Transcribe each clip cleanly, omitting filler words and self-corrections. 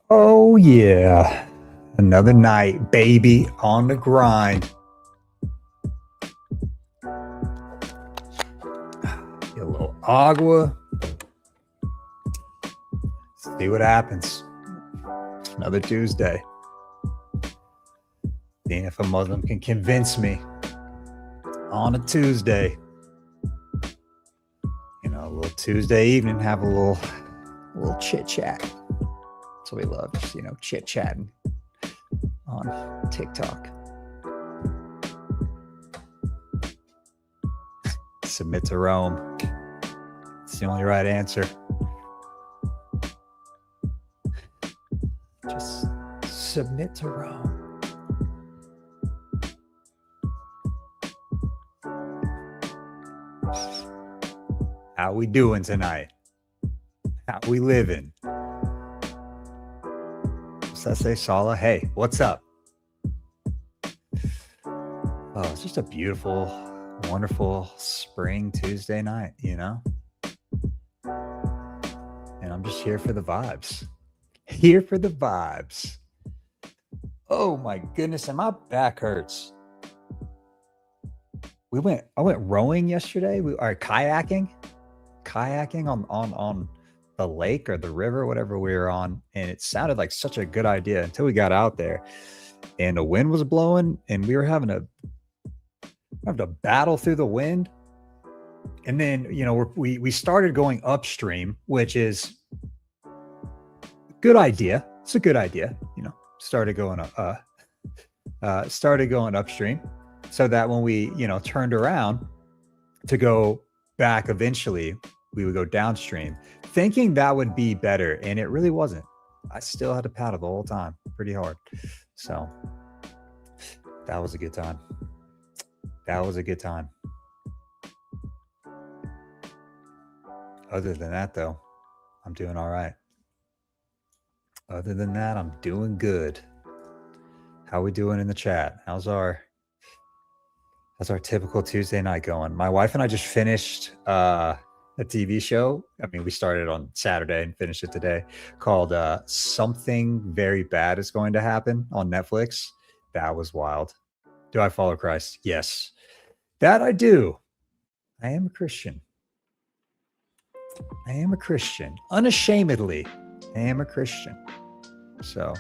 Oh, yeah. Another night, baby, on the grind. Get a little agua. See what happens. Another Tuesday. Seeing if a Muslim can convince me on a Tuesday. You know, a little Tuesday evening, have a little chit chat. That's what we love, just, chit chatting on TikTok. Submit to Rome. It's the only right answer. Just submit to Rome. How we doing tonight? How we living? What's that say, Salah? Hey, what's up? Oh, it's just a beautiful, wonderful spring Tuesday night, And I'm just here for the vibes. Here for the vibes. Oh my goodness, and my back hurts. I went rowing yesterday. Kayaking on the lake or the river, whatever we were on, and it sounded like such a good idea until we got out there, and the wind was blowing, and we were having to battle through the wind. And then we started going upstream, which is a good idea. It's a good idea, started going upstream, so that when we turned around to go back, eventually we would go downstream, thinking that would be better, and it really wasn't. I still had to paddle the whole time, pretty hard. So that was a good time. Other than that, though, I'm doing all right. Other than that, I'm doing good. How we doing in the chat? How's our typical Tuesday night going? My wife and I just finished a TV show. I mean, we started on Saturday and finished it today, called Something Very Bad Is Going to Happen on Netflix. That was wild. Do I follow Christ? Yes. That I do. I am a Christian. Unashamedly, I am a Christian. So,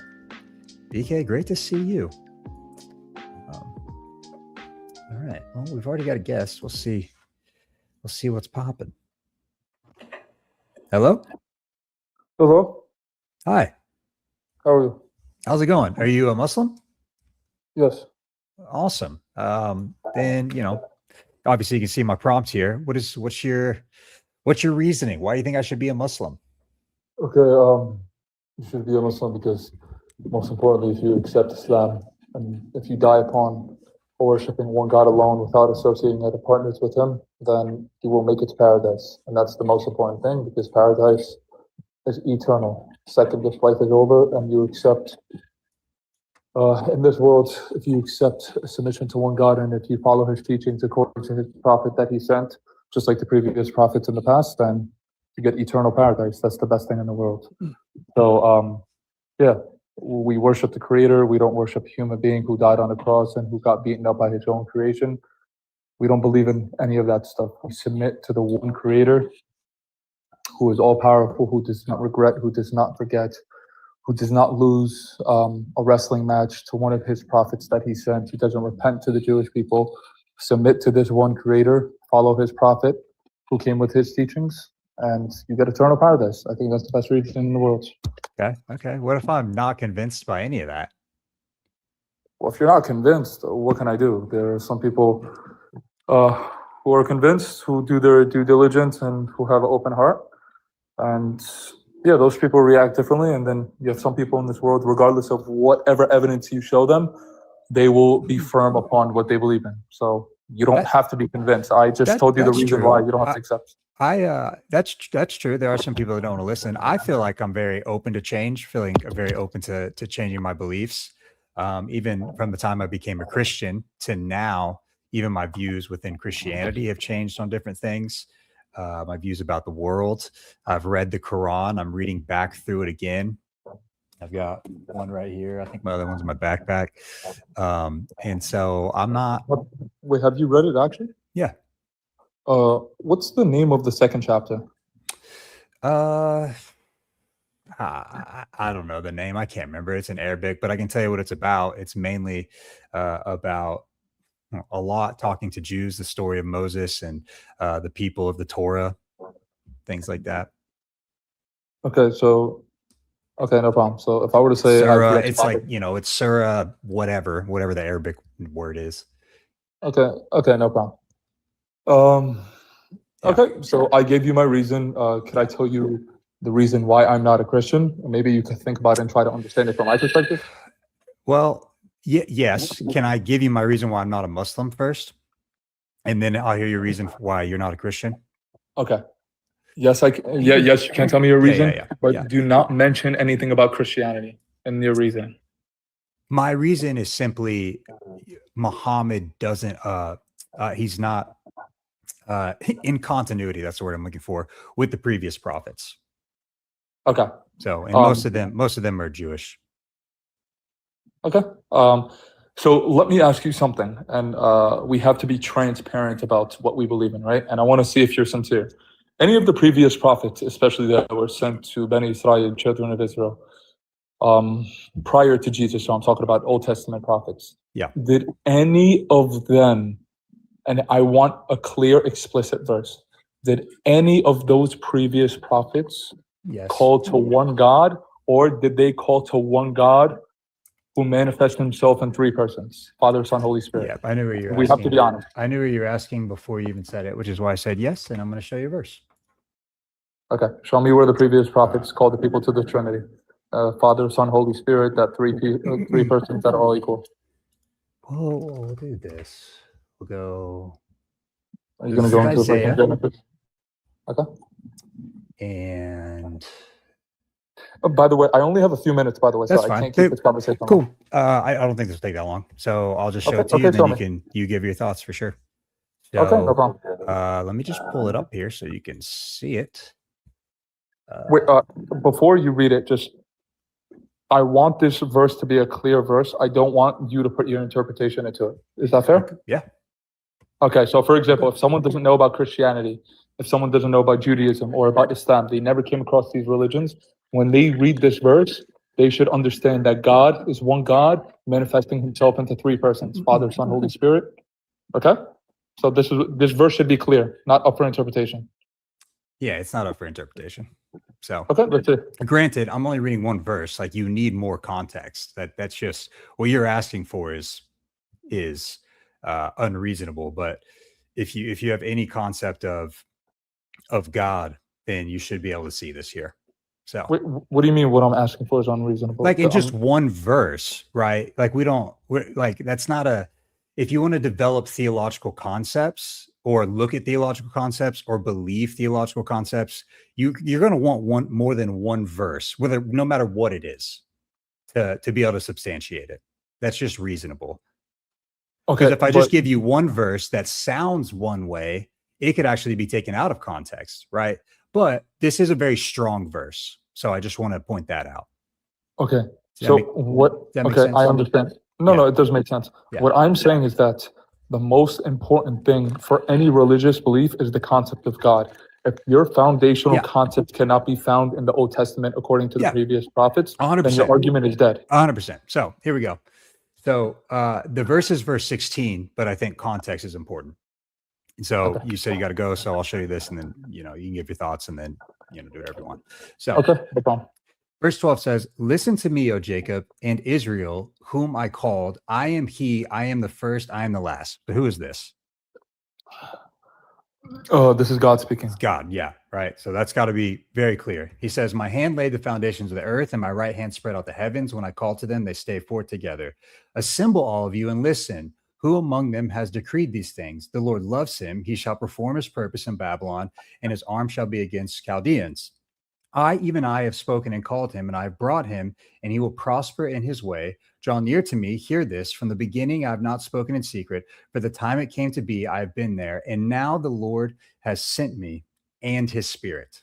BK, great to see you. All right. Well, we've already got a guest. We'll see what's popping. Hello? Hello. Hi. How are you? How's it going? Are you a Muslim? Yes. Awesome. Then, obviously you can see my prompt here. What's your reasoning? Why do you think I should be a Muslim? Okay. You should be a Muslim because, most importantly, if you accept Islam and if you die upon worshiping one God alone without associating other partners with Him, then you will make it to paradise, and that's the most important thing, because paradise is eternal. Second, this life is over, and you accept. In this world, if you accept submission to one God and if you follow His teachings according to His prophet that He sent, just like the previous prophets in the past, then you get eternal paradise. That's the best thing in the world. So, we worship the Creator. We don't worship a human being who died on the cross and who got beaten up by his own creation. We don't believe in any of that stuff. We submit to the one Creator, who is all powerful, who does not regret, who does not forget, who does not lose a wrestling match to one of His prophets that He sent. He doesn't repent to the Jewish people. Submit to this one Creator, follow His prophet who came with His teachings, and you get eternal paradise. I think that's the best reason in the world. Okay. What if I'm not convinced by any of that? Well, if you're not convinced, what can I do? There are some people who are convinced, who do their due diligence, and who have an open heart. And yeah, those people react differently. And then you have some people in this world, regardless of whatever evidence you show them, they will be firm upon what they believe in. So you don't have to be convinced. I just told you the reason why. You don't have to accept. That's true. There are some people that don't want to listen. I feel like I'm very open to change, feeling very open to changing my beliefs. Even from the time I became a Christian to now, even my views within Christianity have changed on different things. my views about the world. I've read the Quran. I'm reading back through it again. I've got one right here. I think my other one's in my backpack. And so I'm not. Wait, have you read it actually? Yeah. What's the name of the second chapter? I don't know the name. I can't remember. It's in Arabic, but I can tell you what it's about. It's mainly about a lot talking to Jews, the story of Moses and the people of the Torah, things like that. Okay, no problem. So if I were to say Surah, it's like, it's Surah, whatever the Arabic word is. Okay, no problem. Yeah. Okay, so I gave you my reason. Could I tell you the reason why I'm not a Christian? Maybe you could think about it and try to understand it from my perspective. Well, yes. Can I give you my reason why I'm not a Muslim first? And then I'll hear your reason for why you're not a Christian. Okay. Yes, yes, you can tell me your reason, but do not mention anything about Christianity in your reason. My reason is simply Muhammad doesn't, he's not in continuity. That's the word I'm looking for, with the previous prophets. Okay. So, and most of them are Jewish. Okay. So let me ask you something, and we have to be transparent about what we believe in, right? And I want to see if you're sincere. Any of the previous prophets, especially that were sent to Bani Israel, children of Israel, prior to Jesus, so I'm talking about Old Testament prophets. Yeah. Did any of them, and I want a clear, explicit verse, did any of those previous prophets call to one God, or did they call to one God who manifests himself in three persons, Father, Son, Holy Spirit? Yeah, I knew where you're asking. We have to be honest. I knew where you were asking before you even said it, which is why I said yes, and I'm going to show you a verse. Okay, show me where the previous prophets called the people to the Trinity. Father, Son, Holy Spirit, that three persons that are all equal. We'll do this. We'll go. Are you going to go into Isaiah? Genesis? Okay. And by the way, I only have a few minutes, by the way, that's so fine. I can't keep this conversation cool. long. I don't think this will take that long. So I'll just show it to you, then you give your thoughts for sure. So, okay, no problem. Let me just pull it up here so you can see it. Wait, before you read it, I want this verse to be a clear verse. I don't want you to put your interpretation into it. Is that fair? Yeah. Okay, so for example, if someone doesn't know about Christianity, if someone doesn't know about Judaism or about Islam, they never came across these religions, when they read this verse, they should understand that God is one God manifesting himself into three persons, Father, Son, Holy Spirit. Okay? So this verse should be clear, not up for interpretation. Yeah, it's not up for interpretation. So, okay, that's it. Granted, I'm only reading one verse. Like, you need more context. That's just what you're asking for is unreasonable. But if you have any concept of God, then you should be able to see this here. So, wait, what do you mean? What I'm asking for is unreasonable? Like in just one verse, right? Like that's not a. If you want to develop theological concepts or look at theological concepts or believe theological concepts, you're going to want more than one verse, no matter what it is, to be able to substantiate it. That's just reasonable. Okay. Because if I just give you one verse that sounds one way, it could actually be taken out of context, right? But this is a very strong verse. So I just want to point that out. Okay. I understand. No, it does make sense. Yeah. What I'm saying is that the most important thing for any religious belief is the concept of God. If your foundational concept cannot be found in the Old Testament according to the previous prophets, 100%. Then your argument is dead. 100%. So here we go. So the verse is verse 16, but I think context is important. So you said you got to go, so I'll show you this, and then you can give your thoughts, and then do whatever you want. So no problem. Verse 12 says, "Listen to me, O Jacob and Israel, whom I called. I am he, I am the first, I am the last." So who is this? Oh, this is God speaking. It's God, yeah, right. So that's got to be very clear. He says, "My hand laid the foundations of the earth, and my right hand spread out the heavens. When I called to them, they stayed forth together. Assemble all of you and listen. Who among them has decreed these things? The Lord loves him. He shall perform his purpose in Babylon, and his arm shall be against Chaldeans. Even I have spoken and called him, and I have brought him, and he will prosper in his way. Draw near to me, hear this. From the beginning I have not spoken in secret. For the time it came to be, I have been there. And now the Lord has sent me. and his spirit.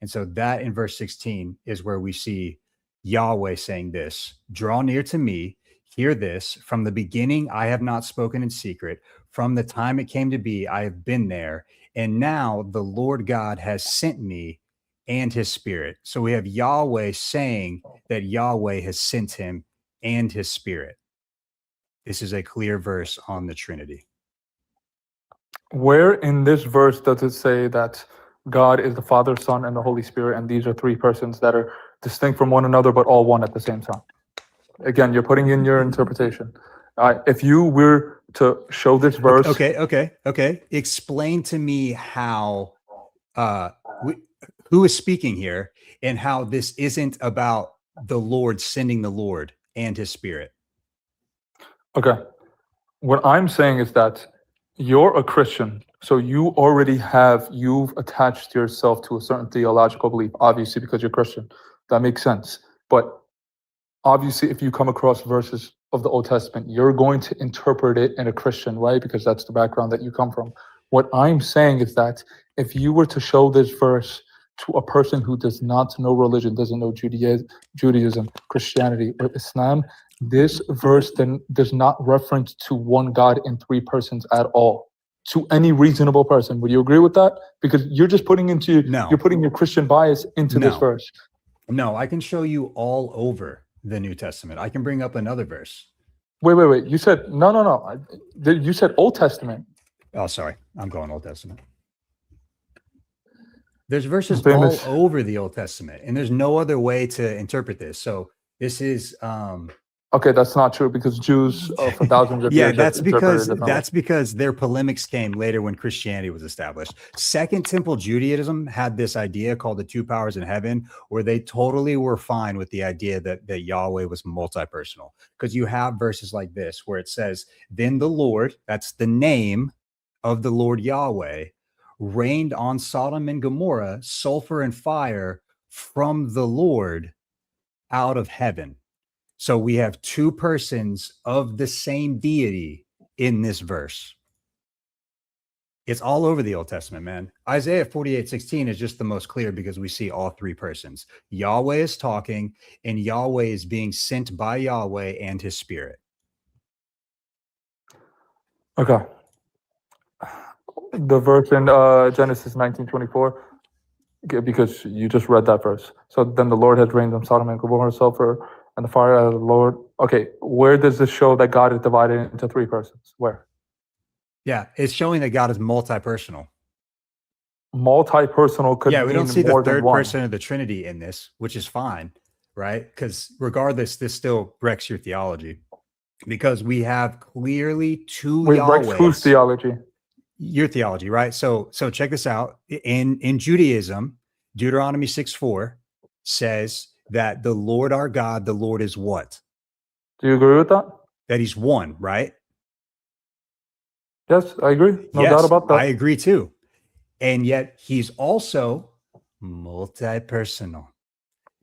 And so that in verse 16 is where we see Yahweh saying this: draw near to me, hear this. From the beginning, I have not spoken in secret. From the time it came to be, I have been there. And now the Lord God has sent me and his spirit. So we have Yahweh saying that Yahweh has sent him and his spirit. This is a clear verse on the Trinity. Where in this verse does it say that God is the Father, Son, and the Holy Spirit, and these are three persons that are distinct from one another, but all one at the same time? Again, you're putting in your interpretation. If you were to show this verse, okay. Explain to me how, who is speaking here, and how this isn't about the Lord sending the Lord and his spirit. Okay. What I'm saying is that you're a Christian, so you've attached yourself to a certain theological belief, obviously, because you're Christian. That makes sense. But obviously, if you come across verses of the Old Testament, you're going to interpret it in a Christian way because that's the background that you come from. What I'm saying is that if you were to show this verse to a person who does not know religion, doesn't know Judaism, Christianity, or Islam, this verse then does not reference to one God in three persons at all. To any reasonable person, would you agree with that? Because you're just putting you're putting your Christian bias into this verse. No, I can show you all over the New Testament. I can bring up another verse. Wait. You said no. You said Old Testament. Oh, sorry. I'm going Old Testament. There's verses all over the Old Testament, and there's no other way to interpret this. So this is okay, that's not true because Jews for thousands of years. That's because their polemics came later when Christianity was established. Second Temple Judaism had this idea called the two powers in heaven, where they totally were fine with the idea that Yahweh was multi-personal. Because you have verses like this where it says, then the Lord, that's the name of the Lord Yahweh, rained on Sodom and Gomorrah sulfur and fire from the Lord out of heaven. So we have two persons of the same deity in this verse. It's all over the Old Testament, man. Isaiah 48:16 is just the most clear because we see all three persons. Yahweh is talking, and Yahweh is being sent by Yahweh and his spirit. Okay. The verse in Genesis 19:24, because you just read that verse. So then the Lord has rained on Sodom and Gomorrah sulfur and the fire of the Lord. Okay, where does this show that God is divided into three persons? Where? Yeah, it's showing that God is multi-personal. Multi-personal could mean we don't see more the third than one. person of the Trinity in this, which is fine, right? Because regardless, this still wrecks your theology. Because we have clearly two Yahwehs. Wrecks whose theology? Your theology, right? So check this out. In Judaism, Deuteronomy 6:4 says that the Lord our God, the Lord is what? Do you agree with that? That he's one, right? Yes, I agree. No doubt about that. I agree too. And yet he's also multi-personal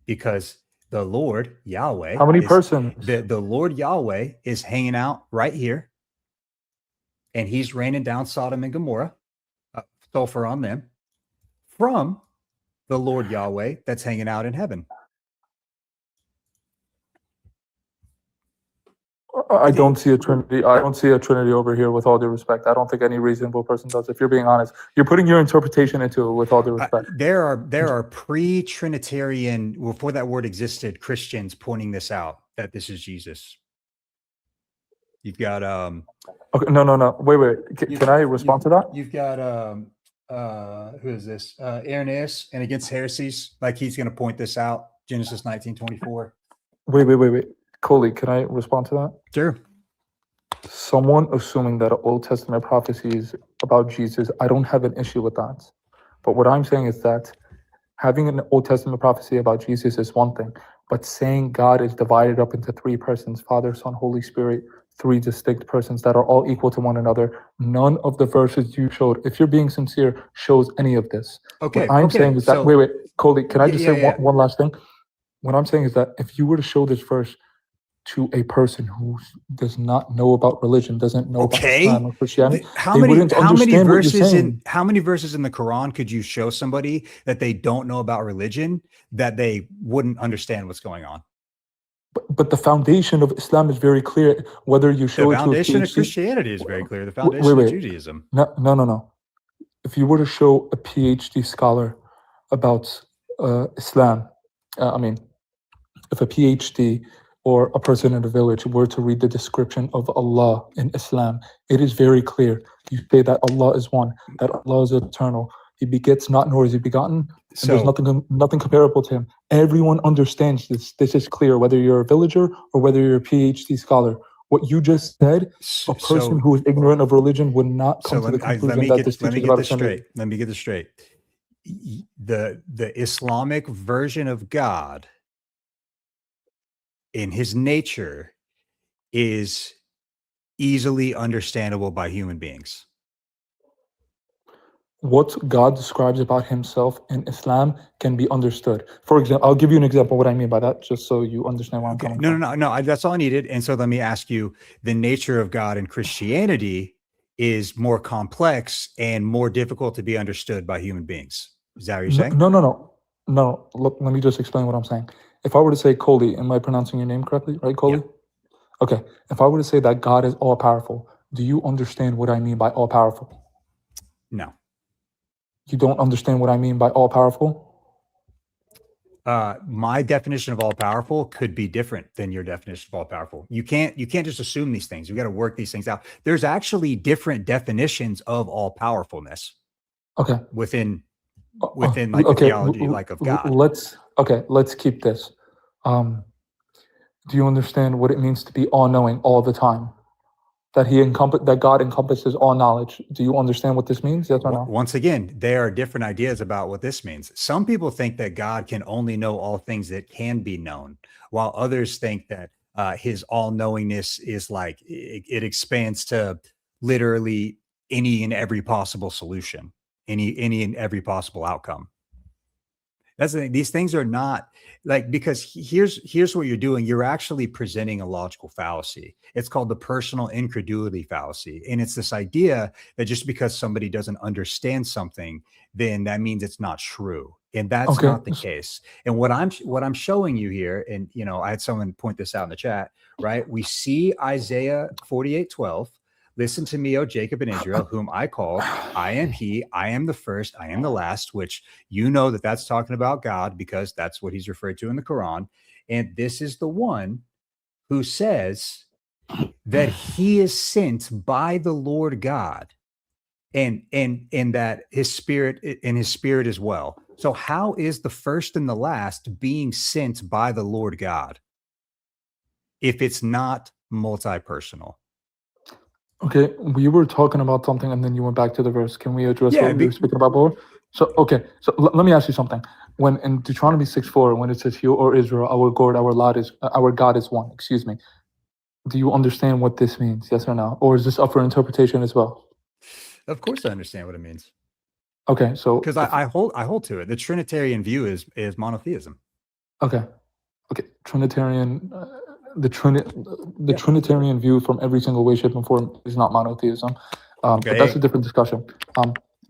because the Lord Yahweh. How many persons? The Lord Yahweh is hanging out right here. And he's raining down Sodom and Gomorrah, sulfur on them, from the Lord Yahweh that's hanging out in heaven. I don't see a Trinity. I don't see a Trinity over here, with all due respect. I don't think any reasonable person does. If you're being honest, you're putting your interpretation into it, with all due respect. There are pre-Trinitarian, before that word existed, Christians pointing this out, that this is Jesus. You've got okay, no. Wait. Can I respond to that? You've got who is this? Irenaeus, and against heresies, like he's going to point this out. Genesis 19:24. Wait. Coley, can I respond to that? Sure. Someone assuming that an Old Testament prophecy is about Jesus, I don't have an issue with that. But what I'm saying is that having an Old Testament prophecy about Jesus is one thing, but saying God is divided up into three persons, Father, Son, Holy Spirit, three distinct persons that are all equal to one another, none of the verses you showed, if you're being sincere, shows any of this. Okay. What I'm saying is that, wait, Coley, can I just say one last thing? What I'm saying is that if you were to show this verse to a person who does not know about religion, doesn't know about Okay. Islam or Christianity, How they many wouldn't understand what you're verses saying. how many verses in the Quran could you show somebody that they don't know about religion that they wouldn't understand what's going on? But the foundation of Islam is very clear. Whether you The show it to a foundation of PhD, Christianity is very clear. The wait, foundation of wait, Judaism. no. If you were to show a PhD scholar about Islam, I mean, if a PhD or a person in a village were to read the description of Allah in Islam, it is very clear. You say that Allah is one, that Allah is eternal. He begets not, nor is he begotten, and there's So nothing comparable to him. Everyone understands this. This is clear, whether you're a villager or whether you're a PhD scholar. What you just said, a person who is ignorant of religion would not come to the conclusion that this teaches about eternity. Let me get this straight. The Islamic version of God in his nature is easily understandable by human beings. What God describes about himself in Islam can be understood. For example, I'll give you an example of what I mean by that, just so you understand where I'm coming from. No. That's all I needed. And so let me ask you, the nature of God in Christianity is more complex and more difficult to be understood by human beings. Is that what you're saying? No. Look, let me just explain what I'm saying. If I were to say Koli, am I pronouncing your name correctly? Right, Koli? Yeah. Okay. If I were to say that God is all powerful, do you understand what I mean by all powerful? No. You don't understand what I mean by all powerful? My definition of all powerful could be different than your definition of all powerful. You can't just assume these things. You got to work these things out. There's actually different definitions of all powerfulness. Okay. Within like the theology like of God. Let's keep this. Do you understand what it means to be all-knowing all the time? That God encompasses all knowledge. Do you understand what this means? Yes or no? Once again, there are different ideas about what this means. Some people think that God can only know all things that can be known, while others think that his all-knowingness is like it expands to literally any and every possible solution, any and every possible outcome. That's the thing. These things are not like, because here's what you're doing. You're actually presenting a logical fallacy. It's called the personal incredulity fallacy. And it's this idea that just because somebody doesn't understand something, then that means it's not true. And that's not the case. And what I'm showing you here, and I had someone point this out in the chat, right? We see Isaiah 48:12. Listen to me, O Jacob and Israel, whom I called. I am he. I am the first. I am the last, which that's talking about God, because that's what he's referred to in the Quran. And this is the one who says that he is sent by the Lord God, and that his spirit as well. So how is the first and the last being sent by the Lord God if it's not multi-personal? Okay, we were talking about something and then you went back to the verse. Can we address what we were speaking about before? So let me ask you something. When in Deuteronomy 6:4, when it says, "Hear, O Israel, our God is one," excuse me. Do you understand what this means? Yes or no? Or is this up for interpretation as well? Of course I understand what it means. Okay, so because I hold to it. The Trinitarian view is monotheism. Okay, Trinitarian. The Trinitarian view from every single way, shape, and form is not monotheism. But that's a different discussion.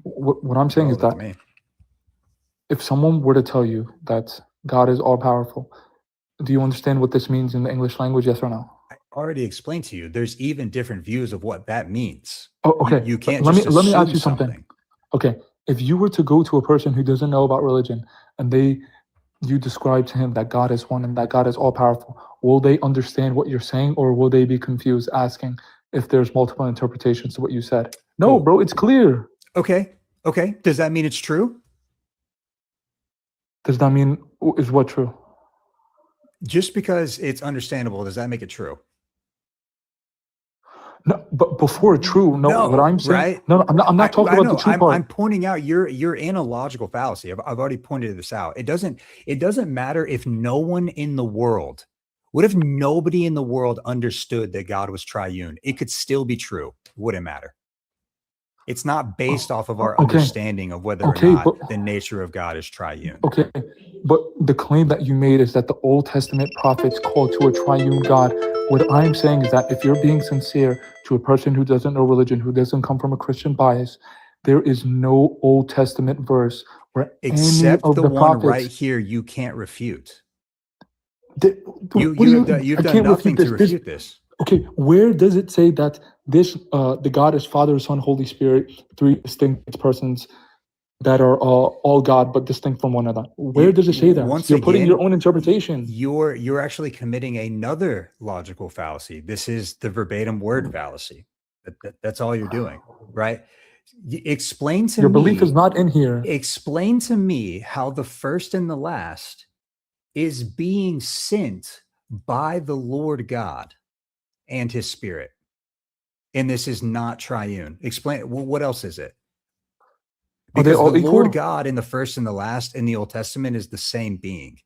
What I'm saying is that if someone were to tell you that God is all powerful, do you understand what this means in the English language? Yes or no? I already explained to you. There's even different views of what that means. Oh, okay. You can't let just me ask you assume something. Okay, if you were to go to a person who doesn't know about religion and you describe to him that God is one and that God is all powerful, will they understand what you're saying, or will they be confused asking if there's multiple interpretations to what you said? No, Cool. bro, it's clear. Okay. Does that mean it's true? Does that mean is what true? Just because it's understandable, does that make it true? No, but before true, what I'm saying, right? No, I'm not talking about the true part. I'm pointing out you're in a logical fallacy. I've already pointed this out. It doesn't matter if no one in the world. What if nobody in the world understood that God was triune? It could still be true. Wouldn't matter. It's not based off of our Okay. understanding of whether Okay, or not but- the nature of God is triune. Okay, but the claim that you made is that the Old Testament prophets called to a triune God. What I'm saying is that if you're being sincere to a person who doesn't know religion, who doesn't come from a Christian bias, there is no Old Testament verse where Except any of the the one prophets. right here you can't refute. What do You've I done can't nothing refute to this. refute this. Okay, where does it say that this the God is Father, Son, Holy Spirit, three distinct persons that are all God but distinct from one another? Where does it say that? Once You're putting again, your own interpretation. You're actually committing another logical fallacy. This is the verbatim word fallacy. That's all you're doing, right? Explain to Your me. belief is not in here. Explain to me how the first and the last is being sent by the Lord God and his Spirit. And this is not triune. Explain, what else is it? Are they Because all the equal? Lord God in the first and the last in the Old Testament is the same being.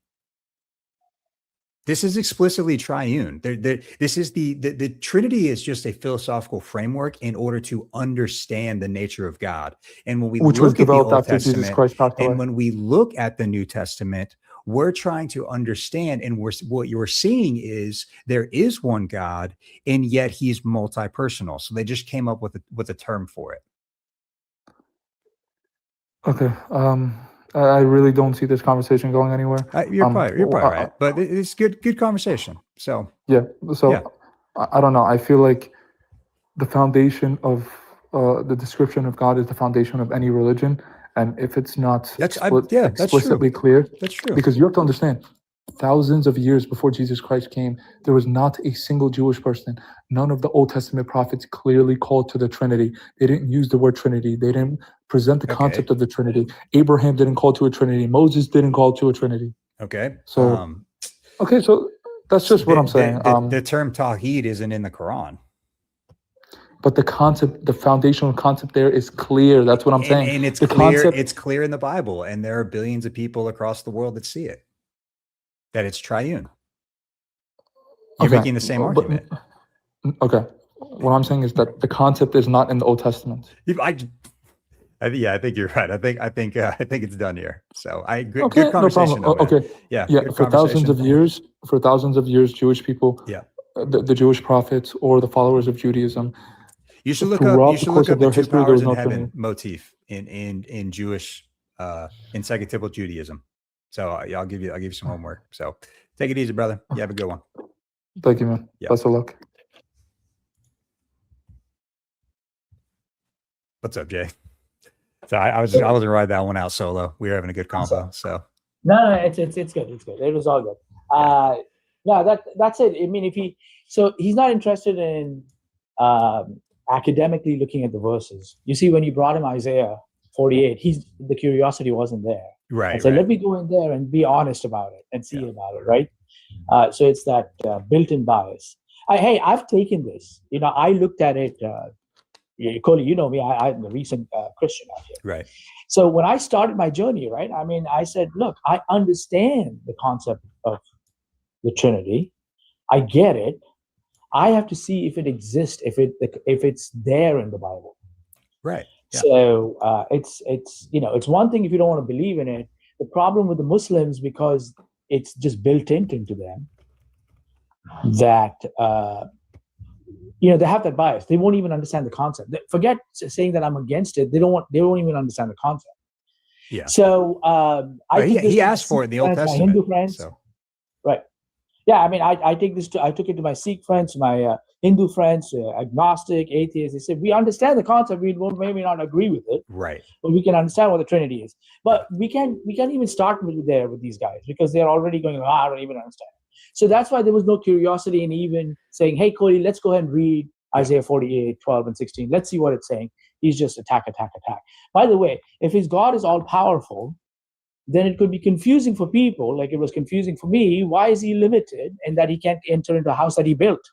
This is explicitly triune. This is the Trinity is just a philosophical framework in order to understand the nature of God. And when we Which was look at the developed Old after Jesus Testament, Christ passed away. and when we look at the New Testament, we're trying to understand, and what you're seeing is there is one God, and yet he's multi-personal. So they just came up with a term for it. Okay. I really don't see this conversation going anywhere. You're probably right, but it's good conversation. So yeah. So yeah. I don't know. I feel like the foundation of the description of God is the foundation of any religion, and if it's not explicitly clear, that's true. Because you have to understand, thousands of years before Jesus Christ came, there was not a single Jewish person. None of the Old Testament prophets clearly called to the Trinity. They didn't use the word Trinity. They didn't present the concept of the Trinity. Abraham didn't call to a Trinity. Moses didn't call to a Trinity. Okay. So, so that's just what I'm saying. The term Tawheed isn't in the Quran. But the concept, the foundational concept there is clear. That's what I'm saying. And it's the clear. Concept, it's clear in the Bible, and there are billions of people across the world that see it. That it's triune. You're making the same argument. Okay. What I'm saying is that the concept is not in the Old Testament. I think you're right. I think it's done here. So good No conversation. problem. Though, yeah. For thousands of years, Jewish people, the Jewish prophets or the followers of Judaism. You should look up the two powers in heaven motif in Jewish in Second Temple Judaism. So I'll give you some homework. So take it easy, brother. You have a good one. Thank you, man. Best of luck. What's up, Jay? So I wasn't writing that one out solo. We were having a good combo. So no, it's good. It's good. It was all good. No, that's it. I mean, he's not interested in academically looking at the verses. You see, when you brought him Isaiah 48, the curiosity wasn't there. Right. So let me go in there and be honest about it and see about it, right? So it's that built-in bias. I've taken this. I looked at it. Cody, you know me. I'm a recent Christian out here. Right. So when I started my journey, right, I mean, I said, look, I understand the concept of the Trinity. I get it. I have to see if it exists, if it's there in the Bible. Right. Yeah. So it's one thing if you don't want to believe in it. The problem with the Muslims, because it's just built into them, that they have that bias. They won't even understand the concept. Forget saying that I'm against it. They won't even understand the concept. Yeah. So he asked for it in the Old Testament. My Hindu friends. So. Right. Yeah, I mean, I took it to my Sikh friends, my Hindu friends, agnostic, atheists. They said, we understand the concept. We won't maybe not agree with it. Right. But we can understand what the Trinity is. But we can't even start with these guys because they're already going, I don't even understand. So that's why there was no curiosity in even saying, hey, Cody, let's go ahead and read Isaiah 48, 12, and 16. Let's see what it's saying. He's just attack. By the way, if his God is all powerful, then it could be confusing for people, like it was confusing for me. Why is he limited in that he can't enter into a house that he built?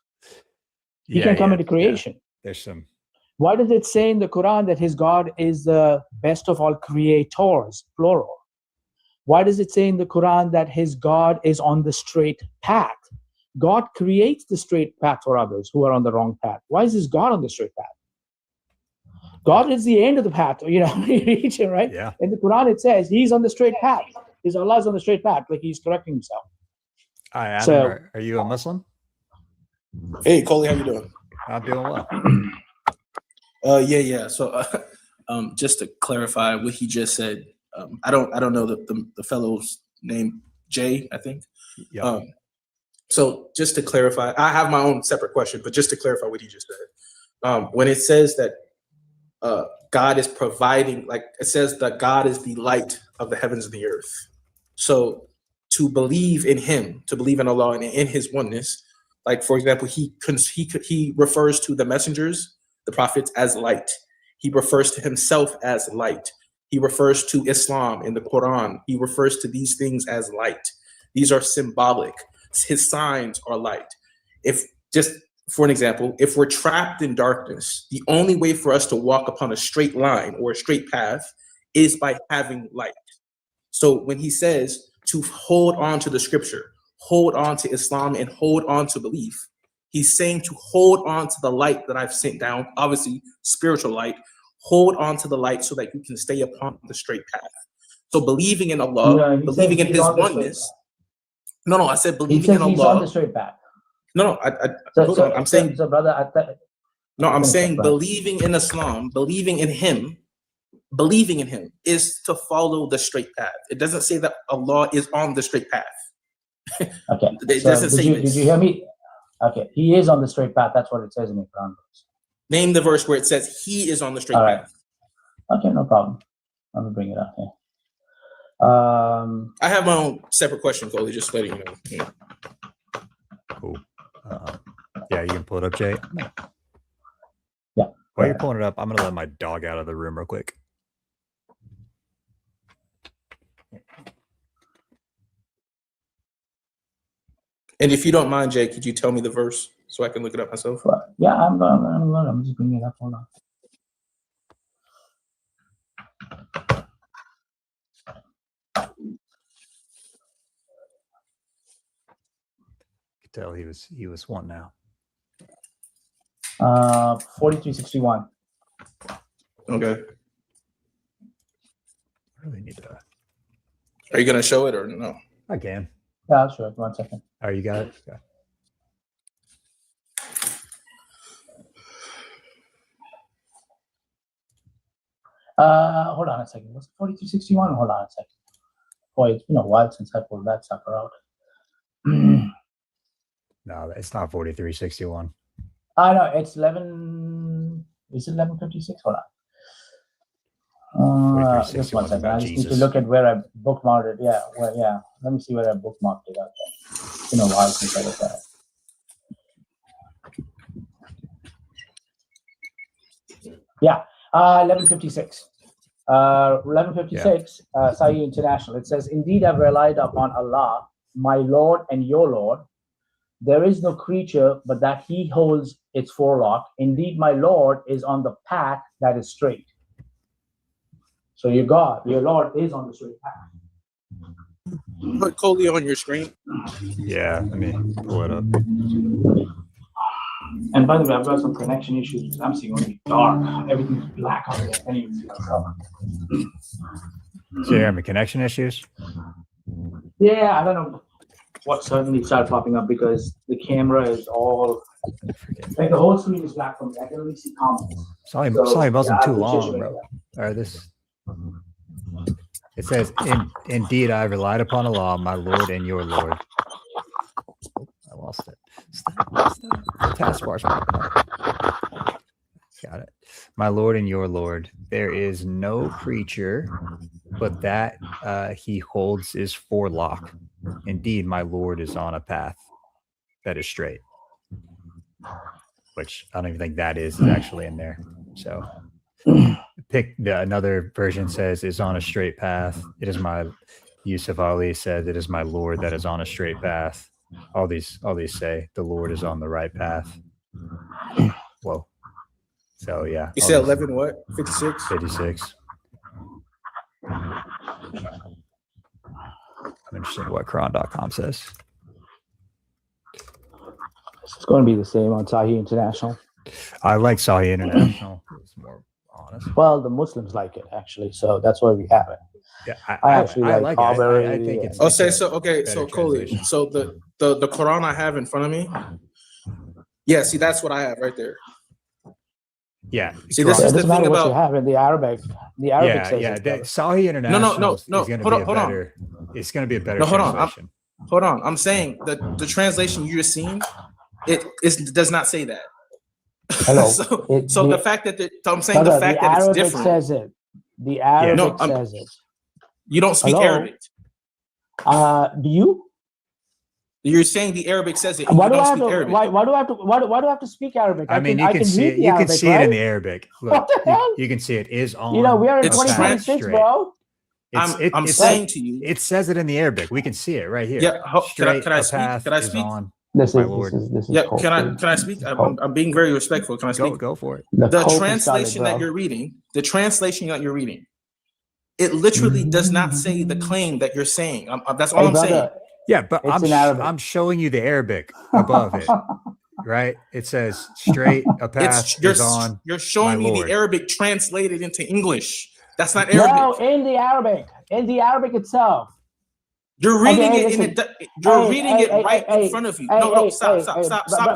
He can't come into creation. Yeah. There's some. Why does it say in the Quran that his God is the best of all creators, plural? Why does it say in the Quran that his God is on the straight path? God creates the straight path for others who are on the wrong path. Why is his God on the straight path? God is the end of the path. You reach him, right? Yeah. In the Quran, it says he's on the straight path. Allah's on the straight path, like he's correcting himself. Hi, Adam. So- are you a Muslim? Hey, Coley, how you doing? I'm doing well. Yeah. So, just to clarify what he just said, I don't know the fellow's name, Jay, I think. Yeah. So just to clarify, I have my own separate question, but just to clarify what he just said, when it says that God is providing, like it says that God is the light of the heavens and the earth. So to believe in Him, to believe in Allah and in His oneness, like for example, he refers to the messengers, the prophets, as light. He refers to himself as light. He refers to Islam in the Quran. He refers to these things as light. These are symbolic. His signs are light. If just for an example, if we're trapped in darkness, the only way for us to walk upon a straight line or a straight path is by having light. So when he says to hold on to the scripture, hold on to Islam, and hold on to belief, he's saying to hold on to the light that I've sent down, obviously spiritual light. Hold on to the light so that you can stay upon the straight path. So believing in Allah, believing in His oneness. No, I said believing in Allah. He's on the straight path. No, I'm saying. So brother, I'm saying believing in Islam, believing in Him is to follow the straight path. It doesn't say that Allah is on the straight path. Okay. It doesn't say this. Did you hear me? Okay, He is on the straight path. That's what it says in the Quran. Name the verse where it says He is on the straight path. Okay, no problem. I'm gonna bring it up here. I have my own separate question, Coley, just letting you know. Yeah. Cool. Yeah, you can pull it up, Jay. Yeah. While you're pulling it up, I'm gonna let my dog out of the room real quick. And if you don't mind, Jay, could you tell me the verse so I can look it up myself? Yeah, I'm just bringing it up. Hold on. You could tell he was one now. 4361. Okay. I really need to. Are you gonna show it or no? I can. Yeah, sure. 1 second. Oh, you got it? Okay. Hold on a second. Was it 4361? Hold on a second. Boy, it's been a while since I pulled that sucker out. No, it's not 4361. I know it's 11. Is it 1156? Hold on. Just 1 second. I just need to look at where I bookmarked it. Yeah, yeah. Let me see where I bookmarked it out there. It's been a while since I looked at it. Yeah, 1156. 1156, Sahih International. It says, "Indeed, I've relied upon Allah, my Lord and your Lord. There is no creature but that He holds its forelock. Indeed, my Lord is on the path that is straight." So your Lord is on the straight path. Put Coley on your screen. Yeah, let me pull it up. And by the way, I've got some connection issues because I'm seeing only dark. Everything's black on there. I can't even see myself. So you're having connection issues? Yeah, I don't know what suddenly started popping up because the camera is all like the whole screen is black for me. I can only see comments. Sorry, So, it wasn't yeah, too I appreciate long, you bro. making All right, this. It says, "Indeed, I relied upon Allah, my Lord and your Lord." Oh, I lost it. Stop. The taskbar's got it. "My Lord and your Lord, there is no creature but that He holds his forelock. Indeed, my Lord is on a path that is straight." Which I don't even think that is actually in there. So pick another version says is on a straight path. It is my Yusuf Ali said it is my Lord that is on a straight path. All these say the Lord is on the right path. Whoa. So yeah. You said 11 what? 56? 56. I'm interested in what Quran.com says. It's going to be the same on Sahih International. I like Sahih International. It's more honest. Well, the Muslims like it actually, so that's why we have it. Yeah, I actually like it. I Aubrey think it's Oh, like say a so. Okay, better so Coley, translation. so the Quran I have in front of me. Yeah, see, that's what I have right there. Yeah. See, this So is it the doesn't matter thing what you about. have in the Arabic. The Arabic says yeah. it, brother. Sahih International is going to be a Hold on. better. It's going to be a better No, hold on. translation. Hold on. I'm saying that the translation you're seeing, it does not say that. Hello. so the fact that I'm saying brother, the fact that Arabic it's different. says it. The Arabic No, says it. You don't speak Hello? Arabic. Do you? You're saying the Arabic says it. And Why you do I don't have speak to? Arabic. Why do I have to? Why do I have to speak Arabic? I mean, you can see read it. the You can Arabic, see it in right? the Arabic. Look, What the hell? you can see it is on. You know, we are in It's 2026, straight. bro. I'm it saying says, to you. it says it in the Arabic. We can see it right here. Yeah. Straight. Can I a speak? path Can I is speak? on. This My is lord. Yeah. cold, Can dude. I speak? This is cold. I'm being very respectful. Can I speak? Go for it. The The cold translation started, that you're reading, it literally does not say the claim that you're saying. That's all I'm saying. Yeah, but It's in Arabic. I'm showing you the Arabic above it, right? It says straight a path is on. You're showing my me lord. the Arabic translated into English. That's not No, Arabic. in the Arabic itself. You're reading Okay, it listen. You're reading it right in front of you. No, stop.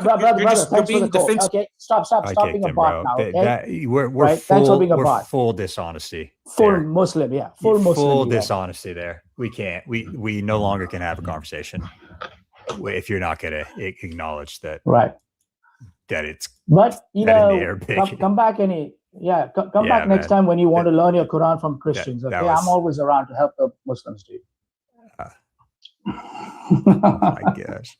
Brother, You're being defensive. Okay, stop I being kicked a him, bot bro. now. Okay, We're right? Thanks for being a we're bot. full dishonesty. Full there. Muslim, yeah, full Muslim. Full you are. dishonesty there. We can't. We no longer can have a conversation if you're not going to acknowledge that. Right. That it's. But you that in know, the Arabic. come back come back next time when you want to learn your Quran from Christians. Okay, I'm always around to help the Muslims, dude. Oh my gosh.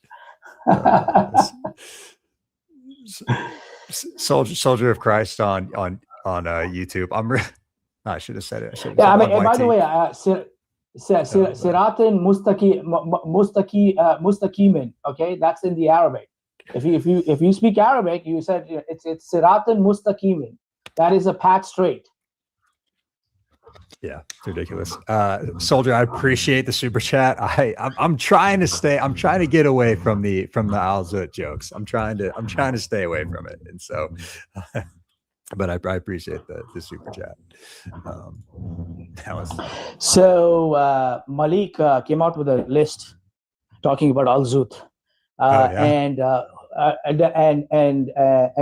Soldier of Christ on YouTube. I should have said it. Yeah, I mean, and by the way, Siratin mustaqimin. Okay, that's in the Arabic. If you speak Arabic, you said it's Siratin mustaqimin. That is a path straight. Yeah, it's ridiculous. Soldier, I appreciate the super chat. I'm trying to get away from the Al-Zut jokes. I'm trying to stay away from it. And so but I appreciate the super chat. That was so Malik came out with a list talking about Al-Zut. And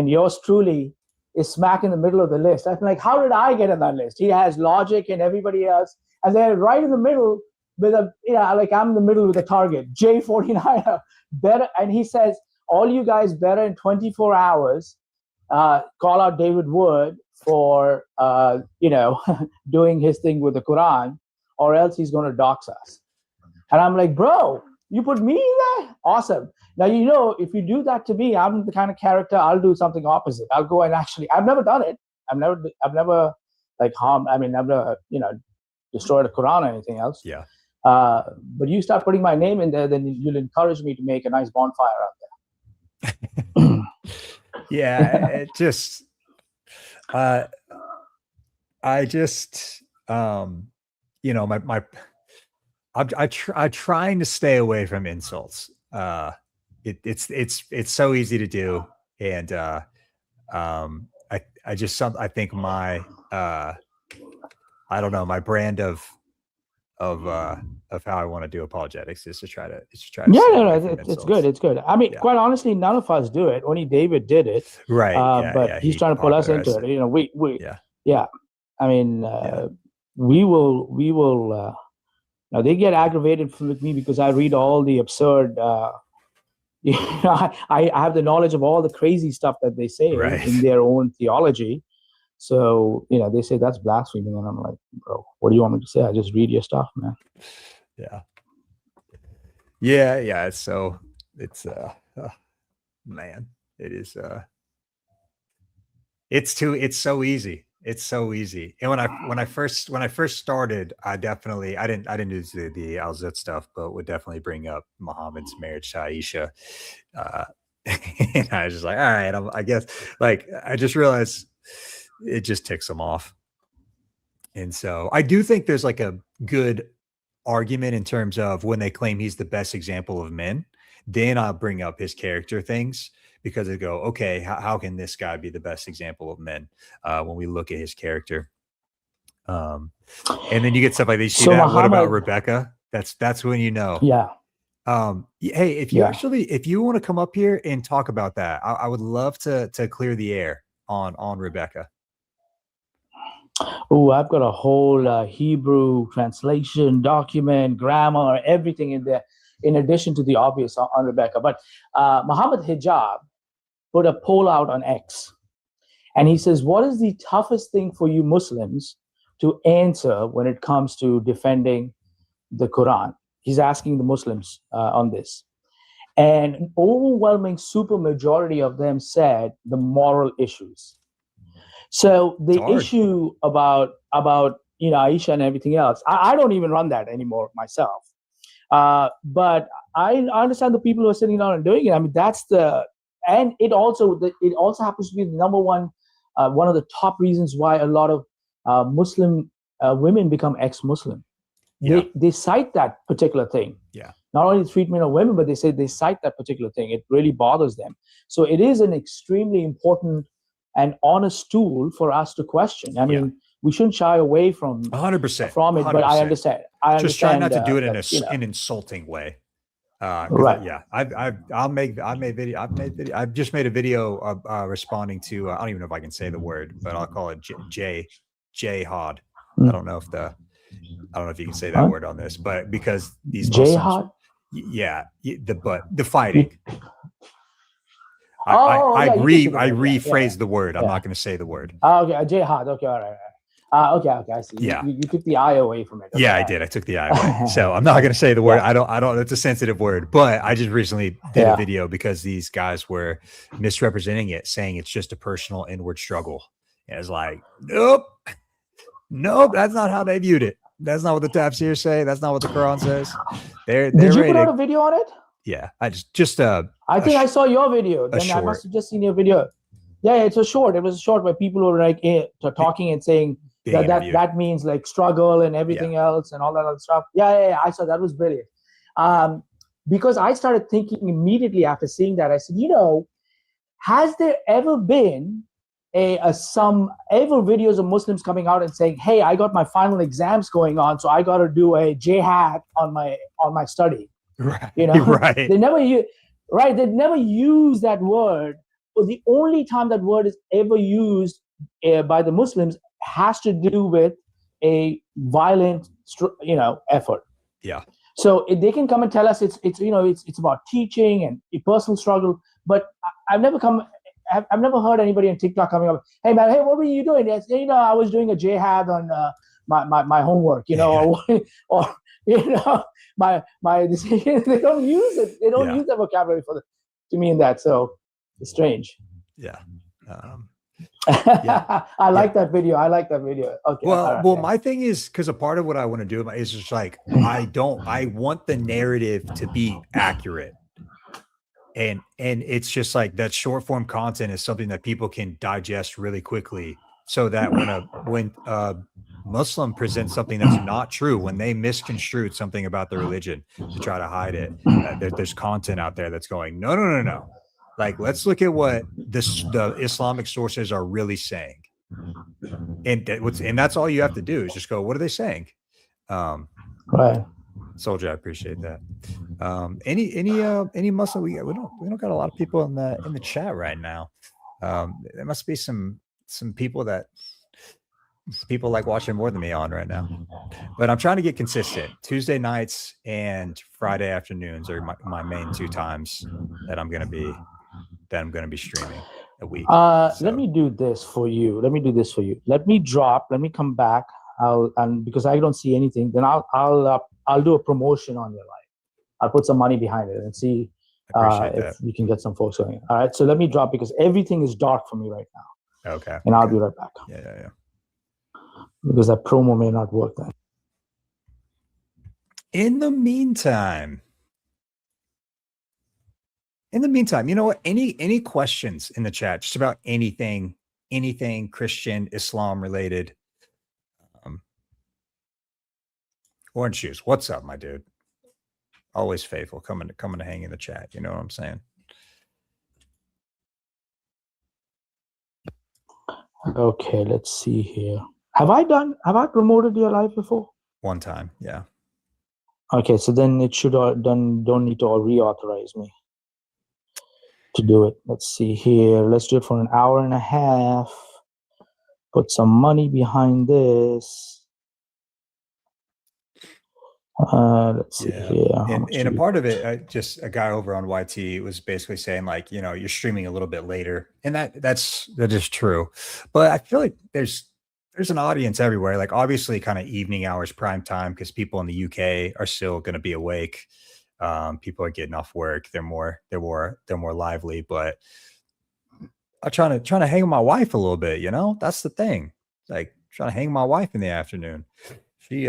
yours truly is smack in the middle of the list. I'm like, how did I get on that list? He has Logic and everybody else, and they're right in the middle with like I'm in the middle with a target. J49 better, and he says, all you guys better in 24 hours call out David Wood for doing his thing with the Quran, or else he's going to dox us. And I'm like, bro, you put me there? Awesome. Now, if you do that to me, I'm the kind of character, I'll do something opposite. I'll go and I've never done it. I've never like harmed, never, destroyed a Quran or anything else. Yeah. But you start putting my name in there, then you'll encourage me to make a nice bonfire out there. Yeah, it just, I trying to stay away from insults. It's so easy to do, and I think my I don't know, my brand of how I want to do apologetics is to try to it's good. It's good. I mean, quite honestly, none of us do it. Only David did it, right? But he's trying to pull us into it. I mean, we will. Now they get aggravated with me because I read all the absurd. I have the knowledge of all the crazy stuff that they say in their own theology. So they say that's blasphemy, and I'm like, bro, what do you want me to say? I just read your stuff, man. Yeah. It's man, it is. It's so easy. It's so easy. And when I first started, I didn't do the Al-Zut stuff, but would definitely bring up Muhammad's marriage to Aisha. And I was just like, all right, I guess, like, I just realized it just ticks them off. And so I do think there's like a good argument in terms of when they claim he's the best example of men. then I'll bring up his character things, because I go, okay, how can this guy be the best example of men when we look at his character? And then you get stuff like this. See So that? What about Muhammad- Rebecca? That's when you know. Yeah. Hey, if you want to come up here and talk about that, I would love to clear the air on Rebecca. Oh, I've got a whole Hebrew translation document, grammar, everything in there, in addition to the obvious on Rebecca. But Muhammad Hijab put a poll out on X, and he says, what is the toughest thing for you Muslims to answer when it comes to defending the Quran? He's asking the Muslims on this. And an overwhelming super majority of them said the moral issues. So the issue about Aisha and everything else, I don't even run that anymore myself. But I understand the people who are sitting down and doing it. I mean, and it also happens to be the number one of the top reasons why a lot of Muslim women become ex-Muslim. Yeah. They cite that particular thing. Yeah. Not only the treatment of women, but they cite that particular thing. It really bothers them. So it is an extremely important and honest tool for us to question. I mean, we shouldn't shy away from 100% from it, but I understand. Just try not to do it in an insulting way. Right. Yeah. I've just made a video responding to, I don't even know if I can say the word, but I'll call it jihad. I don't know if you can say that word on this, but because these jihad, the fighting. I rephrased the word. I'm not going to say the word. Okay, jihad. Okay, all right. Okay, I see. Yeah. You took the I away from it. Okay, I did. I took the I away. So I'm not going to say the word. I don't. It's a sensitive word. But I just recently did a video because these guys were misrepresenting it, saying it's just a personal inward struggle. And it's like, nope, that's not how they viewed it. That's not what the tafsir say. That's not what the Quran says. Did you put out a video on it? Yeah, I think I saw your video. Then I must have just seen your video. Yeah, it's a short. It was a short where people were like talking and saying that means like struggle and everything else and all that other stuff. Yeah. I saw that was brilliant. Because I started thinking immediately after seeing that. I said, has there ever been some videos of Muslims coming out and saying, "Hey, I got my final exams going on, so I got to do a jihad on my study." Right. Right. They never use that word. But the only time that word is ever used by the Muslims has to do with a violent, effort. Yeah. So if they can come and tell us it's about teaching and a personal struggle, but I've never heard anybody on TikTok coming up, "Hey man, what were you doing?" I was doing a jihad on my homework, or my they don't use it. They don't use the vocabulary to mean that. So it's strange. Yeah. I like that video. Okay. Well, my thing is, because a part of what I want to do is just like, I want the narrative to be accurate. And it's just like that short form content is something that people can digest really quickly, so that when a Muslim presents something that's not true, when they misconstrued something about the religion to try to hide it, there's content out there that's going, no. Like, let's look at what the Islamic sources are really saying. And that's all you have to do is just go, what are they saying? Right. Soldier, I appreciate that. Any Muslim? We don't got a lot of people in the chat right now. There must be some people like watching more than me on right now. But I'm trying to get consistent. Tuesday nights and Friday afternoons are my main two times that I'm gonna be streaming a week. Let me do this for you. Let me come back. Because I don't see anything, then I'll do a promotion on your live. I'll put some money behind it and see if we can get some folks going. All right. So let me drop, because everything is dark for me right now. Okay. And I'll be right back. Yeah. Because that promo may not work then. In the meantime, you know what? Any questions in the chat, just about anything Christian, Islam related? Orange Juice, what's up, my dude? always faithful, coming to hang in the chat. You know what I'm saying? Okay, let's see here. Have I promoted your live before? One time, yeah. Okay, so then it should don't need to reauthorize me to do it. Let's see here. Let's do it for an hour and a half. Put some money behind this. Let's see here. And a part of it, just a guy over on YT was basically saying, like, you know, you're streaming a little bit later, and that is true. But I feel like there's an audience everywhere. Like, obviously, kind of evening hours, prime time, because people in the UK are still going to be awake. People are getting off work. They're more lively. But I'm trying to hang with my wife a little bit. You know, that's the thing. Like, trying to hang with my wife in the afternoon. She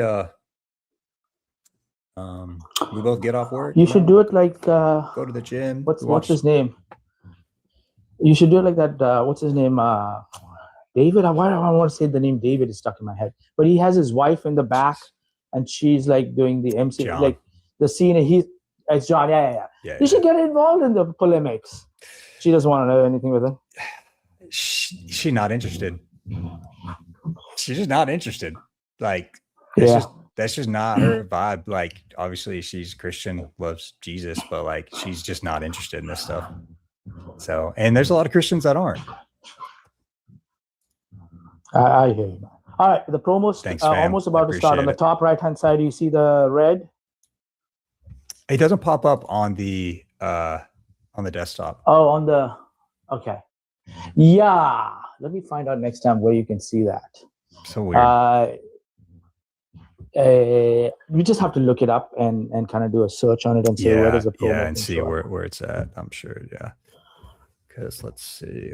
we both get off work. You should do it like go to the gym. What's his name? You should do it like that. What's his name? David. Why do I want to say the name David is stuck in my head? But he has his wife in the back, and she's like doing the MC, John. like the scene. It's John. Yeah. You should get involved in the polemics. She doesn't want to know anything with it. She's not interested. She's just not interested. Like, that's just not her vibe. Like, obviously she's Christian, loves Jesus, but like, she's just not interested in this stuff. So, and there's a lot of Christians that aren't. I hear you. All right, the promo's almost about to start. On the top right-hand side, you see the red? It doesn't pop up on the desktop. Oh, okay. Yeah. Let me find out next time where you can see that. So weird. We just have to look it up and kind of do a search on it and say where is the promo. Yeah, and see where it's at. I'm sure. Yeah. Because let's see.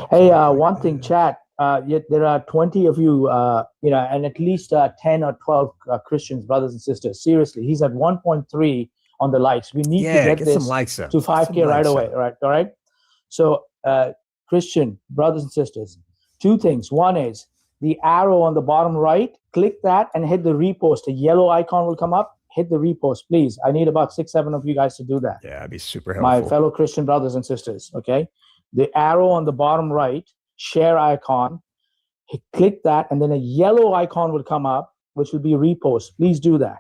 Hey, one thing, chat. There are 20 of you, and at least 10 or 12 Christians, brothers and sisters. Seriously, he's at 1.3 on the likes. We need to get this some likes up. to 5K right away. Right. All right. So, Christian brothers and sisters, two things. One is the arrow on the bottom right. Click that and hit the repost. A yellow icon will come up. Hit the repost, please. I need about 6-7 of you guys to do that. Yeah, it'd be super helpful. My fellow Christian brothers and sisters. Okay. The arrow on the bottom right, share icon. Click that, and then a yellow icon will come up, which will be repost. Please do that,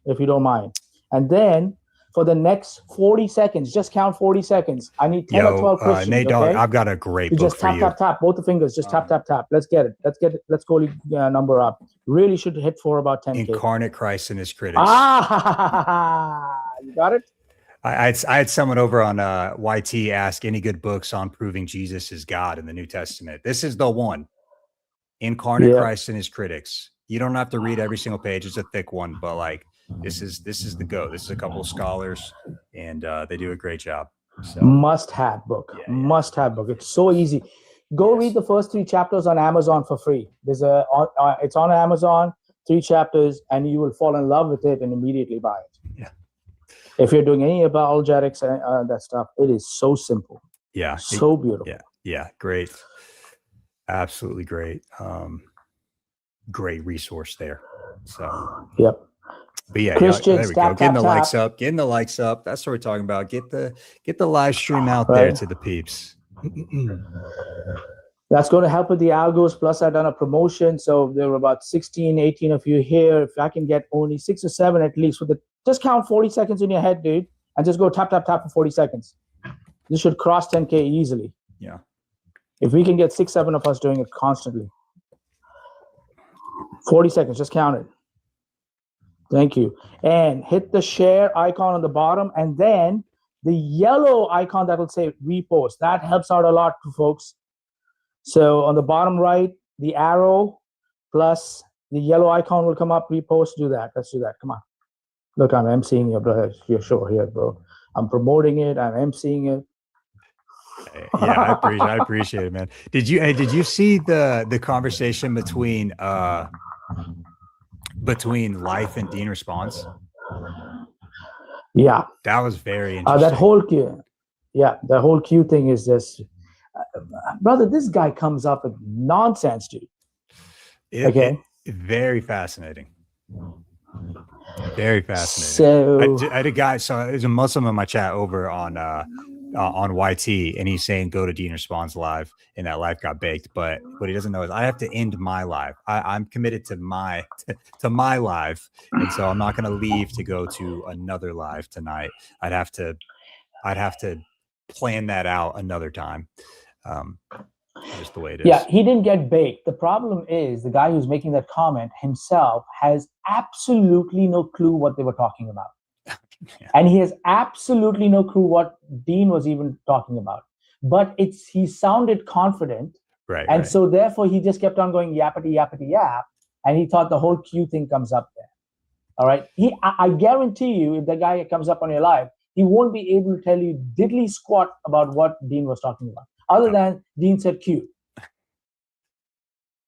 if you don't mind. And then for the next 40 seconds, just count 40 seconds. I need 10 or 12 Christians. Nate, okay? I've got a great book just for you. Tap, both the fingers. Just tap. Let's get it. Let's go number up. Really should hit for about 10K. Incarnate Christ and his critics. You got it? I had someone over on YT ask any good books on proving Jesus is God in the New Testament. This is the one. Incarnate Christ and his critics. You don't have to read every single page. It's a thick one, but like this is the go. This is a couple of scholars, and they do a great job. So. Must-have book. Must-have book. It's so easy. Go read the first 3 chapters on Amazon for free. It's on Amazon, 3 chapters, and you will fall in love with it and immediately buy it. Yeah. If you're doing any apologetics and that stuff, it is so simple. Yeah. So beautiful. Yeah. Great. Absolutely great. Great resource there. So. Yep. But yeah, Christians, there we go. Getting the likes up. Getting the likes up. That's what we're talking about. Get the live stream out there to the peeps. That's going to help with the algos. Plus, I've done a promotion, so there were about 16, 18 of you here. If I can get only 6 or 7 at least, just count 40 seconds in your head, dude, and just go tap for 40 seconds. This should cross 10K easily. Yeah. If we can get 6, 7 of us doing it constantly. 40 seconds, just count it. Thank you. And hit the share icon on the bottom, and then the yellow icon that will say repost. That helps out a lot, folks. So on the bottom right, the arrow plus the yellow icon will come up. Repost. Do that. Let's do that. Come on. Look, I'm emceeing your brother. Your show here, bro. I'm promoting it. I'm emceeing it. Yeah, I appreciate it, man. Did you see the conversation between Life and Dean Response? Yeah, that was very interesting. That whole Q, the whole Q thing is just, brother. This guy comes up with nonsense, dude. Okay, very fascinating. Very fascinating. So I had a guy, so there's a Muslim in my chat over on YT, and he's saying go to Dean Responds live, and that live got baked. But what he doesn't know is I have to end my live. I'm committed to my live, and so I'm not going to leave to go to another live tonight. I'd have to plan that out another time. Just the way it is. yeah, he didn't get baked. The problem is the guy who's making that comment himself has absolutely no clue what they were talking about. Yeah. And he has absolutely no clue what Dean was even talking about. But he sounded confident. Right. And so therefore he just kept on going yappity, yappity, yap. And he thought the whole Q thing comes up there. All right. I guarantee you, if the guy comes up on your live, he won't be able to tell you diddly squat about what Dean was talking about, other than Dean said Q.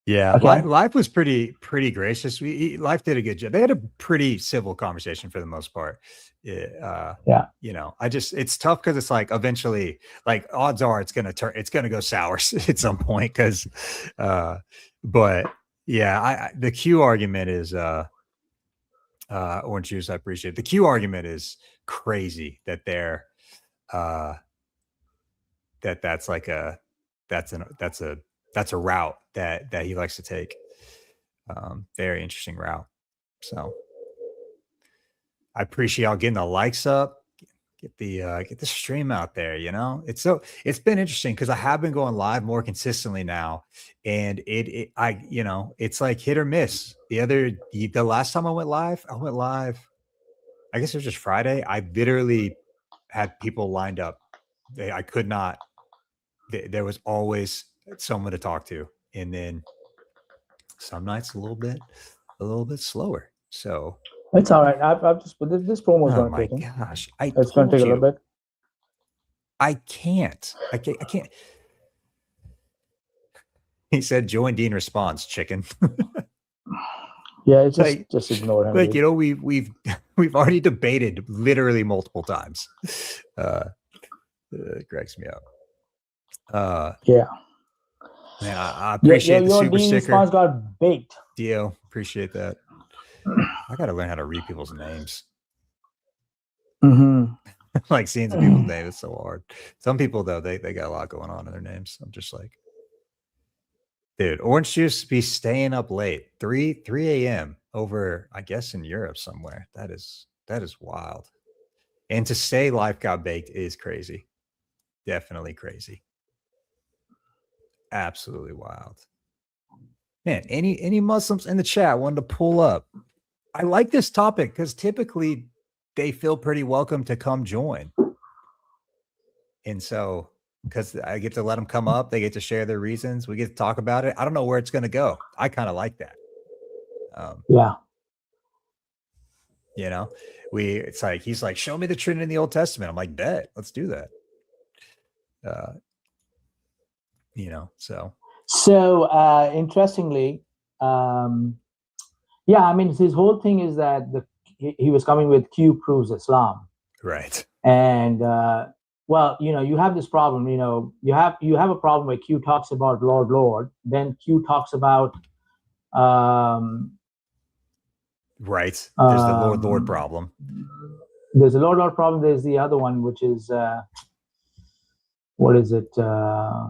Yeah, Okay. Life was pretty gracious. Life did a good job. They had a pretty civil conversation for the most part. Yeah. You know, it's tough because it's like eventually, like odds are it's gonna go sour at some point. Because, but yeah, the Q argument is orange juice. I appreciate it. The Q argument is crazy that they're that's a route that he likes to take. Very interesting route. So I appreciate y'all getting the likes up, get the stream out there. You know, it's been interesting because I have been going live more consistently now, and it's like hit or miss. The last time I went live. I guess it was just Friday. I literally had people lined up. I could not. There was always someone to talk to, and then some nights a little bit slower. So it's all right. I've just put this promo is oh going to my take gosh, it's going to take a little bit. I can't. He said join Dean Responds, chicken. Yeah, it's just ignore him. Like, you know, we've already debated literally multiple times. It cracks me up. Yeah. Man, I appreciate the super Dean sticker. Response got baked. Dio, appreciate that. I gotta learn how to read people's names. Mm-hmm. Like seeing some people's names is so hard. Some people though, they got a lot going on in their names. I'm just like, dude, orange juice be staying up late, 3 a.m. over, I guess, in Europe somewhere. That is wild. And to say life got baked is crazy. Definitely crazy. Absolutely wild. Man, any Muslims in the chat wanted to pull up? I like this topic because typically they feel pretty welcome to come join. And so, because I get to let them come up, they get to share their reasons. We get to talk about it. I don't know where it's going to go. I kind of like that. Yeah. You know, it's like, he's like, show me the Trinity in the Old Testament. I'm like, bet, let's do that. You know, so interestingly, yeah, I mean, his whole thing is that he was coming with Q proves Islam, right? And well, you know, you have this problem. You know, you have a problem where Q talks about Lord, then Q talks about right. There's the Lord problem. There's a Lord problem. There's the other one, which is what is it?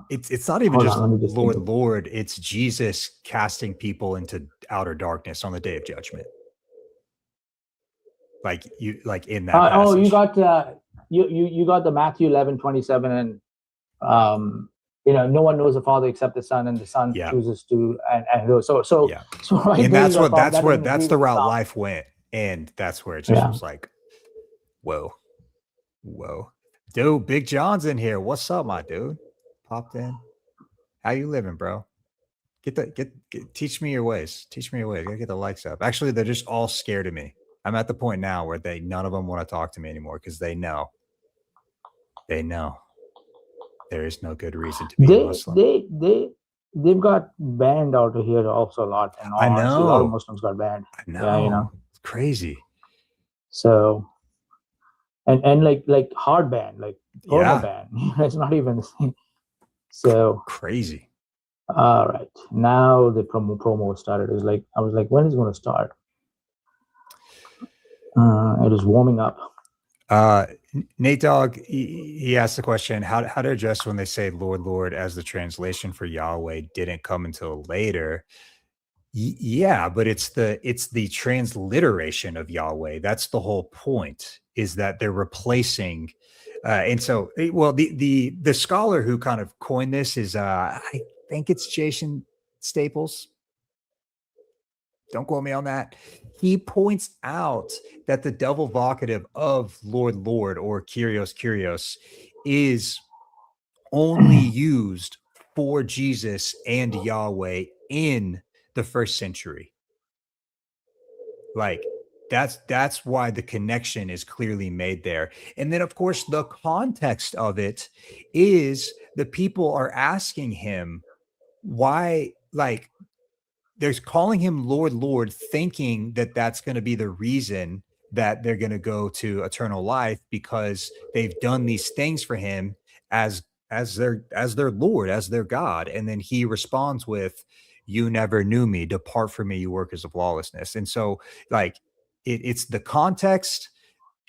It's not even just Lord. It's Jesus casting people into outer darkness on the day of judgment. Like in that. Oh, you got you got the Matthew 11:27, and you know, no one knows the Father except the Son, and the Son chooses to, and so yeah. So right, and that's the route life went, and that's where it just was like, whoa. Dude, Big John's in here. What's up, my dude? Popped in. How you living, bro? Teach me your ways. Gotta get the likes up. Actually, they're just all scared of me. I'm at the point now where none of them want to talk to me anymore because they know there is no good reason to be a Muslim. They've got banned out of here also a lot. And I know. A lot of Muslims got banned. I know. Yeah, you know. It's crazy. So and like hard ban, like total ban. It's not even the same. So crazy. All right. Now the promo started. I was like, when is it going to start? It is warming up. Nate Dogg, he asked the question, how to address when they say Lord, Lord, as the translation for Yahweh didn't come until later. Yeah, but it's the transliteration of Yahweh. That's the whole point, is that they're replacing. And so, well, the scholar who kind of coined this is, I think it's Jason Staples. Don't quote me on that. He points out that the double vocative of Lord, Lord, or Kyrios, Kyrios is only used for Jesus and Yahweh in the first century. Like, that's why the connection is clearly made there. And then, of course, the context of it is the people are asking him why, like, they're calling him Lord, Lord, thinking that that's going to be the reason that they're going to go to eternal life, because they've done these things for him as their Lord, as their God. And then he responds with, "You never knew me. Depart from me, you workers of lawlessness." And so, like, it's the context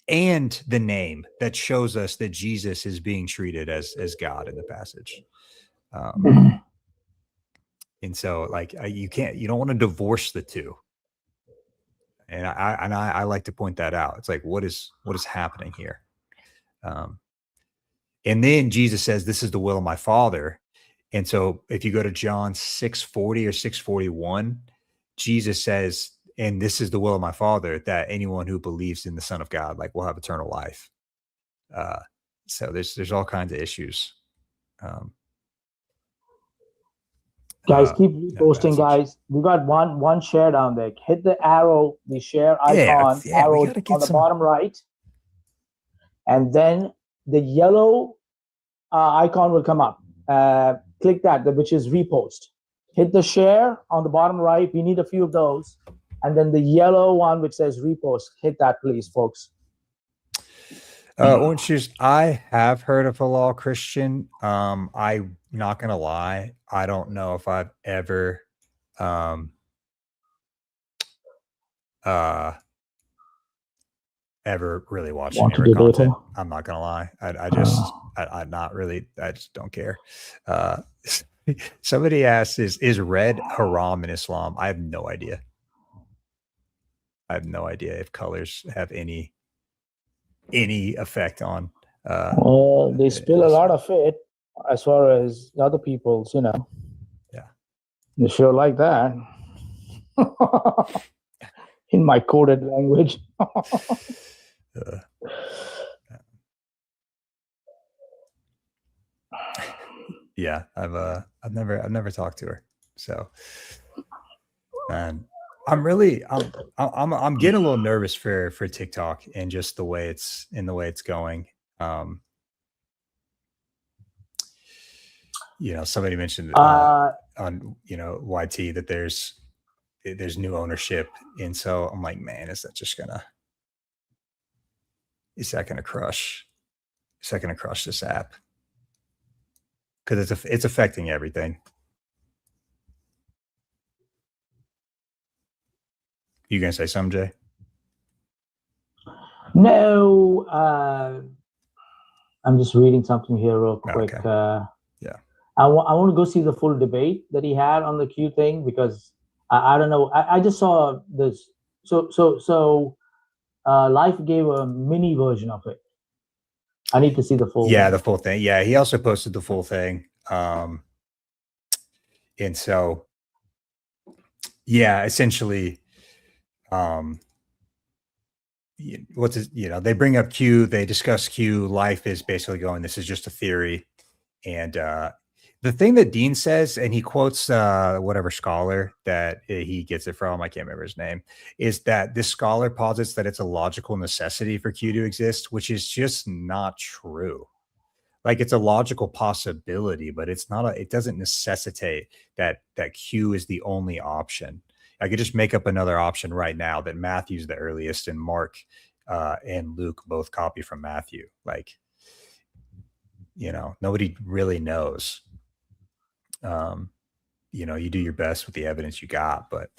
and the name that shows us that Jesus is being treated as God in the passage. And so, like, you don't want to divorce the two. And I like to point that out. It's like, what is happening here? And then Jesus says, "This is the will of my Father." And so if you go to John 6:40 or 6:41, Jesus says, "And this is the will of my Father, that anyone who believes in the Son of God, like, will have eternal life." So there's all kinds of issues. Guys, keep reposting, guys. We got one share down there. Hit the arrow, the share icon, arrow on the bottom right. And then the yellow icon will come up. Click that, which is repost. Hit the share on the bottom right. We need a few of those. And then the yellow one, which says repost. Hit that, please, folks. Orange Juice, I have heard of Halal Christian. I'm not gonna lie, I don't know if I've ever really watched any of her content. I'm not gonna lie. I just don't care. Somebody asked, is red haram in Islam? I have no idea. I have no idea if colors have any effect on. Well, they spill a lot of it as far as other people's, Yeah. They sure like that. In my coded language. Yeah, I've never talked to her. So, and I'm getting a little nervous for TikTok and just the way it's going. Somebody mentioned on YT that there's new ownership, and so I'm like, man, is that gonna crush this app? Because it's affecting everything. You gonna say something, Jay? No, I'm just reading something here real quick. Okay. Yeah, I want to go see the full debate that he had on the Q thing, because I don't know. I just saw this. So Life gave a mini version of it. I need to see the full. Yeah, the full thing. Yeah, he also posted the full thing. And so, yeah, essentially, they bring up Q, they discuss Q. Life is basically going, this is just a theory. And the thing that Dean says, and he quotes whatever scholar that he gets it from, I can't remember his name, is that this scholar posits that it's a logical necessity for Q to exist, which is just not true. Like, it's a logical possibility, but it's not it doesn't necessitate that Q is the only option. I could just make up another option right now that Matthew's the earliest, and Mark and Luke both copy from Matthew. Like, nobody really knows. You do your best with the evidence you got, but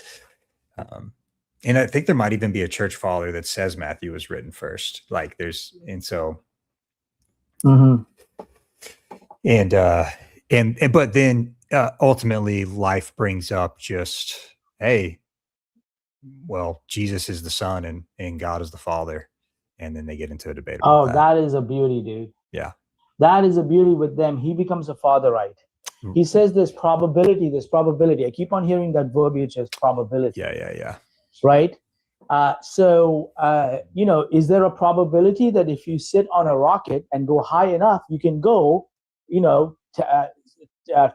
And I think there might even be a church father that says Matthew was written first. Like there's, and so, Mhm. but then ultimately life brings up just, hey, well, Jesus is the Son and God is the Father. And then they get into a debate about Oh, that. that is a beauty, dude. Yeah. That is a beauty with them. He becomes a father, right? He says there's probability. I keep on hearing that verbiage as probability. Yeah. Right? Is there a probability that if you sit on a rocket and go high enough, you can go,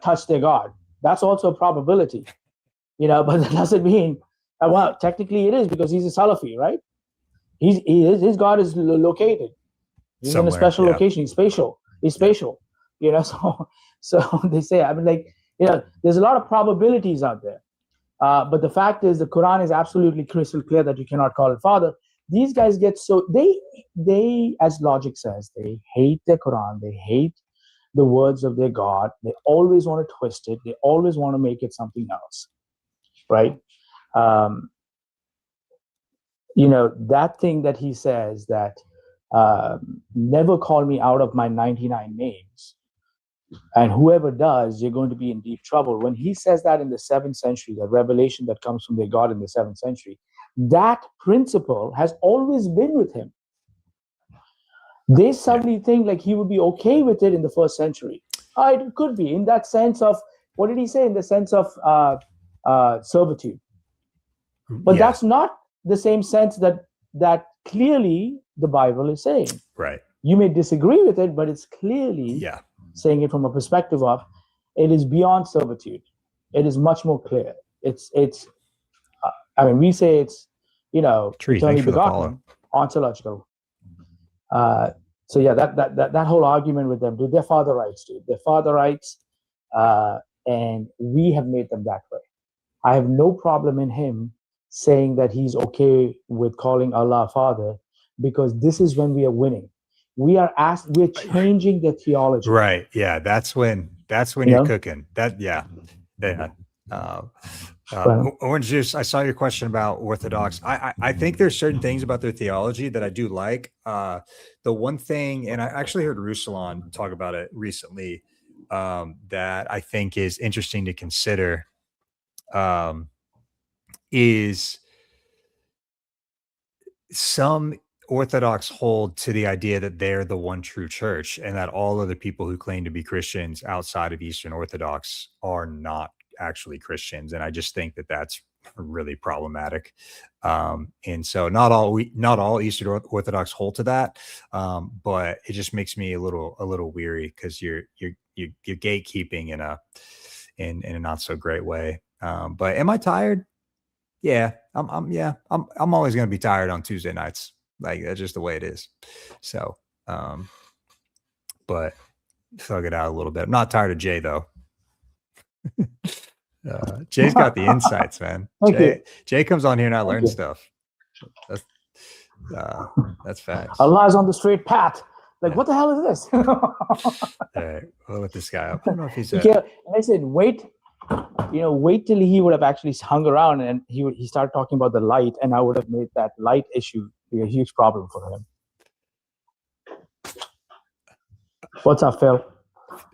touch their God? That's also a probability, but that doesn't mean, well, technically it is because he's a Salafi, right? His God is located. He's in a special location. He's spatial. So they say, there's a lot of probabilities out there. But the fact is, the Quran is absolutely crystal clear that you cannot call it father. These guys get so they, as logic says, they hate the Quran. They hate the words of their God. They always want to twist it. They always want to make it something else, right? That thing that he says that never call me out of my 99 names. And whoever does, you're going to be in deep trouble. When he says that in the 7th century, the revelation that comes from their God in the 7th century, that principle has always been with him. They suddenly think like he would be okay with it in the 1st century. It could be in that sense of, what did he say? In the sense of servitude. But that's not the same sense that clearly the Bible is saying. Right. You may disagree with it, but it's clearly saying it from a perspective of it is beyond servitude. It is much more clear. We say it's, eternally begotten, ontological. That whole argument with them, dude, they're father rights, dude. They're father rights, and we have made them that way. I have no problem in him saying that he's okay with calling Allah Father, because this is when we are winning. We're changing the theology. Right. Yeah. That's when you're cooking. Orange Juice, I saw your question about Orthodox. I think there's certain things about their theology that I do like. The one thing, and I actually heard Ruslan talk about it recently, that I think is interesting to consider, is some Orthodox hold to the idea that they're the one true church and that all other people who claim to be Christians outside of Eastern Orthodox are not actually Christians. And I just think that that's really problematic. And so not all Eastern Orthodox hold to that. But it just makes me a little weary, because you're gatekeeping in a not so great way. But am I tired? Yeah, I'm always going to be tired on Tuesday nights. Like, that's just the way it is. So, but thug it out a little bit. I'm not tired of Jay though. Jay's got the insights, man. Jay comes on here and I learn stuff. That's facts. Allah's on the straight path. Like, what the hell is this? All right, we'll let this guy up. I don't know if he's. I said, wait till he would have actually hung around and he started talking about the light, and I would have made that light issue be a huge problem for him. What's up, Phil?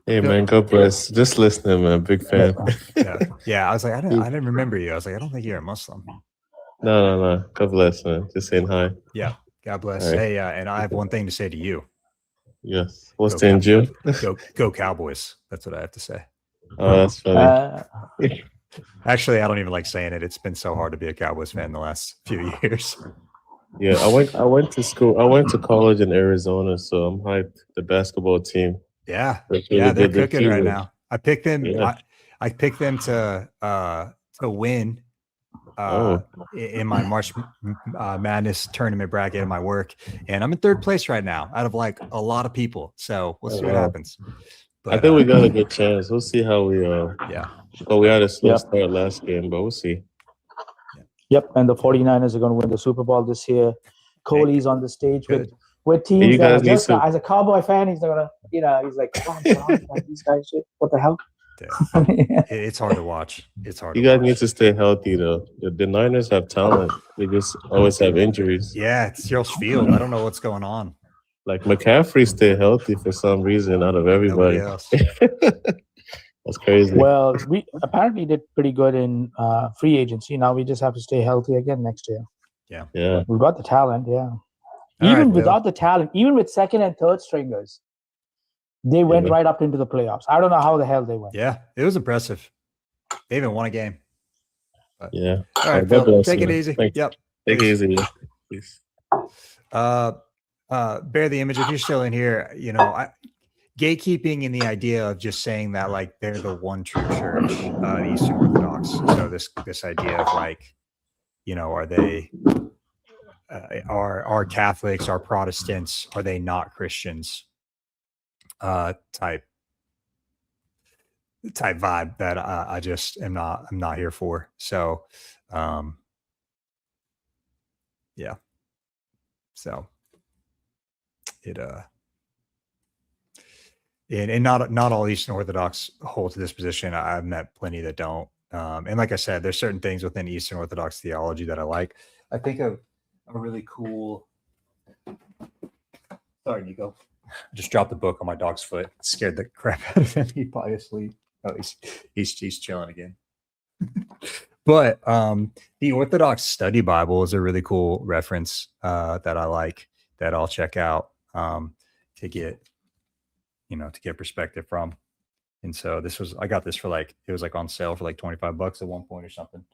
Hey man, God bless. Just listening, man. Big fan. Yeah. I was like, I didn't remember you. I was like, I don't think you're a Muslim. No. God bless, man. Just saying hi. Yeah. God bless. Right. Hey, and I have one thing to say to you. Yes. What's the in June? Go Cowboys. That's what I have to say. Oh, that's funny. Actually, I don't even like saying it. It's been so hard to be a Cowboys fan the last few years. Yeah, I went to school. I went to college in Arizona, so I'm hyped. The basketball team. Yeah, they're cooking right now. I picked them. Yeah. I picked them to win in my March Madness tournament bracket in my work, and I'm in 3rd place right now out of like a lot of people. So we'll see what happens. But, I think we got a good chance. We'll see how we. But we had a slow start last game, but we'll see. Yep, and the 49ers are going to win the Super Bowl this year. Coley's on the stage with teams that are just, as a Cowboy fan, he's going to, he's like, come on, these guys, shit, what the hell? It's hard to watch. It's hard You to guys watch. need to stay healthy though. The Niners have talent. They just always have injuries. Yeah, it's Josh Field. I don't know what's going on. Like McCaffrey stay healthy for some reason out of everybody. Nobody else. That's crazy. Well, we apparently did pretty good in free agency. Now we just have to stay healthy again next year. Yeah. We've got the talent, yeah. All Even right, Bill. without the talent, even with second and third stringers, they went Yeah. right up into the playoffs. I don't know how the hell they went. Yeah, it was impressive. They even won a game. Yeah. All right, God Bill, bless take you, it man. easy. Thanks. Yep. Take it Peace. easy. Peace. Bear the image if you're still in here. Gatekeeping in the idea of just saying that like they're the one true church, the Eastern Orthodox. So this idea of like, are they are Catholics, are Protestants, are they not Christians? Type vibe that I just I'm not here for. So yeah. So it and not all Eastern Orthodox hold to this position. I've met plenty that don't. And like I said, there's certain things within Eastern Orthodox theology that I like. I think of a really cool. Sorry, Nico. I just dropped the book on my dog's foot. Scared the crap out of him. He's probably asleep. Oh, he's chilling again. But the Orthodox Study Bible is a really cool reference that I like, that I'll check out to get perspective from. And so I got this for it was on sale for like $25 at one point or something.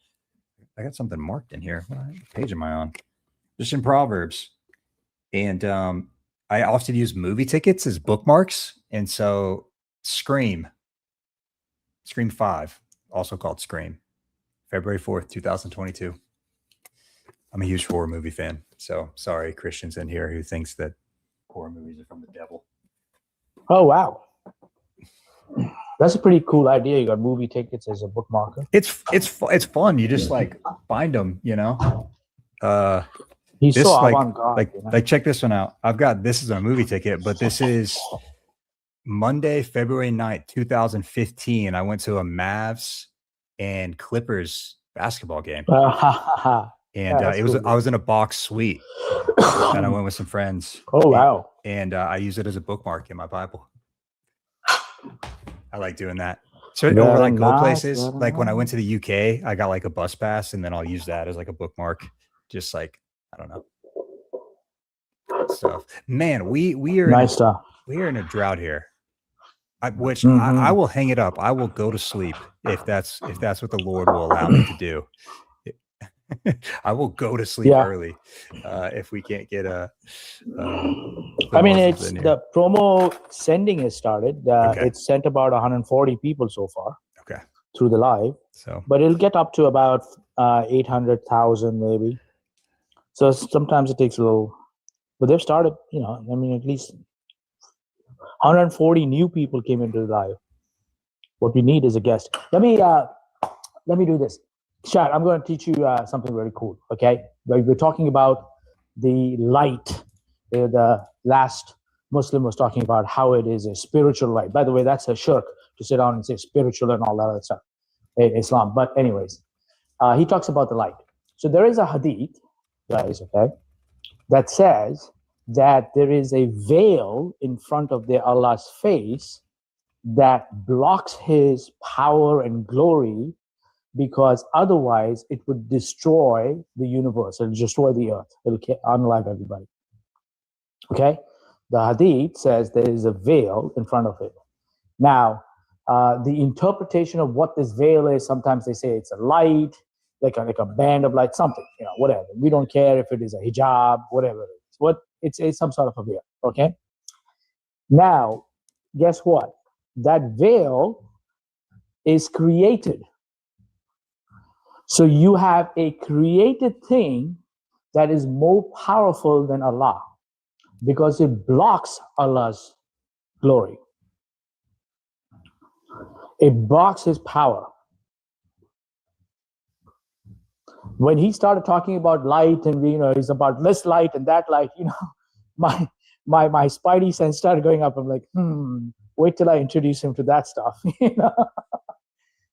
I got something marked in here. What page am I on? Just in Proverbs. And I often use movie tickets as bookmarks. And so Scream 5, also called Scream, February 4th, 2022. I'm a huge horror movie fan. So sorry, Christians in here who thinks that horror movies are from the devil. Oh, wow. That's a pretty cool idea. You got movie tickets as a bookmarker. It's fun. You just find them, He's this so avant-garde. like check this one out. This is a movie ticket, but this is Monday, February 9th, 2015. I went to a Mavs and Clippers basketball game. And I was in a box suite and I went with some friends. Oh, wow. And I use it as a bookmark in my Bible. I like doing that. So Very over go nice, places, very like when I went to the UK, I got like a bus pass and then I'll use that as like a bookmark. Just like, I don't know. Stuff. Man, we are Nice stuff. we are in a drought here. I Mhm. will hang it up. I will go to sleep if that's what the Lord will allow me to do. I will go to sleep early if we can't get a. I mean, it's the promo sending has started. Okay. It's sent about 140 people so far. Okay. Through the live, So but it'll get up to about 800,000 maybe. So sometimes it takes a little, but they've started. I mean, at least 140 new people came into the live. What we need is a guest. Let me do this. Shad, I'm going to teach you something very cool. Okay, we're talking about the light. The last Muslim was talking about how it is a spiritual light. By the way, that's a shirk to sit down and say spiritual and all that other stuff in Islam. But anyways, he talks about the light. So there is a hadith, guys, okay, that says that there is a veil in front of Allah's face that blocks his power and glory, because otherwise it would destroy the universe. It'll destroy the earth. It'll unalive everybody. Okay? The hadith says there is a veil in front of it. Now, the interpretation of what this veil is, sometimes they say it's a light, like a band of light, something, whatever. We don't care if it is a hijab, whatever it is. It's some sort of a veil. Okay? Now, guess what? That veil is created. So you have a created thing that is more powerful than Allah, because it blocks Allah's glory. It blocks his power. When he started talking about light and it's about this light and that light, my my spidey sense started going up. I'm like, wait till I introduce him to that stuff.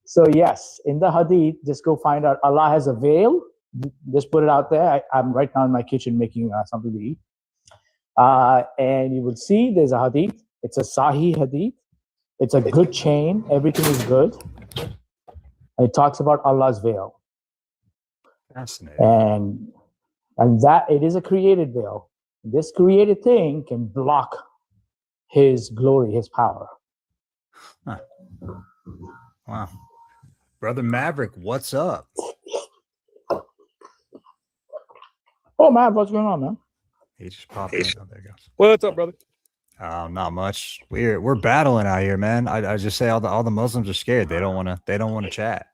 So yes, in the hadith, just go find out Allah has a veil. Just put it out there. I'm right now in my kitchen making something to eat. And you will see there's a hadith. It's a Sahih hadith. It's a good chain. Everything is good. It talks about Allah's veil. Fascinating. And that it is a created veil. This created thing can block his glory, his power. Huh. Wow. Brother Maverick, what's up? Oh, man, what's going on, man? He just popped in. Oh, there he goes. What's up, brother? Not much. We're battling out here, man. I just say all the Muslims are scared. They don't want to chat.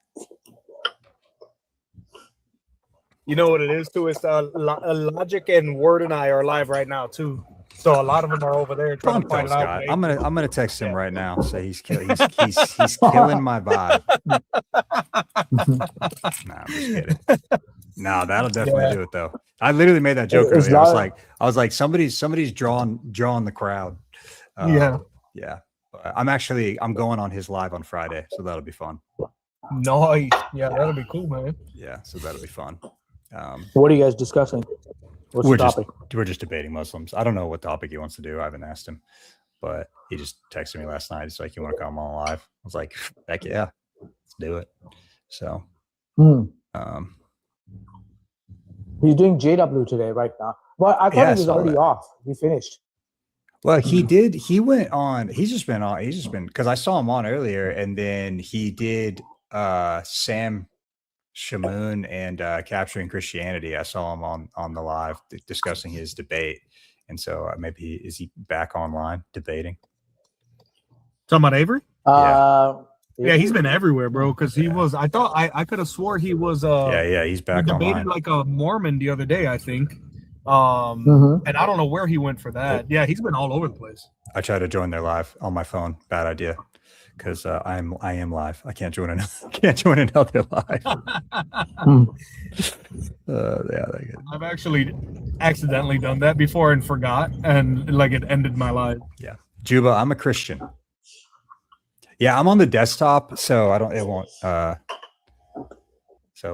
You know what it is too? It's Logic and Word and I are live right now too. So a lot of them are over there trying to find out. I'm gonna text him right now. Say he's killing my vibe. Nah, I'm just kidding. No, that'll definitely do it though. I literally made that joke earlier. I was like, somebody's drawing the crowd. Yeah. But I'm going on his live on Friday, so that'll be fun. Nice. Yeah, that'll be cool, man. Yeah, so that'll be fun. What are you guys discussing? What's the topic? We're just debating Muslims. I don't know what topic he wants to do. I haven't asked him, but he just texted me last night. He's like, "You want to come on live?" I was like, "Heck yeah, let's do it." So, he's doing JW today right now. But I thought he was already off. He finished. Well, he did. He went on. He's just been because I saw him on earlier, and then he did Sam Shamoon and Capturing Christianity. I saw him on the live discussing his debate, and so maybe is he back online debating? Talking about Avery? Yeah, he's been everywhere, bro. Because he was. I thought I could have swore he was. He's back he debated online. like a Mormon the other day, I think. And I don't know where he went for that. Yeah, he's been all over the place. I tried to join their live on my phone. Bad idea. Because I am live. I can't join another live. I've actually accidentally done that before and forgot, and like it ended my life. Yeah, Juba, I'm a Christian. Yeah, I'm on the desktop, so it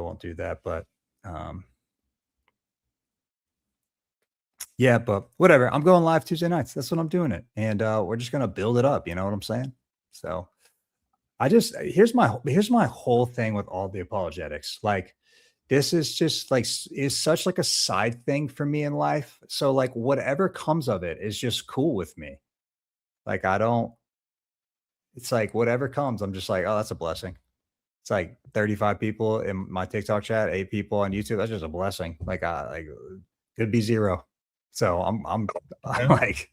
won't do that. But yeah, but whatever. I'm going live Tuesday nights. That's what I'm doing it, and we're just gonna build it up. You know what I'm saying? So here's my whole thing with all the apologetics. Like, this is just like is such like a side thing for me in life. So like whatever comes of it is just cool with me. Like it's like whatever comes, I'm just like, oh, that's a blessing. It's like 35 people in my TikTok chat, 8 people on YouTube. That's just a blessing. Like could be 0. So I'm like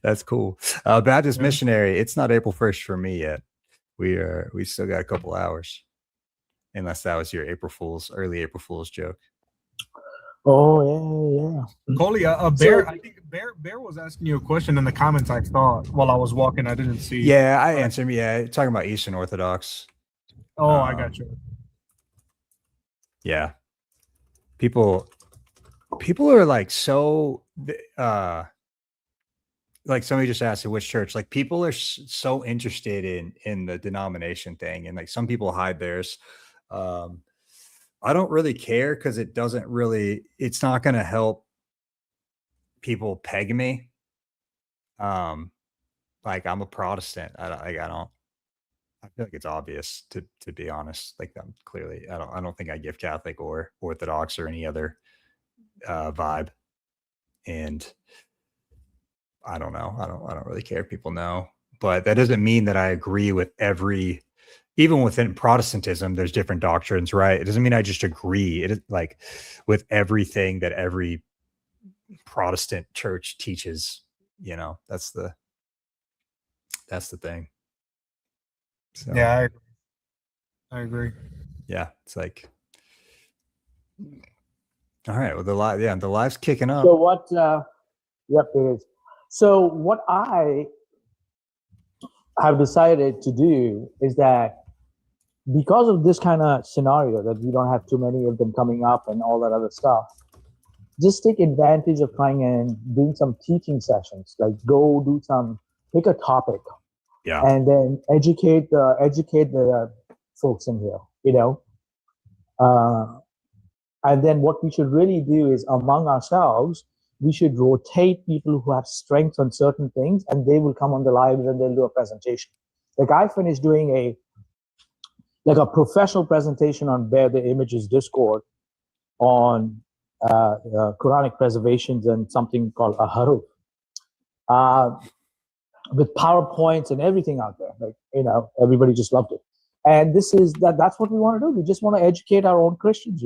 that's cool. Baptist missionary. It's not April 1st for me yet. We still got a couple hours, unless that was your early April Fool's joke. Oh yeah. Coley, Bear. I think Bear was asking you a question in the comments. I thought while I was walking, I didn't see. Yeah, I answered him. Yeah, talking about Eastern Orthodox. Oh, I got you. Yeah, people are like so like somebody just asked which church. Like people are so interested in the denomination thing, and like some people hide theirs. I don't really care because it's not going to help people peg me. Like I'm a Protestant. I feel like it's obvious to be honest. Like I'm clearly, I don't think I give Catholic or Orthodox or any other vibe. And I don't know. I don't really care if people know, but that doesn't mean that I agree with even within Protestantism, there's different doctrines, right? It doesn't mean I just agree. It is like with everything that every Protestant church teaches, that's the thing. So, yeah, I agree. Yeah. It's like, all right. Well, the live's kicking up. So what, yep, it is. So what I have decided to do is that because of this kind of scenario that we don't have too many of them coming up and all that other stuff, just take advantage of trying and doing some teaching sessions. Like pick a topic, and then educate the folks in here. And then what we should really do is, among ourselves, we should rotate people who have strengths on certain things, and they will come on the lives and they'll do a presentation. Like I finished doing a professional presentation on Bear the Images Discord on Quranic preservations and something called a haruf, with PowerPoints and everything out there. Like, everybody just loved it. And that's what we want to do. We just want to educate our own Christians,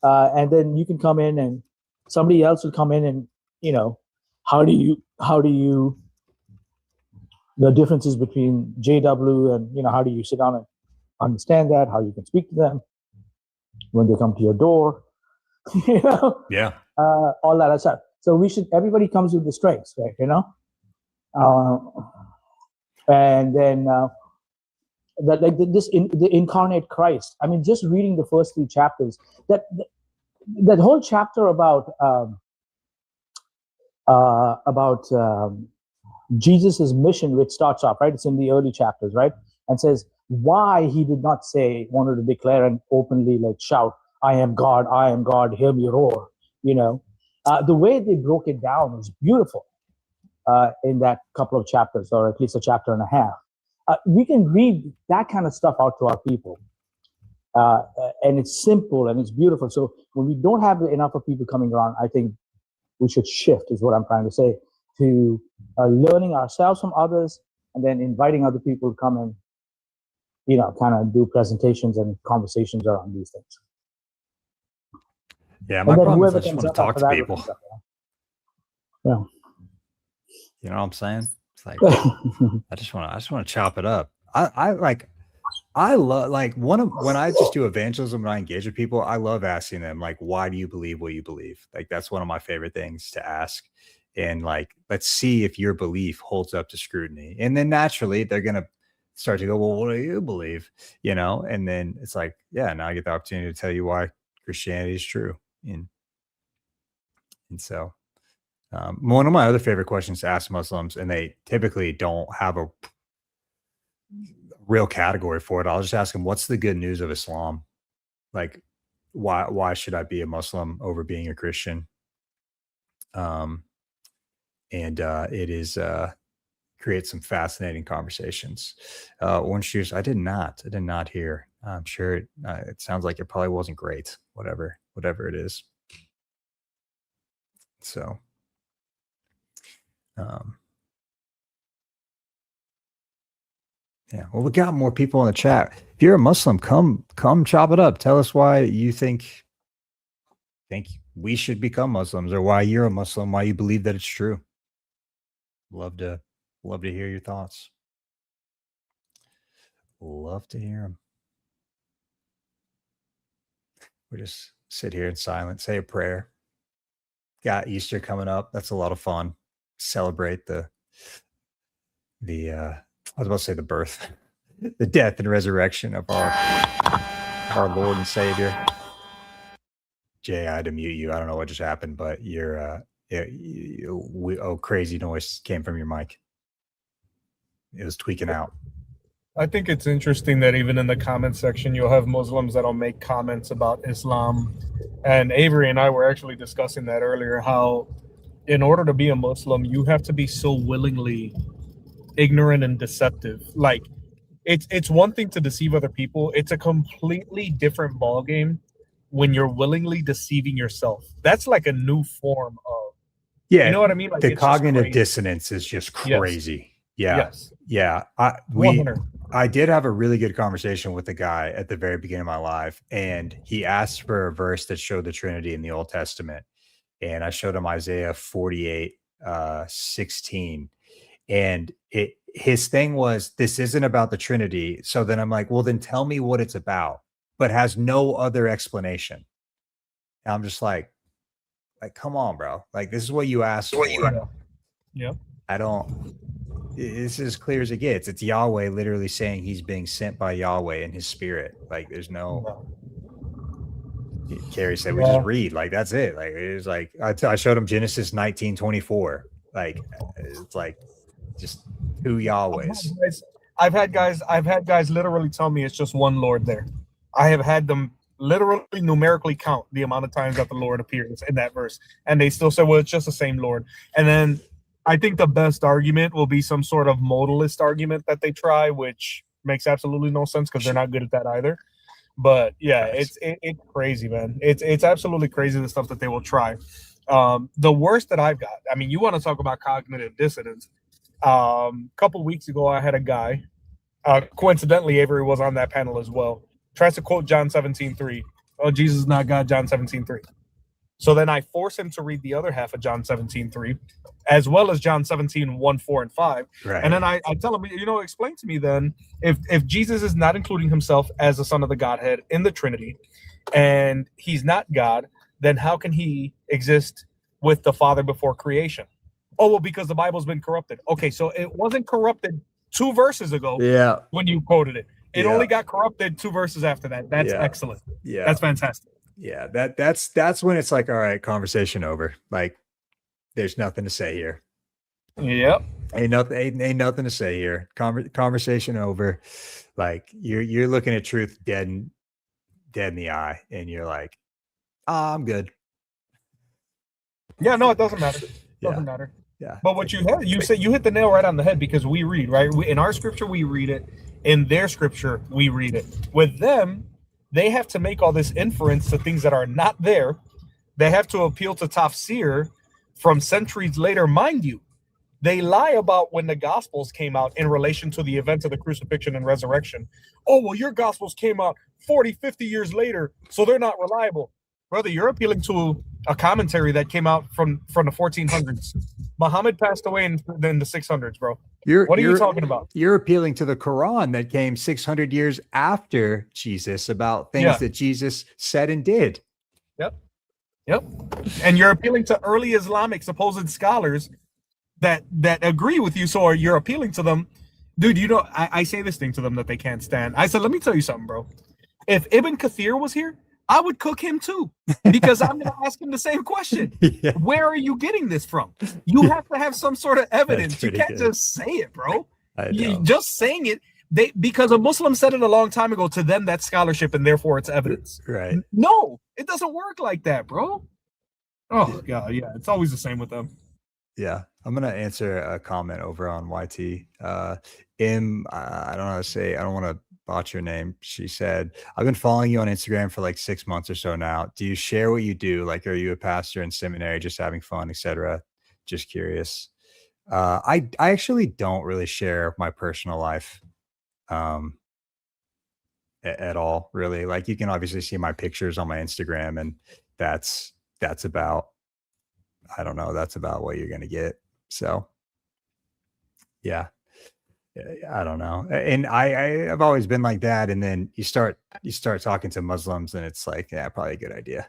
and then you can come in and somebody else will come in and, how do you the differences between JW and, how do you sit down and understand that, how you can speak to them when they come to your door, all that stuff. So everybody comes with the strengths, right? And then the incarnate Christ. I mean, just reading the first 3 chapters, that whole chapter about Jesus's mission, which starts off, right? It's in the early chapters, right? And says why he did not wanted to declare and openly shout, I am God, hear me roar. The way they broke it down was beautiful in that couple of chapters, or at least a chapter and a half. We can read that kind of stuff out to our people. And it's simple and it's beautiful. So when we don't have enough of people coming around, I think we should shift, is what I'm trying to say, to learning ourselves from others, and then inviting other people to come and, kind of do presentations and conversations around these things. Yeah, my problem is I just want to talk to people. Yeah. You know what I'm saying? It's like I just want to chop it up. I love when I just do evangelism, when I engage with people, I love asking them why do you believe what you believe? That's one of my favorite things to ask. And let's see if your belief holds up to scrutiny. And then naturally they're gonna start to go, well, what do you believe? And then it's now I get the opportunity to tell you why Christianity is true. And so one of my other favorite questions to ask Muslims, and they typically don't have a real category for it, I'll just ask them, what's the good news of Islam? Why should I be a Muslim over being a Christian? And it is create some fascinating conversations. Orange juice, I did not hear. I'm sure it sounds like it probably wasn't great, whatever it is. So yeah, well, we got more people in the chat. If you're a Muslim, come chop it up. Tell us why you think we should become Muslims, or why you're a Muslim, why you believe that it's true. Love to hear your thoughts. Love to hear them. We just sit here in silence, say a prayer. Got Easter coming up. That's a lot of fun. Celebrate the I was about to say the birth, the death and resurrection of our Lord and Savior. Jay, I had to mute you. I don't know what just happened, but you're crazy noise came from your mic. It was tweaking out. I think it's interesting that even in the comment section, you'll have Muslims that'll make comments about Islam. And Avery and I were actually discussing that earlier, how in order to be a Muslim, you have to be so willingly ignorant and deceptive. It's one thing to deceive other people. It's a completely different ballgame when you're willingly deceiving yourself. That's like a new form of, you know what I mean? The cognitive dissonance is just crazy. Yes. Yeah. I did have a really good conversation with a guy at the very beginning of my life, and he asked for a verse that showed the Trinity in the Old Testament. And I showed him Isaiah 48:16. And his thing was, this isn't about the Trinity. So then I'm like, well, then tell me what it's about, but has no other explanation. And I'm just like, come on, bro. This is what you asked for. Yeah. It's as clear as it gets. It's Yahweh literally saying he's being sent by Yahweh in his spirit. There's no, Carrie said, we just read, like, that's it. Like, it was like, I showed him Genesis 19:24. Like, it's like just two Yahwehs. I've had guys literally tell me it's just one Lord there. I have had them literally numerically count the amount of times that the Lord appears in that verse, and they still say, well, it's just the same Lord. And then I think the best argument will be some sort of modalist argument that they try, which makes absolutely no sense because they're not good at that either. But yeah, it's crazy, man. It's absolutely crazy, the stuff that they will try. The worst that I've got, I mean, you want to talk about cognitive dissonance. A couple weeks ago, I had a guy, coincidentally, Avery was on that panel as well, tries to quote John 17:3. Oh, Jesus is not God, John 17:3. So then I force him to read the other half of John 17:3, as well as John 17:1, 4, and 5. Right. And then I tell him, explain to me then, if Jesus is not including himself as the Son of the Godhead in the Trinity, and he's not God, then how can he exist with the Father before creation? Oh, well, because the Bible's been corrupted. Okay, so it wasn't corrupted 2 verses ago when you quoted it. It only got corrupted 2 verses after that. That's excellent. Yeah. That's fantastic. Yeah, that's when it's like, all right, conversation over. Like, there's nothing to say here. Yep. Ain't nothing to say here. Conversation over. Like, you're looking at truth dead in the eye, and you're like, I'm good. Yeah, no, it doesn't matter. Doesn't matter. Yeah. But what you hit the nail right on the head, because we read, right? In our scripture, we read it. In their scripture, we read it. With them, they have to make all this inference to things that are not there. They have to appeal to tafsir from centuries later. Mind you, they lie about when the Gospels came out in relation to the event of the crucifixion and resurrection. Oh, well, your Gospels came out 40, 50 years later, so they're not reliable. Brother, you're appealing to a commentary that came out from the 1400s. Muhammad passed away in the 600s, bro. What are you talking about? You're appealing to the Quran that came 600 years after Jesus about things that Jesus said and did. Yep. And you're appealing to early Islamic supposed scholars that agree with you, so you're appealing to them. Dude, I say this thing to them that they can't stand. I said, let me tell you something, bro. If Ibn Kathir was here, I would cook him too, because I'm going to ask him the same question. Where are you getting this from? You have to have some sort of evidence. You can't just say it, bro. Just saying it, because a Muslim said it a long time ago, to them that's scholarship and therefore it's evidence. Right. No, it doesn't work like that, bro. Oh, God, yeah. It's always the same with them. Yeah. I'm going to answer a comment over on YT. I don't know how to say, I don't want to botch your name. She said, I've been following you on Instagram for like 6 months or so now. Do you share what you do? Like, are you a pastor in seminary, just having fun, etc.? Just curious. I actually don't really share my personal life at all, really. Like, you can obviously see my pictures on my Instagram, and that's about, I don't know, that's about what you're going to get. So yeah, I don't know. And I've always been like that. And then you start talking to Muslims, and it's like, yeah, probably a good idea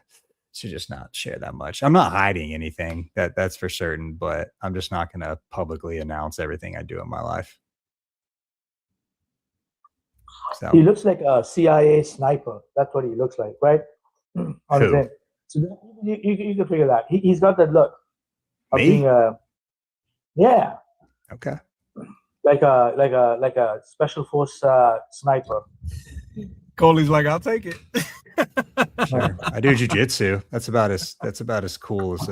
to just not share that much. I'm not hiding anything, that's for certain, but I'm just not going to publicly announce everything I do in my life. So he looks like a CIA sniper. That's what he looks like, right? On his end. So you can figure that. He's got that look of being yeah. Okay. Like a special force sniper. Coley's like, I'll take it. Sure. I do jiu-jitsu. That's about as cool as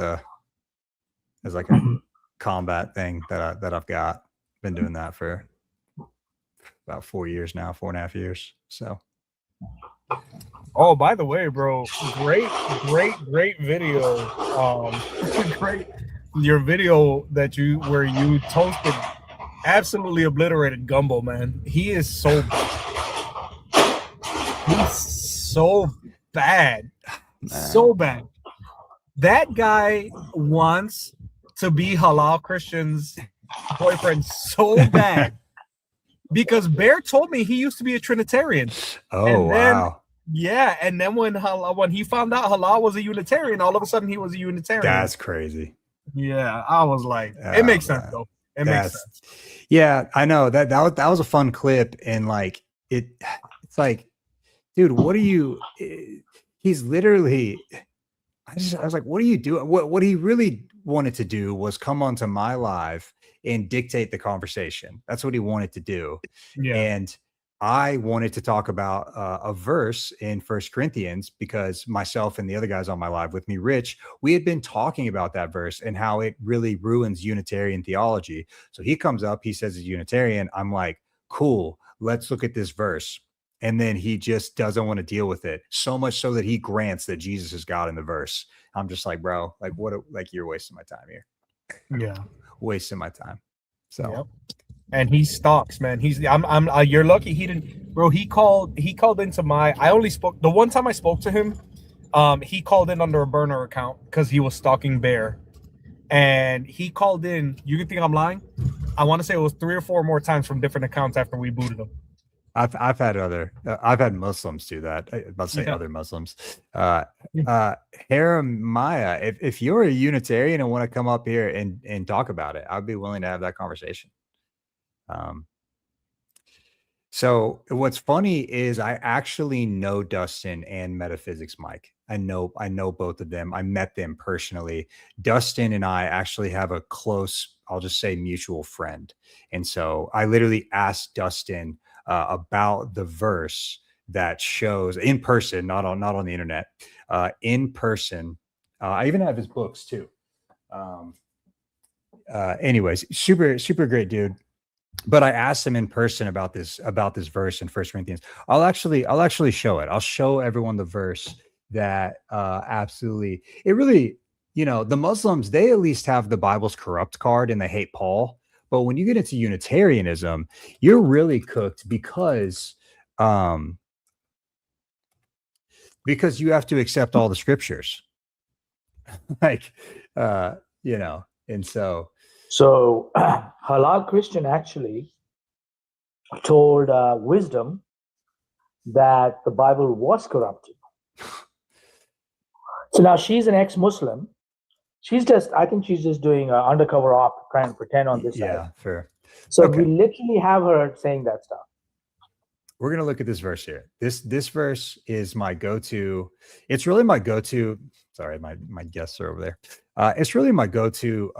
like a combat thing that I've got. Been doing that for about 4 years now, 4.5 years. So. Oh, by the way, bro, great video. Great, your video where you toasted, absolutely obliterated Gumbo, man. He is so bad. He's so bad. Man. So bad. That guy wants to be Halal Christian's boyfriend so bad. Because Bear told me he used to be a Trinitarian. Oh, wow. Yeah, and then when he found out Halal was a Unitarian, all of a sudden he was a Unitarian. That's crazy. Yeah, I was like, it makes sense though. It makes sense. Yeah, I know that was a fun clip, and like it's like, dude, what are you? he's literally, I was like, what are you doing? What he really wanted to do was come onto my live and dictate the conversation. That's what he wanted to do. Yeah. And I wanted to talk about a verse in First Corinthians because myself and the other guys on my live with me, Rich, we had been talking about that verse and how it really ruins Unitarian theology. So he comes up, he says he's Unitarian. I'm like, cool, let's look at this verse. And then he just doesn't want to deal with it, so much so that he grants that Jesus is God in the verse. I'm just like, bro, like like you're wasting my time here. Yeah. Wasting my time. So Yep. And he stalks, man. You're lucky he didn't, bro. He called into I only spoke the one time I spoke to him. He called in under a burner account because he was stalking Bear, and he called in. You can think I'm lying? I want to say it was 3 or 4 more times from different accounts after we booted him. I've had Muslims do that. I was about to say other Muslims. Jeremiah, if you're a Unitarian and want to come up here and talk about it, I'd be willing to have that conversation. So what's funny is I actually know Dustin and Metaphysics Mike. I know both of them. I met them personally. Dustin and I actually have a close, I'll just say, mutual friend. And so I literally asked Dustin about the verse that shows in person, not on the internet, in person. I even have his books too. Anyways, super great dude. But I asked him in person about this verse in First Corinthians. I'll actually show it. I'll show everyone the verse that absolutely, it really, the Muslims, they at least have the Bible's corrupt card and they hate Paul. But when you get into Unitarianism, you're really cooked because you have to accept all the scriptures. Like, and so. So Halal Christian actually told Wisdom that the Bible was corrupted. So now she's an ex-Muslim. I think she's just doing an undercover op, trying to pretend on this side. Yeah, fair. So Okay. we literally have her saying that stuff. We're going to look at this verse here. This verse is my go-to. It's really my go-to. Sorry, my guests are over there. It's really my go-to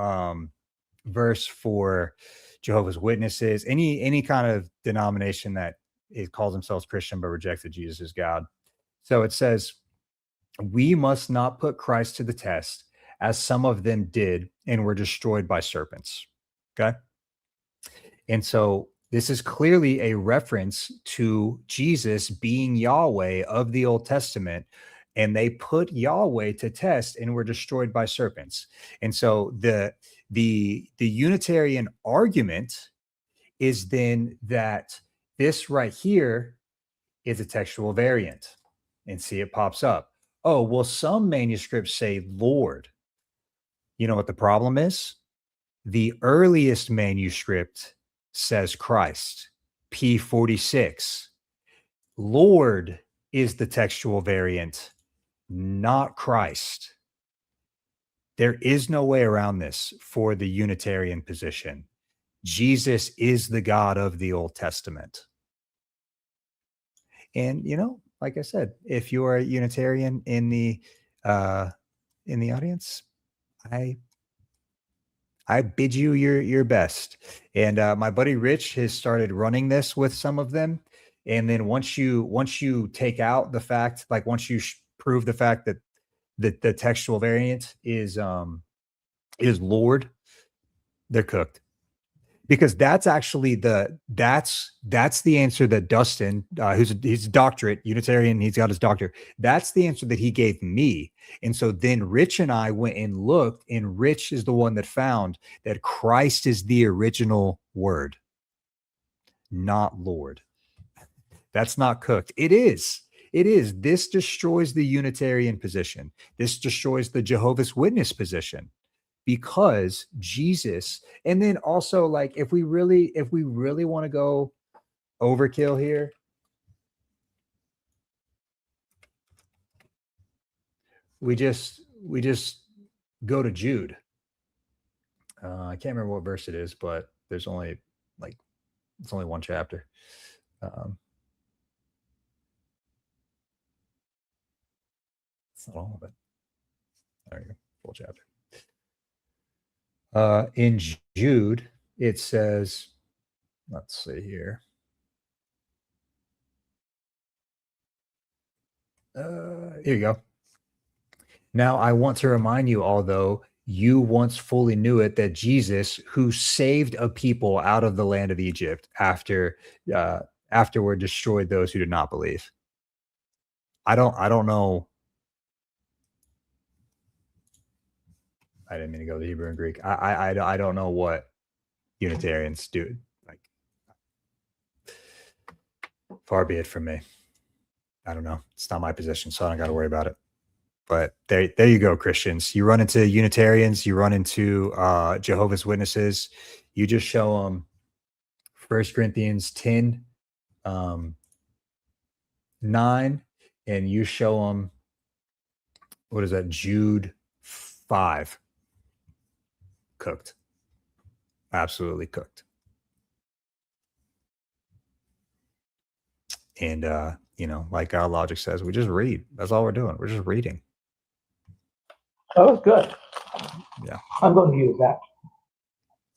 verse for Jehovah's Witnesses, any kind of denomination that it calls themselves Christian but rejected Jesus as God. So it says, we must not put Christ to the test as some of them did and were destroyed by serpents. Okay. And so this is clearly a reference to Jesus being Yahweh of the Old Testament, and they put Yahweh to test and were destroyed by serpents. And so the Unitarian argument is then that this right here is a textual variant. And see, it pops up. Oh, well, some manuscripts say Lord. You know what the problem is? The earliest manuscript says Christ, P46. Lord is the textual variant, not Christ. There is no way around this for the Unitarian position. Jesus is the God of the Old Testament. And, like I said, if you are a Unitarian in the audience, I bid you your best. And my buddy Rich has started running this with some of them. And then once you take out the fact, like once you prove the fact that the textual variant is Lord, they're cooked. Because that's actually that's the answer that Dustin, he's a doctorate Unitarian, he's got his doctorate. That's the answer that he gave me. And so then Rich and I went and looked, and Rich is the one that found that Christ is the original word, not Lord. That's not cooked. It is. This destroys the Unitarian position. This destroys the Jehovah's Witness position. Because Jesus, and then also, like, if we really want to go overkill here, we just go to Jude. I can't remember what verse it is, but there's only it's only one chapter. It's not all of it. There you go. Full chapter. In Jude, it says, let's see here. Here you go. Now, I want to remind you, although you once fully knew it, that Jesus, who saved a people out of the land of Egypt afterward destroyed those who did not believe. I don't know. I didn't mean to go to Hebrew and Greek. I don't know what Unitarians do. Like, far be it from me. I don't know. It's not my position, so I don't got to worry about it. But there you go, Christians. You run into Unitarians, you run into Jehovah's Witnesses. You just show them 1 Corinthians 10, 9, and you show them, what is that, Jude 5. Cooked. Absolutely cooked. And, like our logic says, we just read. That's all we're doing. We're just reading. That was good. Yeah. I'm going to use that.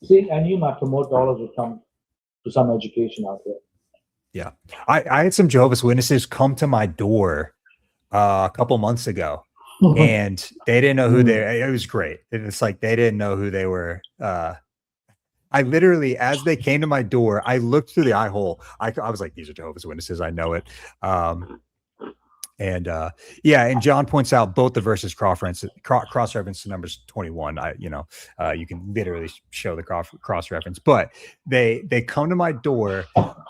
See, I knew my promote dollars would come to some education out there. Yeah. I had some Jehovah's Witnesses come to my door a couple months ago, and they didn't know who it was great. It's like they didn't know who they were. I literally, as they came to my door, I looked through the eye hole. I was like, these are Jehovah's Witnesses. I know it. And John points out both the verses cross-reference to Numbers 21. You can literally show the cross-reference, but they come to my door.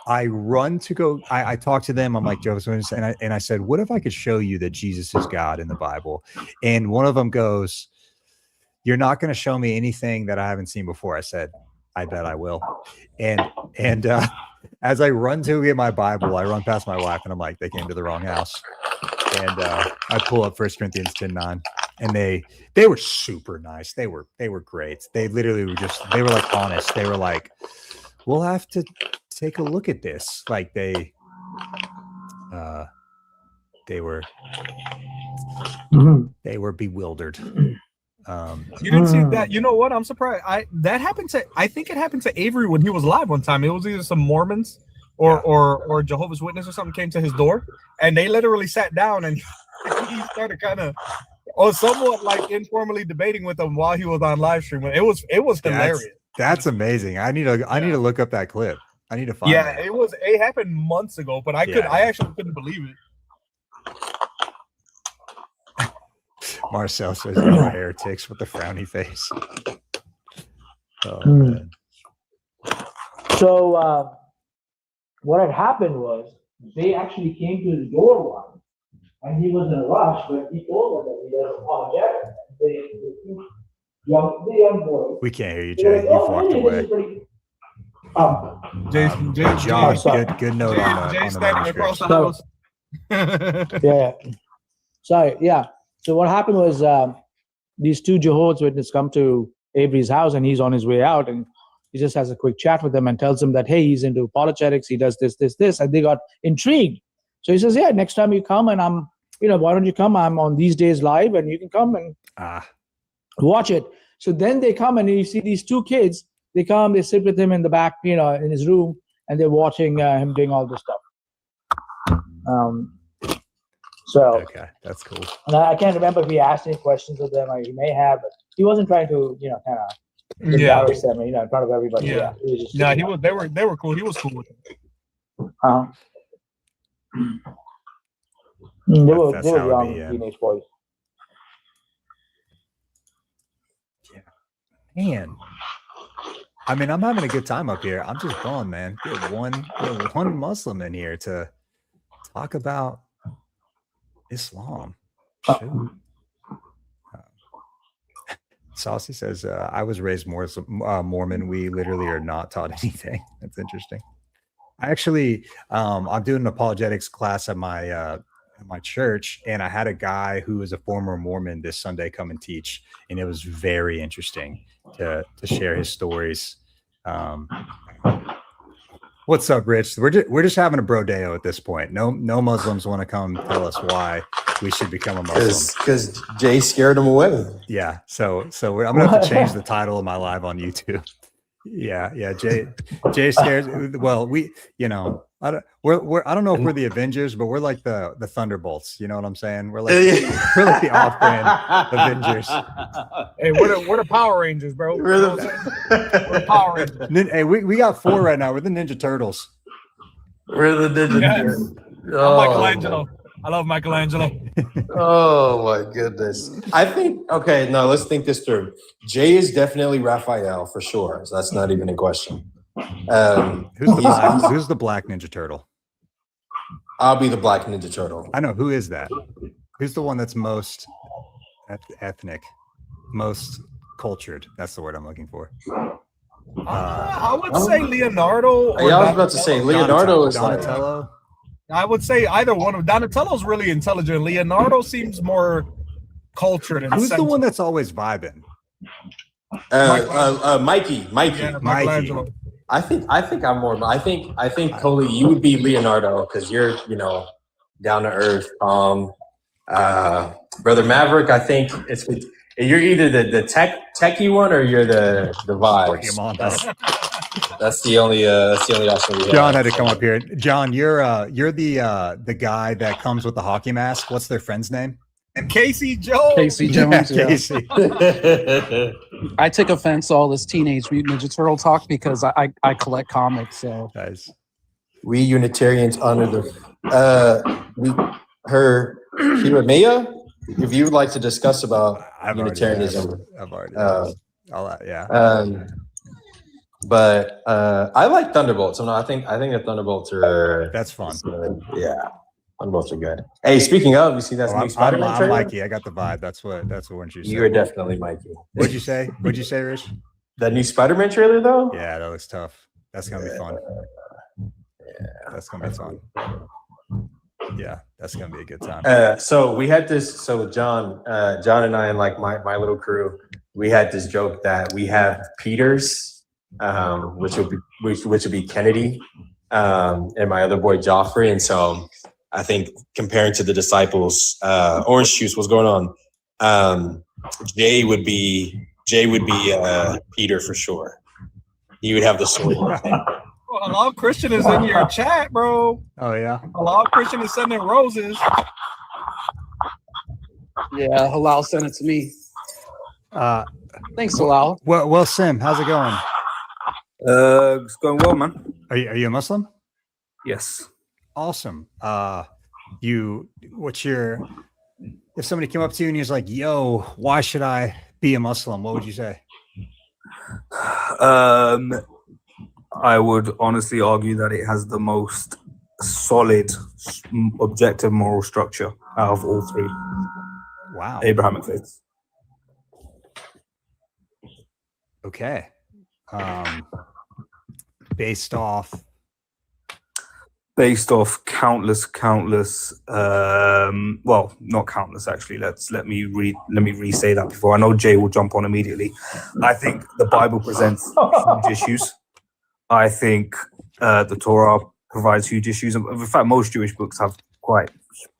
I run to go. I talk to them. I'm like, Jehovah's Witness, and I said, what if I could show you that Jesus is God in the Bible? And one of them goes, you're not going to show me anything that I haven't seen before. I said, I bet I will. And as I run to get my Bible, I run past my wife, and I'm like, they came to the wrong house. And I pull up 1 Corinthians 10:9, and they were super nice. They were great. They literally they were like honest. They were like, we'll have to take a look at this. Like they were bewildered. You didn't see that? You know what? I'm surprised. I think it happened to Avery when he was live one time. It was either some Mormons or Jehovah's Witness or something came to his door, and they literally sat down and he started kind of somewhat like informally debating with them while he was on live stream. It was hilarious. That's amazing. I need to look up that clip. I need to find that. It happened months ago, but I actually couldn't believe it. Marcel says no heretics with the frowny face. Oh, man. So what had happened was they actually came to the door once, and he was in a rush, but he told them that he does apologetic. The young boy. We can't hear you, Jay. You've walked away. Jason, John, good note on the manuscript. Sorry, yeah. So what happened was these two Jehovah's Witnesses come to Avery's house, and he's on his way out, and he just has a quick chat with them and tells them that, hey, he's into apologetics, he does this, and they got intrigued. So he says, yeah, next time you come, and why don't you come? I'm on these days live, and you can come and watch it. So then they come, and you see these two kids. They come, they sit with him in the back, in his room, and they're watching him doing all this stuff. Okay, that's cool. And I can't remember if he asked any questions of them, or he may have, but he wasn't trying to, kind of embarrass them, in front of everybody. Yeah. They were cool. He was cool with them. They were young teenage boys. Yeah, man. I mean, I'm having a good time up here. I'm just going, man. Get one Muslim in here to talk about Islam. Saucy says, I was raised Mormon. We literally are not taught anything. That's interesting. I actually, I'm doing an apologetics class at my church, and I had a guy who was a former Mormon this Sunday come and teach, and it was very interesting to share his stories. What's up, Rich? We're just having a brodeo at this point. No Muslims want to come tell us why we should become a Muslim. Because Jay scared them away. Yeah. So I'm gonna have to change the title of my live on YouTube. Yeah. Jay scares. Well, I don't know if we're the Avengers, but we're like the Thunderbolts. You know what I'm saying? We're like the off-brand Avengers. Hey, we're the Power Rangers, bro. We're the Power Rangers. Hey, we got 4 right now. We're the Ninja Turtles. We're the Ninja. Yes. Oh, I'm Michelangelo. I love Michelangelo. Oh my goodness. I think okay, no, let's think this through. Jay is definitely Raphael for sure. So that's not even a question. Who's the black Ninja Turtle? I'll be the black Ninja Turtle. I know. Who is that? Who's the one that's most ethnic, most cultured? That's the word I'm looking for. I would say Leonardo. Or I was about to say Leonardo is Donatello. like, I would say either one of Donatello's really intelligent. Leonardo seems more cultured and Who's the sensitive. one that's always vibing? Mikey. Yeah, Michelangelo. I think I'm more. I think Coley, you would be Leonardo because you're down to earth. Brother Maverick, I think you're either the techie one or you're the vibes. That's the only option we have. John had to come up here. John, you're the guy that comes with the hockey mask. What's their friend's name? Casey Jones. Casey Jones. Yeah, Yeah. Casey. I take offense to all this Teenage Mutant Ninja Turtle talk because I collect comics. So Nice. We Unitarians honor her Maya. If you would like to discuss about Unitarianism, I've already yeah. But I like Thunderbolts. I think the Thunderbolts are That's fun. Yeah, Thunderbolts are good. Hey, speaking of, you see that new Spider-Man I'm trailer? Mikey. I got the vibe. That's what you said. You are definitely Mikey. What'd you say, Rich? That new Spider-Man trailer, though. Yeah, that looks tough. That's gonna be fun. Yeah, That's gonna be fun. Yeah, that's gonna be a good time. So we had this. So John and I and like my little crew, we had this joke that we have Peters, which would be Kennedy, and my other boy Joffrey. And so I think comparing to the disciples, orange juice, what's going on? Jay would be Peter for sure. He would have the sword. Well, Halal Christian is in your chat, bro. Oh yeah. Halal Christian is sending roses. yeah, Halal sent it to me. Thanks, Halal. Well, Sim, how's it going? It's going well, man. Are you a Muslim? Yes. Awesome. If somebody came up to you and he was like, "Yo, why should I be a Muslim?" What would you say? I would honestly argue that it has the most solid, objective moral structure out of all three Wow. Abrahamic faiths. Okay. Based off countless well, not countless actually. Let me re-say that before. I know Jay will jump on immediately. I think the Bible presents huge issues. I think the Torah provides huge issues. In fact, most Jewish books have quite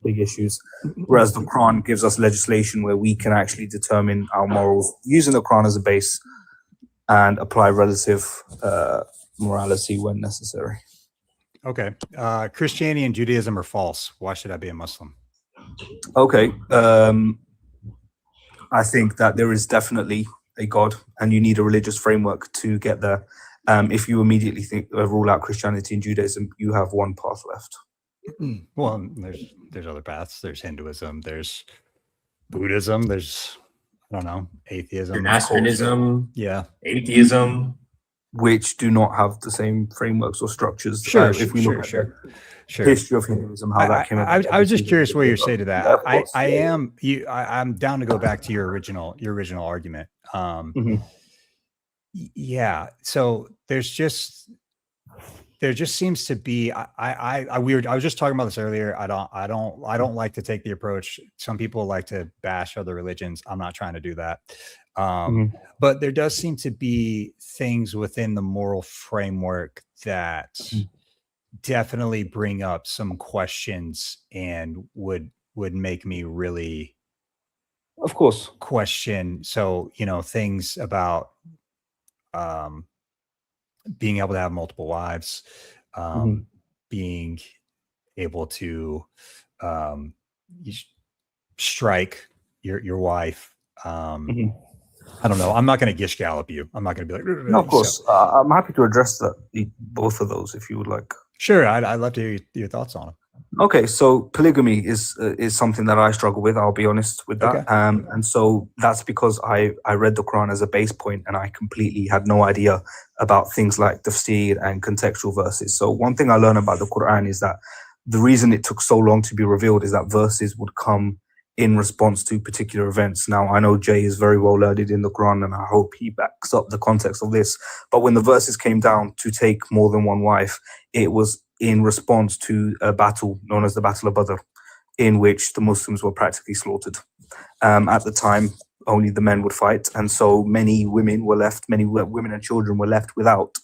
big issues, whereas the Quran gives us legislation where we can actually determine our morals using the Quran as a base and apply relative morality when necessary. Okay. Christianity and Judaism are false. Why should I be a Muslim? Okay. I think that there is definitely a God and you need a religious framework to get there. If you immediately rule out Christianity and Judaism, you have one path left. Well, there's other paths. There's Hinduism. There's Buddhism. There's, I don't know, atheism. Zoroastrianism, Yeah. atheism. Which do not have the same frameworks or structures. Sure. If we look at Sure. the history of Hinduism, how that came about. I was just curious what you say to that. Yeah, of course. I'm down to go back to your original argument. Yeah. So there just seems to be, I was just talking about this earlier. I don't like to take the approach. Some people like to bash other religions. I'm not trying to do that. But there does seem to be things within the moral framework that definitely bring up some questions and would make me really, Of course. question. So, things about being able to have multiple wives, being able to strike your wife. I don't know. I'm not going to gish gallop you. I'm not going to be like, No, of course. I'm happy to address both of those if you would like. Sure. I'd love to hear your thoughts on them. Okay, so polygamy is something that I struggle with. I'll be honest with that. Okay. And so that's because I read the Quran as a base point, and I completely had no idea about things like tafsir and contextual verses. So one thing I learned about the Quran is that the reason it took so long to be revealed is that verses would come in response to particular events. Now, I know Jay is very well learned in the Quran, and I hope he backs up the context of this. But when the verses came down to take more than one wife, it was in response to a battle known as the Battle of Badr, in which the Muslims were practically slaughtered. At the time, only the men would fight, and so many women and children were left without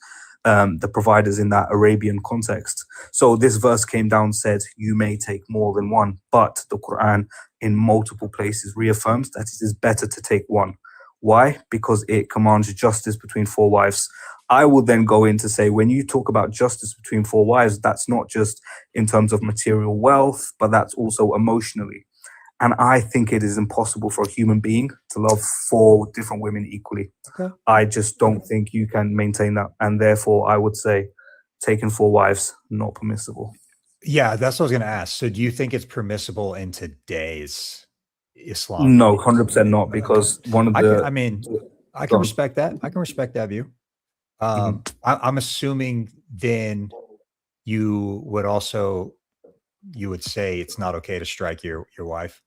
the providers in that Arabian context. So this verse came down, said, you may take more than one, but the Quran in multiple places reaffirms that it is better to take one. Why? Because it commands justice between 4 wives. I will then go in to say, when you talk about justice between 4 wives, that's not just in terms of material wealth, but that's also emotionally. And I think it is impossible for a human being to love 4 different women equally. Okay. I just don't think you can maintain that. And therefore, I would say taking 4 wives, not permissible. Yeah, that's what I was going to ask. So do you think it's permissible in today's Islam? No, 100% not, because one of the... I can respect that. I can respect that view. I'm assuming then you would say it's not okay to strike your wife.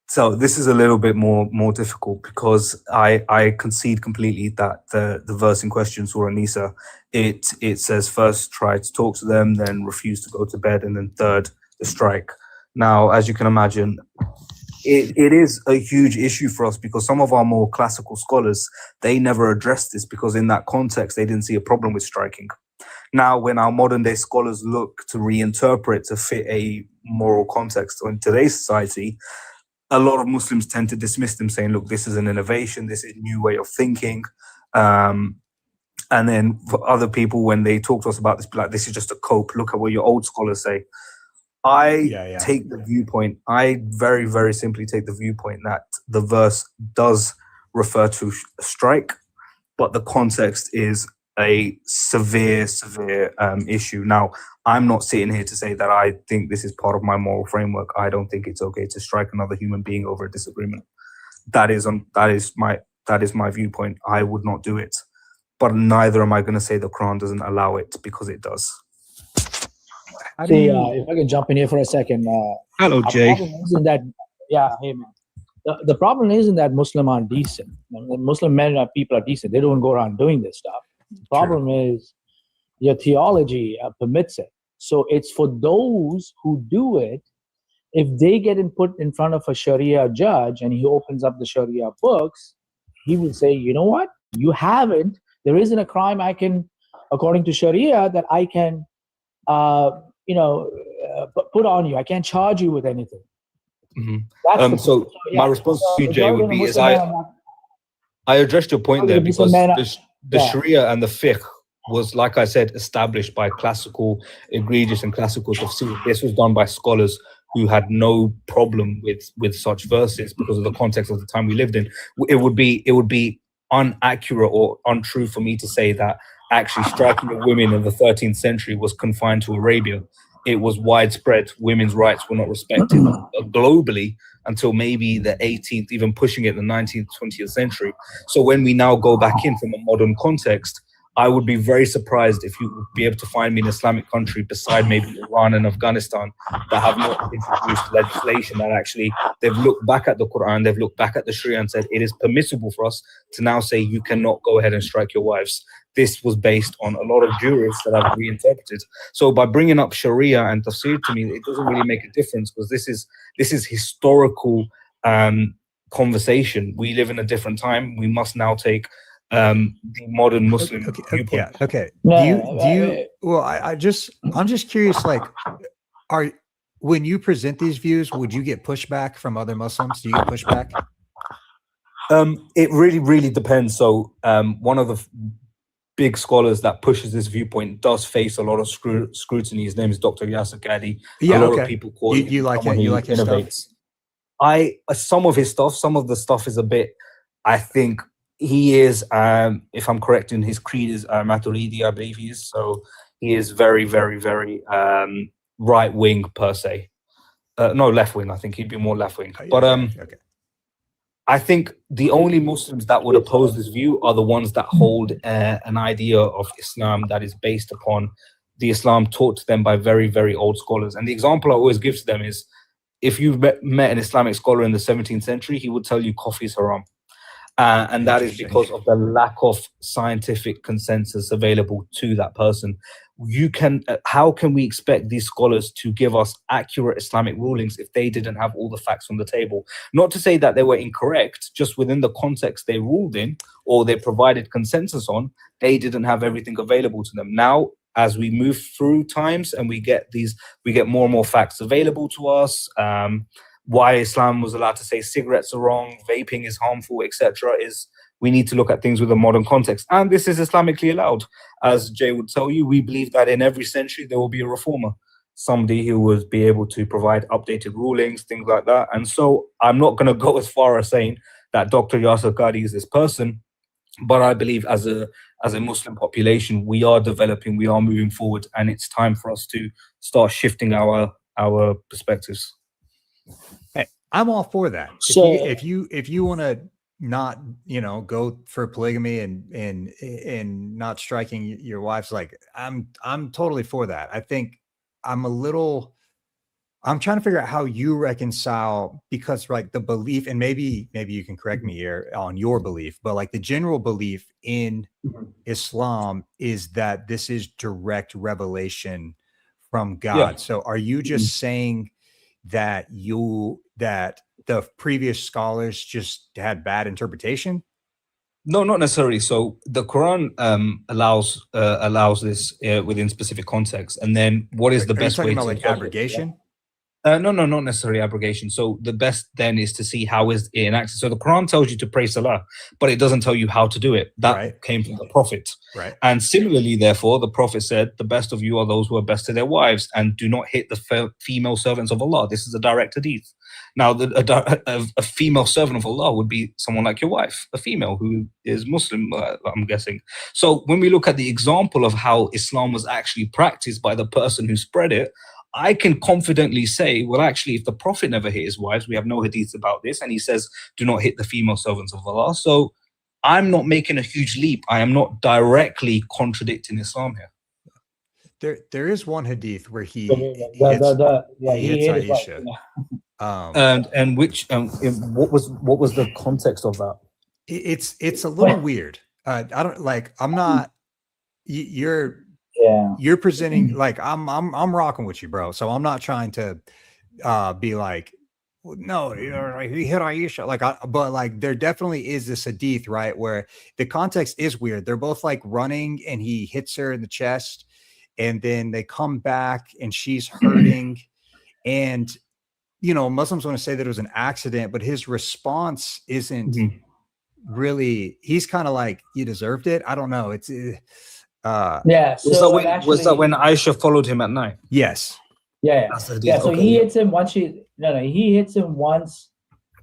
So this is a little bit more difficult, because I concede completely that the verse in question, Surah Nisa, it says first try to talk to them, then refuse to go to bed, and then third, the strike. Now, as you can imagine, it is a huge issue for us, because some of our more classical scholars, they never addressed this, because in that context, they didn't see a problem with striking. Now, when our modern day scholars look to reinterpret to fit a moral context in today's society, a lot of Muslims tend to dismiss them, saying, look, this is an innovation, this is a new way of thinking. And then for other people, when they talk to us about this, like, this is just a cope, look at what your old scholars say. I take the viewpoint, I very, very simply take the viewpoint that the verse does refer to strike, but the context is a severe issue. Now, I'm not sitting here to say that I think this is part of my moral framework. I don't think it's okay to strike another human being over a disagreement. That is my viewpoint. I would not do it, but neither am I going to say the Quran doesn't allow it, because it does. See, if I can jump in here for a second. Hello, Jay. Hey man. The problem isn't that Muslim aren't decent. Muslim men and people are decent. They don't go around doing this stuff. The problem is your theology permits it. So it's for those who do it. If they get put in front of a Sharia judge and he opens up the Sharia books, he will say, you know what? You haven't. There isn't a crime I can, according to Sharia, that I can put on you. I can't charge you with anything. My response to you, Jay, would be is I addressed your point there, because the Sharia and the fiqh was, like I said, established by classical egregious and classical tafsir. This was done by scholars who had no problem with such verses because of the context of the time we lived in. It would be inaccurate or untrue for me to say that actually striking of women in the 13th century was confined to Arabia. It was widespread. Women's rights were not respected globally until maybe the 18th, even pushing it the 19th, 20th century. So when we now go back in from a modern context, I would be very surprised if you would be able to find me an Islamic country beside maybe Iran and Afghanistan that have not introduced legislation that actually they've looked back at the Quran, they've looked back at the Sharia and said it is permissible for us to now say you cannot go ahead and strike your wives. This was based on a lot of jurists that have reinterpreted. So by bringing up Sharia and tafsir, to me, it doesn't really make a difference, because this is historical conversation. We live in a different time. We must now take the modern Muslim viewpoint. Yeah. Okay. No, Do you? Well, I'm just curious. Like, when you present these views, would you get pushback from other Muslims? Do you get pushback? It really depends. So one of the big scholars that pushes this viewpoint does face a lot of scrutiny. His name is Dr. Yasser Qadi. Yeah, a lot okay. of people call You him like someone it? You who like his stuff? innovates. Some of his stuff, some of the stuff is a bit, I think he is, if I'm correct in his creed, is Maturidi, I believe he is. So he is very right wing per se. No, left wing. I think he'd be more left wing. Oh, yeah, But okay. I think the only Muslims that would oppose this view are the ones that hold an idea of Islam that is based upon the Islam taught to them by very old scholars. And the example I always give to them is, if you've met an Islamic scholar in the 17th century, he would tell you coffee is haram. And that is because of the lack of scientific consensus available to that person. How can we expect these scholars to give us accurate Islamic rulings if they didn't have all the facts on the table? Not to say that they were incorrect, just within the context they ruled in or they provided consensus on, they didn't have everything available to them. Now, as we move through times and we get more and more facts available to us, why Islam was allowed to say cigarettes are wrong, vaping is harmful, etc., is we need to look at things with a modern context. And this is Islamically allowed. As Jay would tell you, we believe that in every century there will be a reformer, somebody who would be able to provide updated rulings, things like that. And so I'm not going to go as far as saying that Dr. Yasser Qadi is this person, but I believe as a Muslim population, we are developing, we are moving forward, and it's time for us to start shifting our perspectives. Hey, I'm all for that. So if you want to not, go for polygamy and not striking your wives, like I'm totally for that. I think I'm trying to figure out how you reconcile, because like the belief, and maybe you can correct me here on your belief, but like the general belief in Islam is that this is direct revelation from God. Yeah. So are you just saying that the previous scholars just had bad interpretation? No, not necessarily. So the Quran allows this within specific context, and then what is the best way to to like abrogation? No, not necessarily abrogation. So the best then is to see how is it enacted. So the Quran tells you to pray Salah, but it doesn't tell you how to do it. That came from the Prophet. Right. And similarly, therefore, the Prophet said, the best of you are those who are best to their wives, and do not hit the female servants of Allah. This is a direct hadith. Now, a female servant of Allah would be someone like your wife, a female who is Muslim, I'm guessing. So when we look at the example of how Islam was actually practiced by the person who spread it, I can confidently say, well, actually, if the Prophet never hit his wives, we have no hadith about this, and he says, do not hit the female servants of Allah. So I'm not making a huge leap. I am not directly contradicting Islam here. There is one hadith where he hits Aisha. And what was the context of that? It's a little weird. I don't like. I'm not. You're presenting like I'm rocking with you, bro. So I'm not trying to be like, no, he hit Aisha. But like there definitely is this hadith, right, where the context is weird. They're both like running, and he hits her in the chest, and then they come back, and she's hurting, and Muslims want to say that it was an accident, but his response isn't really. He's kind of like, you deserved it. I don't know. It's. Was that when Aisha followed him at night? Yes. Yeah. So he hits him once he hits him once.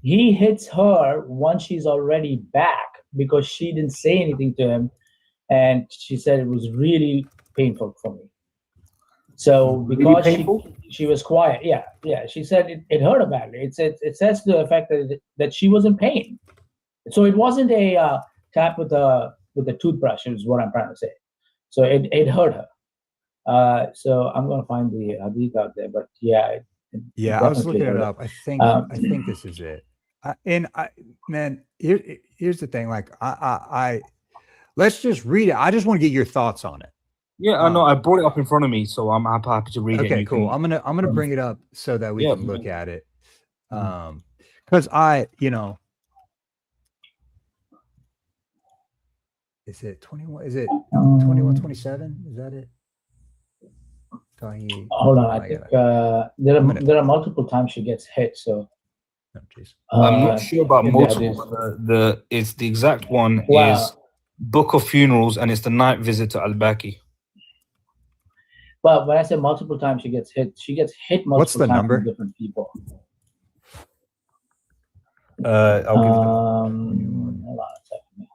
He hits her once she's already back, because she didn't say anything to him, and she said it was really painful for me. So because she was quiet, she said it hurt her badly. It says to the effect that she was in pain. So it wasn't a tap with the toothbrush, is what I'm trying to say. So it hurt her. So I'm going to find the hadith out there, but I was looking it up. I think this is it. Man, here's the thing. Like I let's just read it. I just want to get your thoughts on it. Yeah, I know. I brought it up in front of me, so I'm happy to read it. Okay, cool. I'm gonna bring it up so that we can look at it. Because Is it 21? Is it 2127? Is that it? Hold on, I think there are multiple times she gets hit. So oh, geez. I'm not sure about in the multiple. hadith. But it's the exact one Wow. is Book of Funerals, and it's the night visit to Al-Baqi. But when I say multiple times she gets hit multiple What's the times number? from different people. I'll give you the Hold on a second.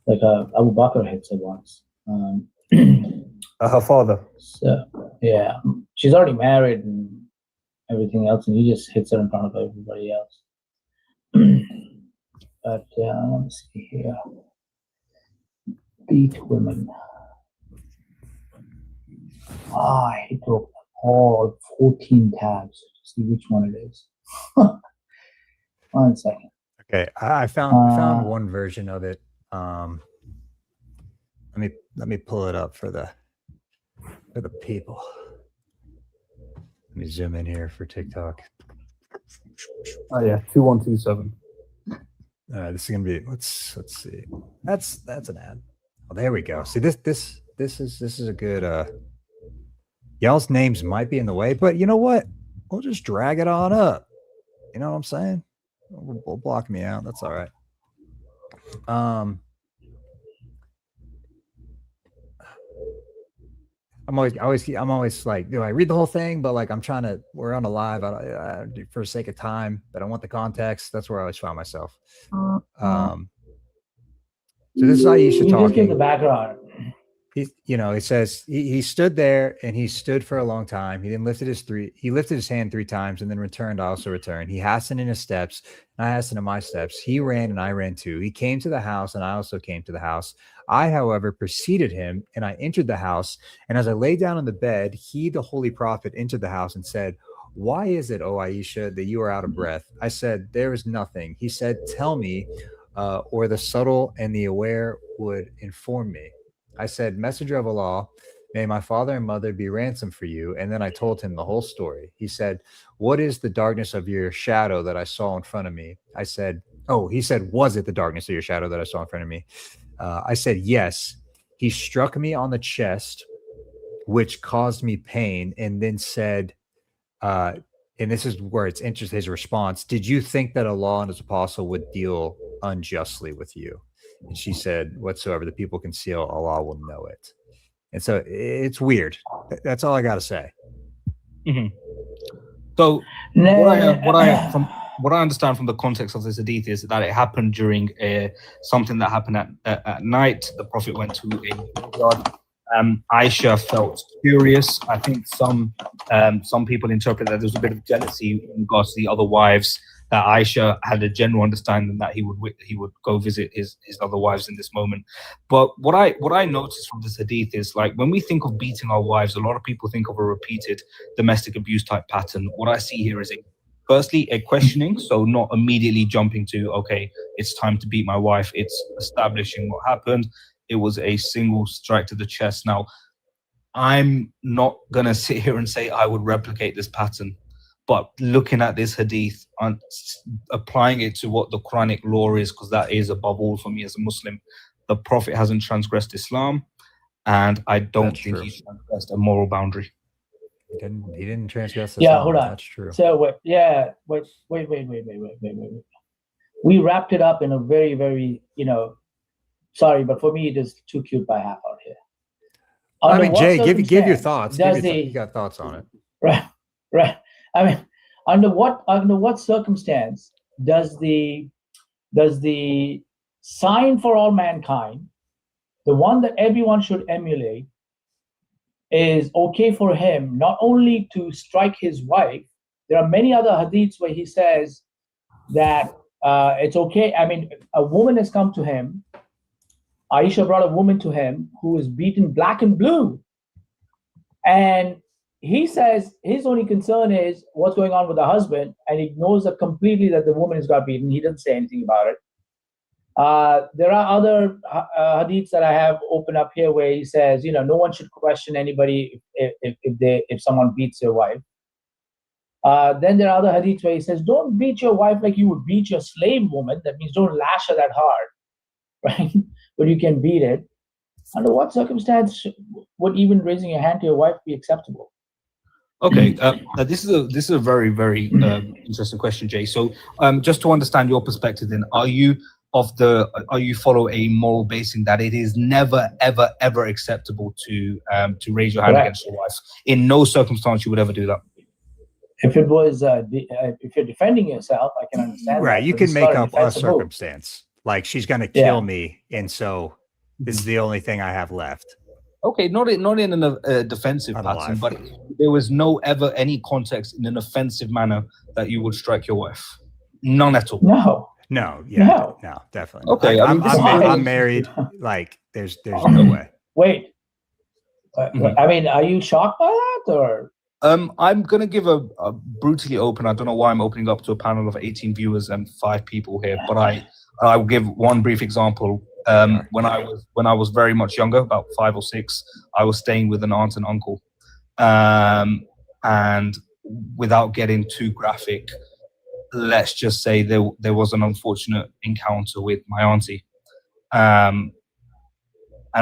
Like Abu Bakr hits her once. her father. So yeah, she's already married and everything else, and he just hits her in front of everybody else. But let me see here. Beat women. I hit to all 14 tabs to see which one it is. 1 second. Okay, I found one version of it. Let me pull it up for the people. Let me zoom in here for TikTok. Oh yeah, 2127. This is gonna be let's see. That's an ad. Oh, there we go. See this is a good y'all's names might be in the way, but you know what? We'll just drag it on up. You know what I'm saying? We'll block me out. That's all right. I'm always like, do I read the whole thing? But like, we're on a live for sake of time, but I want the context. That's where I always find myself. So this is Aisha talking. Just give the background. He says he stood there and he stood for a long time. He lifted his hand 3 times and then returned. I also returned. He hastened in his steps, and I hastened in my steps. He ran and I ran too. He came to the house and I also came to the house. I, however, preceded him, and I entered the house. And as I lay down on the bed, he, the holy prophet, entered the house and said, "Why is it, O Aisha, that you are out of breath?" I said, "There is nothing." He said, "Tell me, or the subtle and the aware would inform me." I said, "Messenger of Allah, may my father and mother be ransomed for you." And then I told him the whole story. He said, "What is the darkness of your shadow that I saw in front of me?" I said, he said, "Was it the darkness of your shadow that I saw in front of me?" I said, "Yes." He struck me on the chest, which caused me pain, and then said, and this is where it's interesting, his response, "Did you think that Allah and his apostle would deal unjustly with you?" And she said, "Whatsoever the people conceal, Allah will know it." And so it's weird. That's all I got to say. Mm-hmm. So what I understand from the context of this hadith is that it happened during something that happened at night. The Prophet went to a graveyard. Aisha felt curious. I think some people interpret that there's a bit of jealousy in regards to the other wives, that Aisha had a general understanding that he would go visit his other wives in this moment. But what I noticed from this hadith is, like, when we think of beating our wives, a lot of people think of a repeated domestic abuse type pattern. What I see here is firstly a questioning, so not immediately jumping to, okay, it's time to beat my wife. It's establishing what happened. It was a single strike to the chest. Now, I'm not gonna sit here and say I would replicate this pattern. But looking at this hadith and applying it to what the Quranic law is, because that is above all for me as a Muslim, the Prophet hasn't transgressed Islam, and I don't think he's transgressed a moral boundary. He didn't transgress Islam. Yeah, hold on. That's true. So wait. We wrapped it up in a very, very, sorry, but for me it is too cute by half out here. I mean, Jay, give your thoughts. You got thoughts on it. Right. I mean, under what circumstance does the sign for all mankind, the one that everyone should emulate, is okay for him not only to strike his wife? There are many other hadiths where he says that it's okay. I mean, a woman has come to him. Aisha brought a woman to him who is beaten black and blue. And he says his only concern is what's going on with the husband, and ignores completely that the woman has got beaten. He doesn't say anything about it. There are other hadiths that I have open up here where he says, no one should question anybody if someone beats their wife. Then there are other hadiths where he says, don't beat your wife like you would beat your slave woman. That means don't lash her that hard, right? but you can beat it. Under what circumstance would even raising your hand to your wife be acceptable? Okay, this is a very very interesting question, Jay. So, just to understand your perspective, then, are you follow a moral basing that it is never ever ever acceptable to raise your hand Correct. against your wife? In no circumstance you would ever do that. If it was, if you're defending yourself, I can understand. Right. that, You but can it's make not an up a offensive move. circumstance. Like she's going to kill me. And so this is the only thing I have left. Okay, not in a defensive I'm pattern, alive. but there was no ever any context in an offensive manner that you would strike your wife. None at all. No. No. Yeah. No. No, definitely. not. Okay, I mean, I'm married. Like there's no way. Wait. Mhm. I mean, are you shocked by that, or? I'm gonna give a brutally open. I don't know why I'm opening up to a panel of 18 viewers and 5 people here, but I will give one brief example. When I was very much younger, about 5 or 6, I was staying with an aunt and uncle, and without getting too graphic, let's just say there was an unfortunate encounter with my auntie, and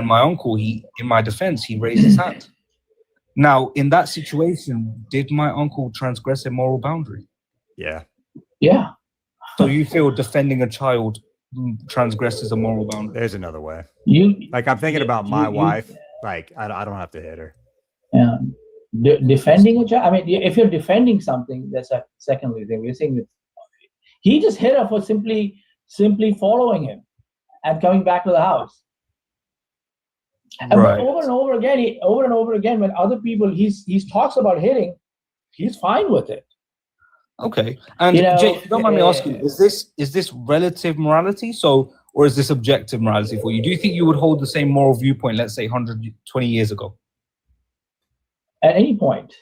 my uncle. In my defense, he raised his hand. Now, in that situation, did my uncle transgress a moral boundary? Yeah. Yeah. So you feel defending a child transgresses a moral boundary? There's another way. You Like I'm thinking about my wife. Like I don't have to hit her. Yeah. Defending a child. I mean, if you're defending something, that's a secondary thing. We're saying that he just hit her for simply following him and coming back to the house. And Right. over and over again, when other people he talks about hitting, he's fine with it. Okay. And You know, Jay, if you don't mind me asking, is this relative morality? Or is this objective morality for you? Do you think you would hold the same moral viewpoint, let's say 120 years ago? At any point.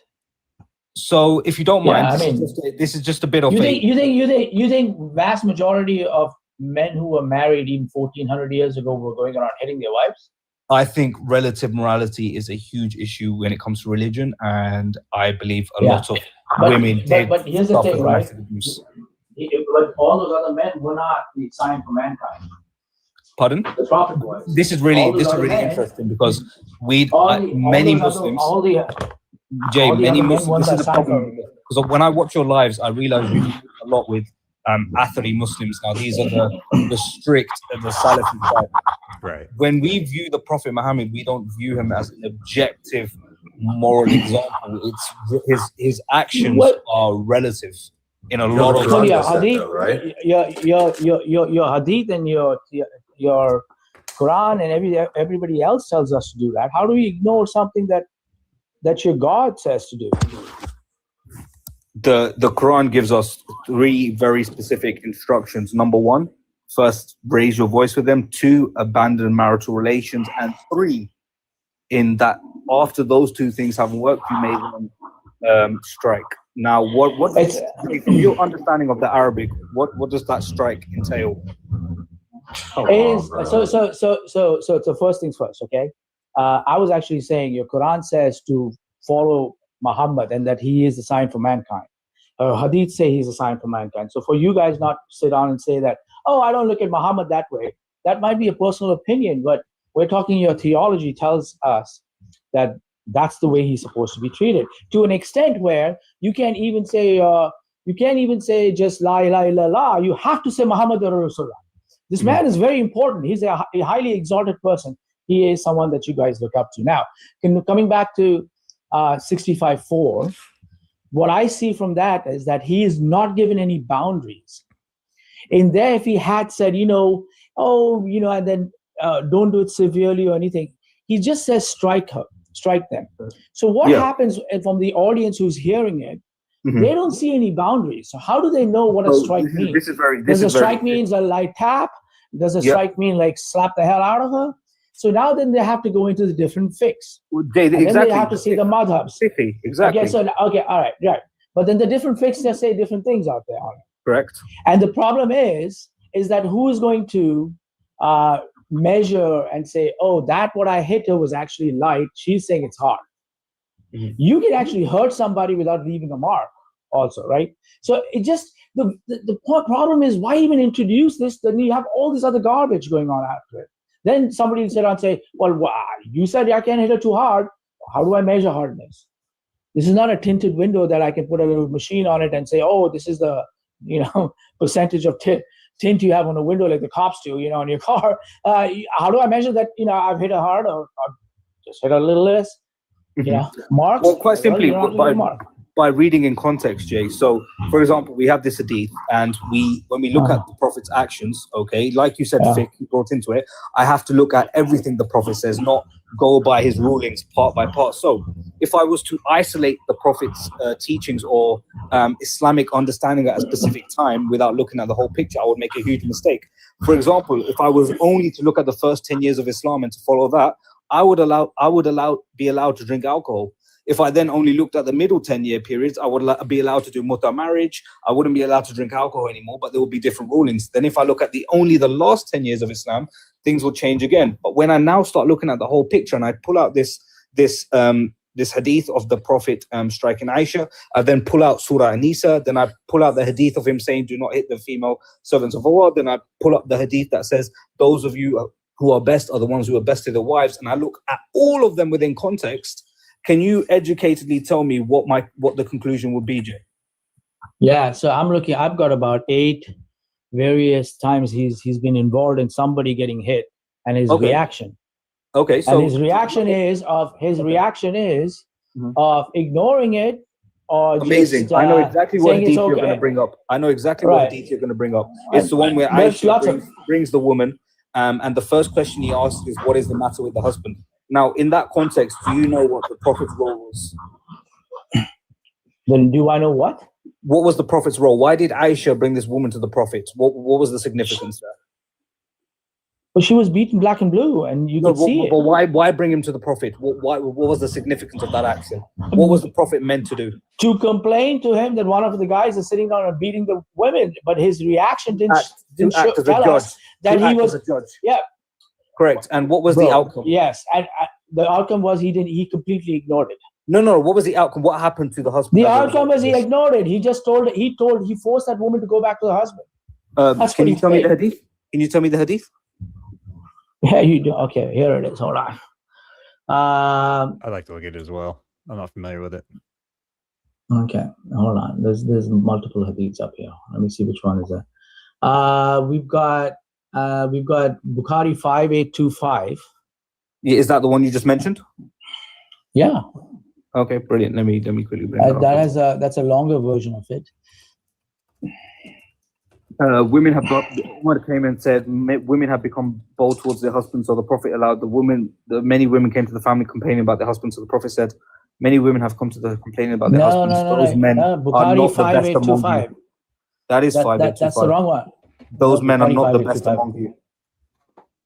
So if you don't Yeah, mind, I mean, this is just a bit of You think vast majority of men who were married even 1400 years ago were going around hitting their wives? I think relative morality is a huge issue when it comes to religion, and I believe a lot of women did but here's the suffer thing, right? domestic abuse. But all those other men were not the sign for mankind. Pardon? The prophet was. This is All really those other men- interesting because those many other- Muslims. all the Jay, all the many other men Muslims. weren't This is that the sign problem because when I watch your lives, I realize you do a lot with Athari Muslims. Now these are the strict, the Salafi side. Right. When we view the Prophet Muhammad, we don't view him as an objective moral example. It's his actions are relative in a lot of So your does that hadith, though, right? your hadith and your Quran and everybody else tells us to do that. How do we ignore something that your God says to do? The Quran gives us 3 very specific instructions. Number 1, first, raise your voice with them. 2, abandon marital relations. And 3, in that after those 2 things haven't worked, you may then strike. Now, what from your understanding of the Arabic, what does that strike entail? So first things first, okay? I was actually saying your Quran says to follow Muhammad and that he is a sign for mankind. Hadith say he's a sign for mankind. So for you guys not to sit down and say that, oh, I don't look at Muhammad that way, that might be a personal opinion, but we're talking your theology tells us that that's the way he's supposed to be treated, to an extent where you can't even say just la ilaha illallah. You have to say Muhammad Rasulullah. This man is very important. He's a highly exalted person. He is someone that you guys look up to. Now, coming back to 65:4, what I see from that is that he is not given any boundaries. In there, if he had said, and then don't do it severely or anything, he just says strike them. So what happens from the audience who's hearing it? They don't see any boundaries. So how do they know what a strike means? Does a strike mean a light tap? Does a strike mean like slap the hell out of her? So now then they have to go into the different fiqhs. Then they have to see the madhabs. Exactly. Okay, all right. But then the different fiqhs just say different things out there. Correct. And the problem is that who is going to measure and say, oh, that what I hit her was actually light. She's saying it's hard. You can actually hurt somebody without leaving a mark also, right? So it just, the problem is, why even introduce this? Then you have all this other garbage going on after it. Then somebody will sit down and say, well, you said I can't hit it too hard. How do I measure hardness? This is not a tinted window that I can put a little machine on it and say, oh, this is the, percentage of tint you have on a window like the cops do, on your car. How do I measure that, I've hit it hard or just hit a little less? Marks? Well, quite simply, mark. by reading in context, Jay. So, for example, we have this hadith, and when we look at the Prophet's actions, okay, like you said, fiqh, you brought into it, I have to look at everything the Prophet says, not go by his rulings part by part. So, if I was to isolate the Prophet's teachings or Islamic understanding at a specific time without looking at the whole picture, I would make a huge mistake. For example, if I was only to look at the first 10 years of Islam and to follow that, I would be allowed to drink alcohol. If I then only looked at the middle 10-year periods, I would be allowed to do muta marriage. I wouldn't be allowed to drink alcohol anymore, but there would be different rulings. Then if I look at only the last 10 years of Islam, things will change again. But when I now start looking at the whole picture and I pull out this hadith of the Prophet striking Aisha, I then pull out Surah An-Nisa, then I pull out the hadith of him saying, do not hit the female servants of Allah. Then I pull up the hadith that says, those of you who are best are the ones who are best to their wives. And I look at all of them within context. Can you educatedly tell me what the conclusion would be, Jay? Yeah, so I've got about 8 various times he's been involved in somebody getting hit and his reaction. Okay, so and his reaction is of ignoring it or amazing. Just, I know exactly what hadith you're okay. going to bring up. What hadith you're going to bring up. It's the one where Aisha brings the woman, and the first question he asks is, what is the matter with the husband? Now, in that context, do you know what the Prophet's role was? Then do I know what? What was the Prophet's role? Why did Aisha bring this woman to the Prophet? What was the significance there? Well, she was beaten black and blue, and you could see it. But why bring him to the Prophet? What was the significance of that action? What was the Prophet meant to do? To complain to him that one of the guys is sitting down and beating the women, but his reaction didn't tell us that he was a judge. Yeah. Correct. And what was the outcome? Yes, and the outcome was he completely ignored it. No. What was the outcome? What happened to the husband? The outcome was he ignored it. He just he forced that woman to go back to the husband. Can you tell me the hadith? Can you tell me the hadith? Yeah, you do. Okay, here it is. Hold on. I'd like to look at it as well. I'm not familiar with it. Okay, hold on. There's multiple hadiths up here. Let me see which one is that. We've got Bukhari 5825. Yeah, is that the one you just mentioned? Yeah. Okay, brilliant. Let me quickly bring it up. That's a longer version of it. Women have got. Umar came and said women have become bold towards their husbands. So the Prophet allowed many women came to the family complaining about their husbands. So the Prophet said, many women have come to the complaining about their husbands. Those men are not the best among you. That is 5825. That's the wrong one. Those men are not the best among you.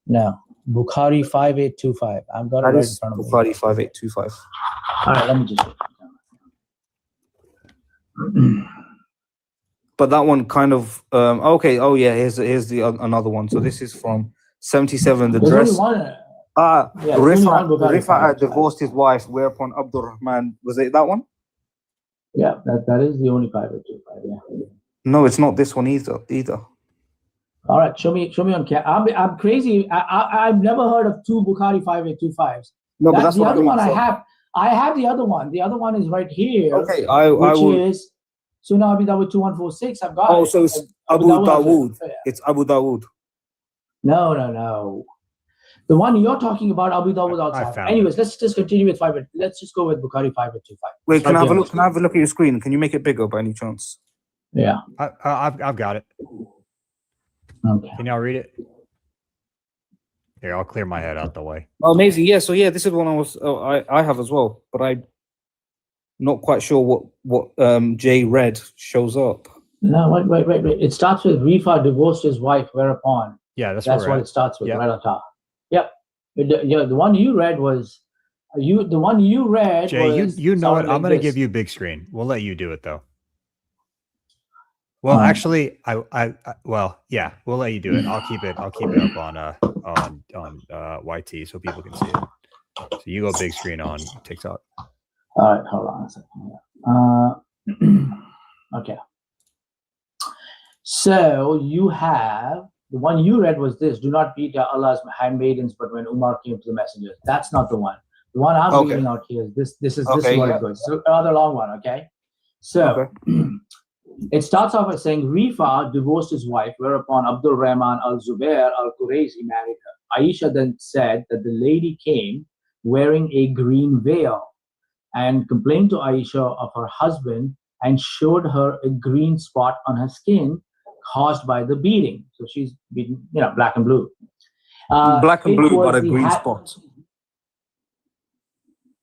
No, Bukhari 5825. I've got it right in front of me. Bukhari 5825. All right, let me just. But that one kind of okay. Oh yeah, here's the another one. So this is from 77. The dress. Rifa divorced his wife, whereupon Abdurrahman, was it that one? Yeah, that is the only 5825. Yeah. No, it's not this one either. All right, show me on camera. I'm crazy. I've never heard of 2 Bukhari 5825s. No, but that's the what other one I have. I have the other one. The other one is right here. Okay, which is Sunnah Abi Dawud 2146. I've got it. Oh, so it's Abu Dawood. It's Abu Dawood. No. The one you're talking about, Abu Dawud outside. Anyways, let's just continue with 5. Let's just go with Bukhari 5825. Wait, can I have a look? Can I have a look at your screen? Can you make it bigger by any chance? Yeah. I've got it. Okay. Can y'all read it? Here, I'll clear my head out the way. Oh, amazing. Yeah. So yeah, this is one I have as well, but I'm not quite sure what Jay read shows up. No, wait. It starts with Rifa divorced his wife, whereupon. Yeah, that's what it starts with, right on top. Yep. The one you read was the one you read. Jay, you know it. I'm going to give you big screen. We'll let you do it though. Well, actually, we'll let you do it. I'll keep it up on YT so people can see it. So you go big screen on TikTok. All right, hold on a second. Okay. So you have The one you read was this: "Do not beat Allah's handmaidens, but when Umar came to the messengers." That's not the one. The one I'm Okay. reading out here is this. This is Okay, what yeah. it goes. It's a rather long one. Okay, so it starts off by saying Rifa divorced his wife, whereupon Abdul Rahman al-Zubair al-Qurayzi married her. Aisha then said that the lady came wearing a green veil and complained to Aisha of her husband and showed her a green spot on her skin caused by the beating. So she's beaten, black and blue. Black and It blue, was but a the green spot.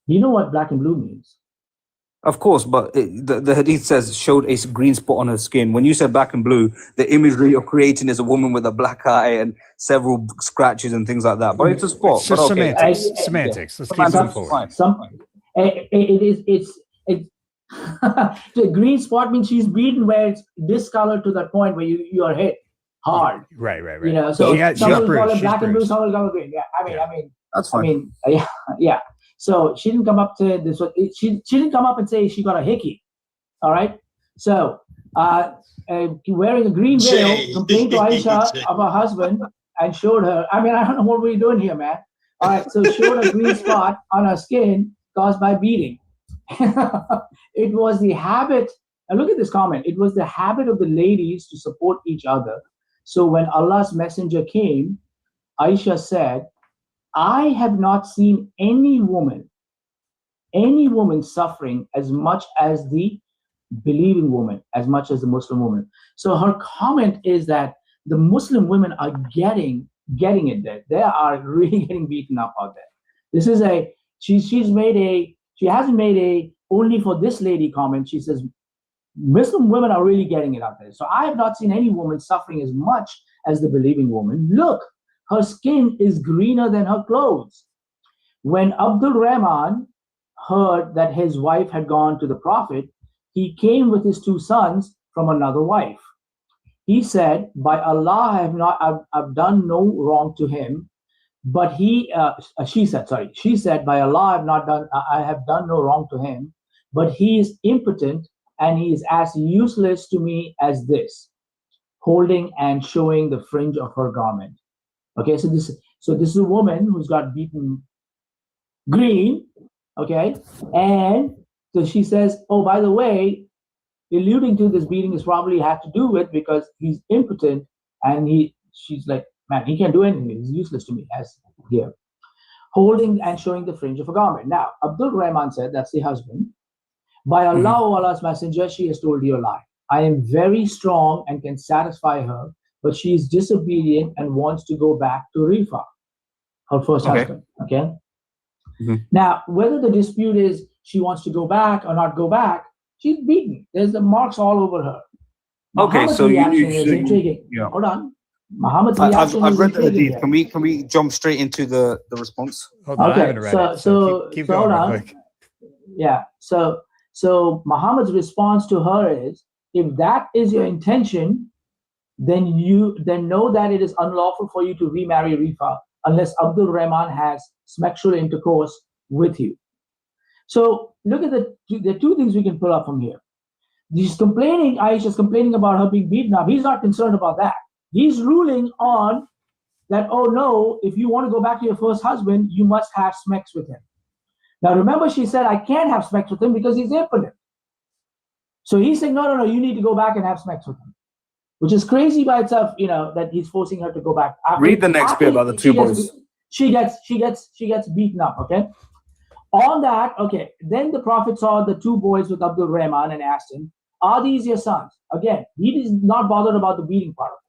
You know what black and blue means? Of course, but the hadith says showed a green spot on her skin. When you said black and blue, the imagery you're creating is a woman with a black eye and several scratches and things like that. But it's a spot. It's But just okay. semantics. Semantics. Let's keep moving forward. The green spot means she's beaten where it's discolored to that point where you are hit hard. Right. So She got some will call it bruised. black and blue, She's some will call it green. Yeah, I mean, That's fine. yeah. So she didn't come up to this. She didn't come up and say she got a hickey. All right. So wearing a green veil, complained to Aisha of her husband and showed her. I mean, I don't know what we're doing here, man. All right. So showed a green spot on her skin caused by beating. It was the habit. And look at this comment. It was the habit of the ladies to support each other. So when Allah's messenger came, Aisha said, I have not seen any woman suffering as much as the believing woman, as much as the Muslim woman. So her comment is that the Muslim women are getting it there. They are really getting beaten up out there. This is she hasn't made a only for this lady comment. She says Muslim women are really getting it out there. So I have not seen any woman suffering as much as the believing woman. Look, her skin is greener than her clothes. When Abdul Rahman heard that his wife had gone to the Prophet, he came with his 2 sons from another wife. He said, by Allah, I've done no wrong to him. But she said, by Allah, I have done no wrong to him, but he is impotent and he is as useless to me as this, holding and showing the fringe of her garment. Okay, so this is a woman who's got beaten green, okay, and so she says, oh, by the way, alluding to this beating is probably had to do with because he's impotent and she's like, man, he can't do anything. He's useless to me, as here, holding and showing the fringe of a garment. Now, Abdul Rahman said, that's the husband, by Allah, O Allah's messenger, she has told you a lie. I am very strong and can satisfy her, but she is disobedient and wants to go back to Rifa, her first husband. Okay. Now, whether the dispute is she wants to go back or not go back, she's beaten. There's the marks all over her. Muhammad's so reaction you is intriguing. yeah. Hold on. Muhammad's reaction I've is read the intriguing. hadith. Can we jump straight into the response? Hold on, I Okay, haven't read it. So keep going hold real on. quick. Yeah. So Muhammad's response to her is, if that is your intention, then know that it is unlawful for you to remarry Rifa unless Abdul Rahman has sexual intercourse with you. So look at the 2 things we can pull up from here. Aisha's complaining about her being beaten up. He's not concerned about that. He's ruling on that, oh no, if you want to go back to your first husband, you must have sex with him. Now remember, she said, I can't have sex with him because he's impotent. So he's saying, no, you need to go back and have sex with him, which is crazy by itself, that he's forcing her to go back. Read the next bit about the 2 boys. She gets beaten up, okay? On that, okay, then the Prophet saw the 2 boys with Abdul Rahman and asked him, are these your sons? Again, he is not bothered about the beating part of it.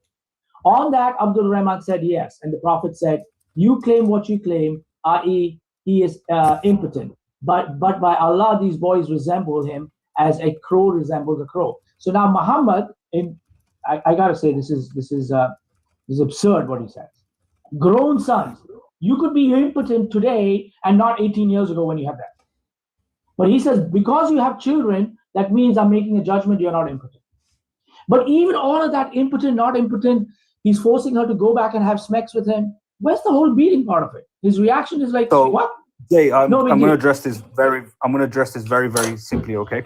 On that, Abdul Rahman said yes. And the Prophet said, you claim what you claim, i.e., he is impotent. But by Allah, these boys resemble him as a crow resembles a crow. So now Muhammad, I gotta say, this is absurd what he says. Grown sons. You could be impotent today and not 18 years ago when you have that. But he says, because you have children, that means I'm making a judgment you're not impotent. But even all of that impotent, not impotent, he's forcing her to go back and have sex with him. Where's the whole beating part of it? His reaction is like, what? Jay, I'm going to address this very, very simply, okay?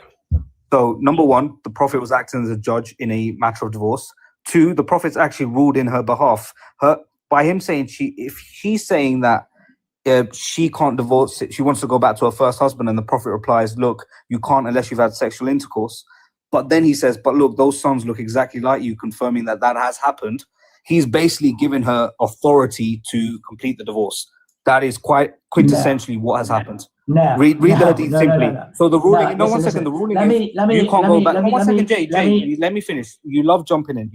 So, number 1, the Prophet was acting as a judge in a matter of divorce. Two, the Prophet's actually ruled in her behalf. By him saying if she's saying that she can't divorce, she wants to go back to her first husband, and the Prophet replies, look, you can't unless you've had sexual intercourse. But then he says, but look, those sons look exactly like you, confirming that has happened. He's basically given her authority to complete the divorce. That is quite quintessentially what has happened. No, read the hadith simply. No. So the ruling, No, one listen, second, the ruling let is me- let me- you can't let go me- back. let me- One let second, me- Jay, let me- let me finish. You love jumping in.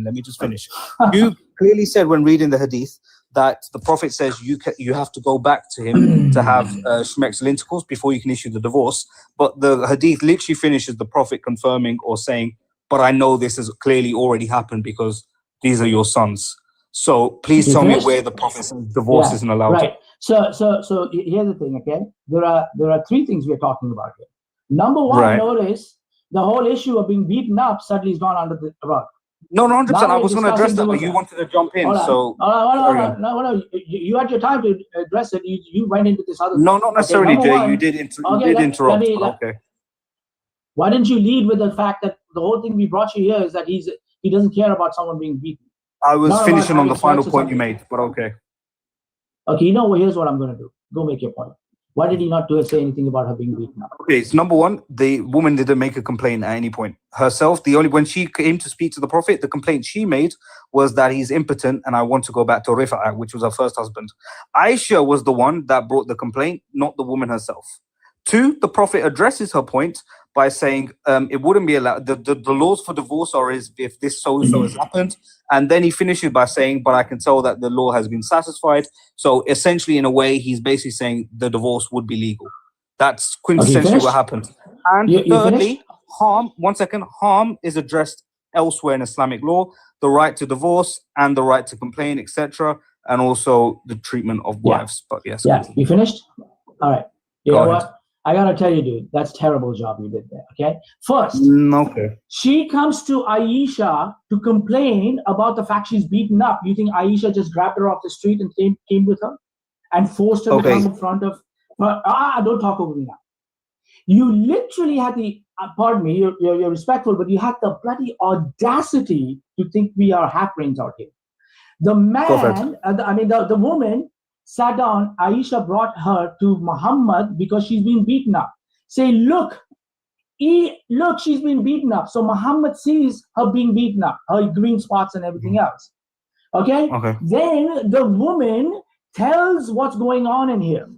Let me just finish. You clearly said when reading the hadith that the Prophet says you have to go back to him to have sexual intercourse before you can issue the divorce. But the hadith literally finishes the Prophet confirming or saying, but I know this has clearly already happened because these are your sons. So please You tell finished? me where the Prophet says divorce isn't allowed. Right. So here's the thing, okay? There are three things we're talking about here. Number one, Right. notice the whole issue of being beaten up suddenly has gone under the rug. No, 100%. Now I we're was going to address that, but discussing you wanted to jump in. Hold on. So Hold on. No. You had your time to address it. You went into this other. no, not necessarily, number Jay. one- You did let interrupt. me- Okay. Why didn't you lead with the fact that the whole thing we brought you here is that he doesn't care about someone being beaten? I was Not finishing about on the having final sex or point you something. made, but okay. Okay, you know what? Here's what I'm going to do. Go make your point. Why did he not say anything about her being beaten up? Okay, so number one, the woman didn't make a complaint at any point herself. When she came to speak to the Prophet, the complaint she made was that he's impotent and I want to go back to Rifa'ah, which was her first husband. Aisha was the one that brought the complaint, not the woman herself. Two, the Prophet addresses her point by saying it wouldn't be allowed. The laws for divorce are if this so-and-so has happened. And then he finishes by saying, but I can tell that the law has been satisfied. So essentially, in a way, he's basically saying the divorce would be legal. That's quintessentially what happened. And You thirdly, harm is addressed elsewhere in Islamic law, the right to divorce and the right to complain, etc. And also the treatment of wives. But yes. Yeah, you finished? All right. You Go know ahead. what? I got to tell you, dude, that's a terrible job you did there, okay? First, Okay. she comes to Aisha to complain about the fact she's beaten up. You think Aisha just grabbed her off the street and came with her and forced her to come in front of her? Don't talk over me now. You literally had the, pardon me, you're respectful, but you had the bloody audacity to think we are half-brains out here. The man, the woman sat down, Aisha brought her to Muhammad because she's been beaten up. Say, look, she's been beaten up. So Muhammad sees her being beaten up, her green spots and everything else. Okay? Then the woman tells what's going on in here,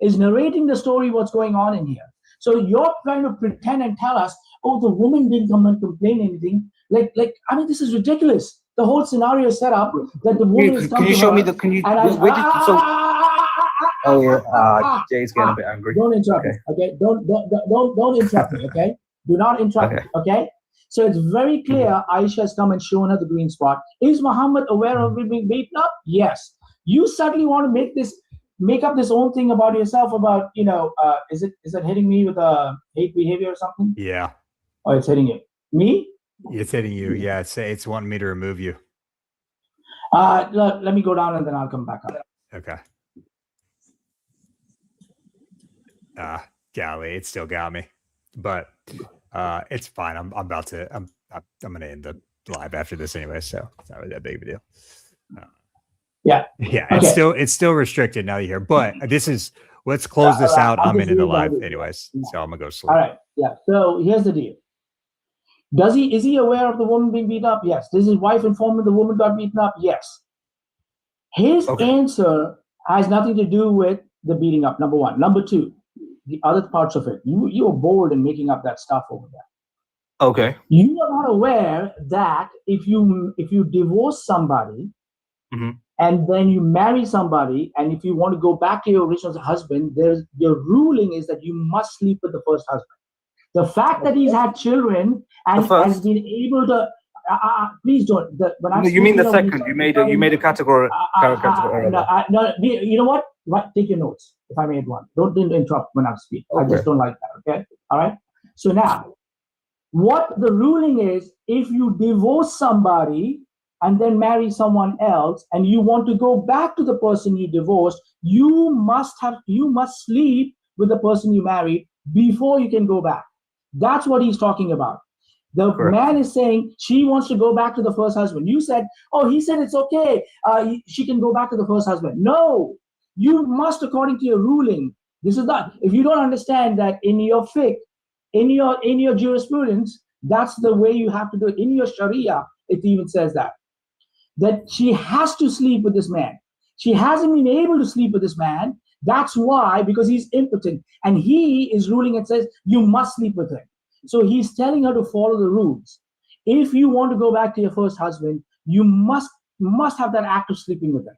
is narrating the story, what's going on in here. So you're trying to pretend and tell us, oh, the woman didn't come and complain anything. This is ridiculous. The whole scenario is set up that the woman is coming. Can you show me the? Can you? Jay's getting a bit angry. Don't interrupt me. Okay, don't interrupt me. Okay, do not interrupt me. Okay. So it's very clear. Aisha has come and shown her the green spot. Is Muhammad aware of it being beaten up? Yes. You suddenly want to make up this own thing about yourself about is it hitting me with a hate behavior or something? Yeah. Oh, it's hitting you. Me? It's hitting you. Yeah, it's wanting me to remove you. Let me go down and then I'll come back up. Okay. Golly, it still got me, but it's fine. I'm about to. I'm gonna end the live after this anyway, so it's not really that big of a deal. Yeah. It's still restricted now. You're here, but let's close this out. I'm ending the live anyways, so I'm gonna go sleep. All right. Yeah. So here's the deal. Is he aware of the woman being beaten up? Yes. Does his wife inform him the woman got beaten up? Yes. His answer has nothing to do with the beating up, number one. Number two, the other parts of it. You were bold in making up that stuff over there. Okay. You are not aware that if you divorce somebody and then you marry somebody, and if you want to go back to your original husband, the ruling is that you must sleep with the first husband. The fact that he's had children and has been able to please don't. You mean the second? You made a category. No, you know what? Take your notes if I made one. Don't interrupt when I speak. I just don't like that. Okay. All right. So now, what the ruling is: if you divorce somebody and then marry someone else, and you want to go back to the person you divorced, you must sleep with the person you married before you can go back. That's what he's talking about. The Correct. man is saying she wants to go back to the first husband. You said, oh, he said it's okay. She can go back to the first husband. No, you must, according to your ruling. This is not. If you don't understand that in your fiqh, in your jurisprudence, that's the way you have to do it. In your Sharia, it even says that she has to sleep with this man. She hasn't been able to sleep with this man. That's why, because he's impotent, and he is ruling and says you must sleep with him. So he's telling her to follow the rules. If you want to go back to your first husband, you must have that act of sleeping with him.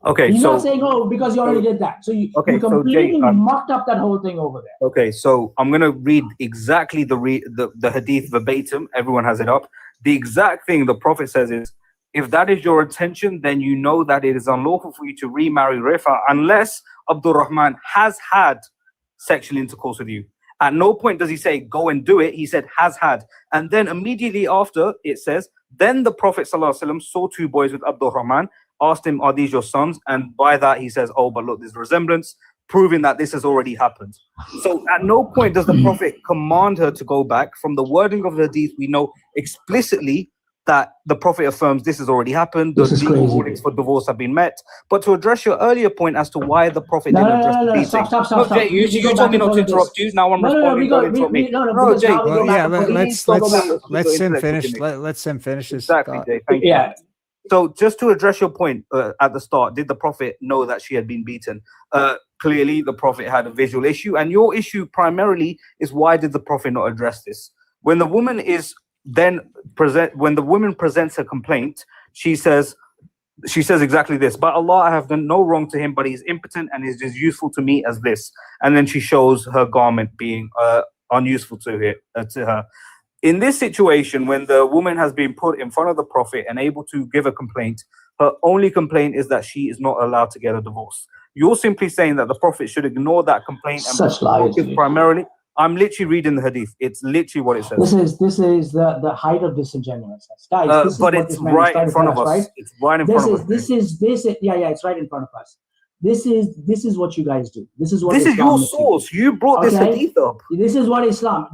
Okay, He's so not saying, oh, because you already did that. So you completely mucked up that whole thing over there. okay, so I'm gonna read exactly the hadith verbatim. Everyone has it up. The exact thing the Prophet says is, if that is your intention, then you know that it is unlawful for you to remarry Rifa unless Abdul Rahman has had sexual intercourse with you. At no point does he say, go and do it. He said, has had. And then immediately after, it says, then the Prophet ﷺ saw two boys with Abdul Rahman, asked him, are these your sons? And by that, he says, oh, but look, there's resemblance, proving that this has already happened. So at no point does the Prophet command her to go back. From the wording of the hadith, we know explicitly that the Prophet affirms this has already happened. The legal rulings for divorce have been met. But to address your earlier point as to why the Prophet didn't address the beating. Stop. Jay, you told me not to interrupt you. Now I'm responding. Don't interrupt me. No, Jay. Well, yeah, let's him finish. Let's him finish his exactly, Jay. Thank you. Yeah. So just to address your point at the start, did the Prophet know that she had been beaten? Clearly, the Prophet had a visual issue, and your issue primarily is why did the Prophet not address this? When the woman presents her complaint, she says exactly this: by Allah, I have done no wrong to him, but he is impotent and is as useful to me as this. And then she shows her garment being unuseful to her. In this situation, when the woman has been put in front of the Prophet and able to give a complaint, her only complaint is that she is not allowed to get a divorce. You're simply saying that the Prophet should ignore that complaint and focus primarily. I'm literally reading the hadith. It's literally what it says. This is the height of disingenuousness, guys. But it's right in front of us. Right? It's right in front of us. This is it's right in front of us. This is what you guys do. This is your source. You brought this hadith up. This is what Islam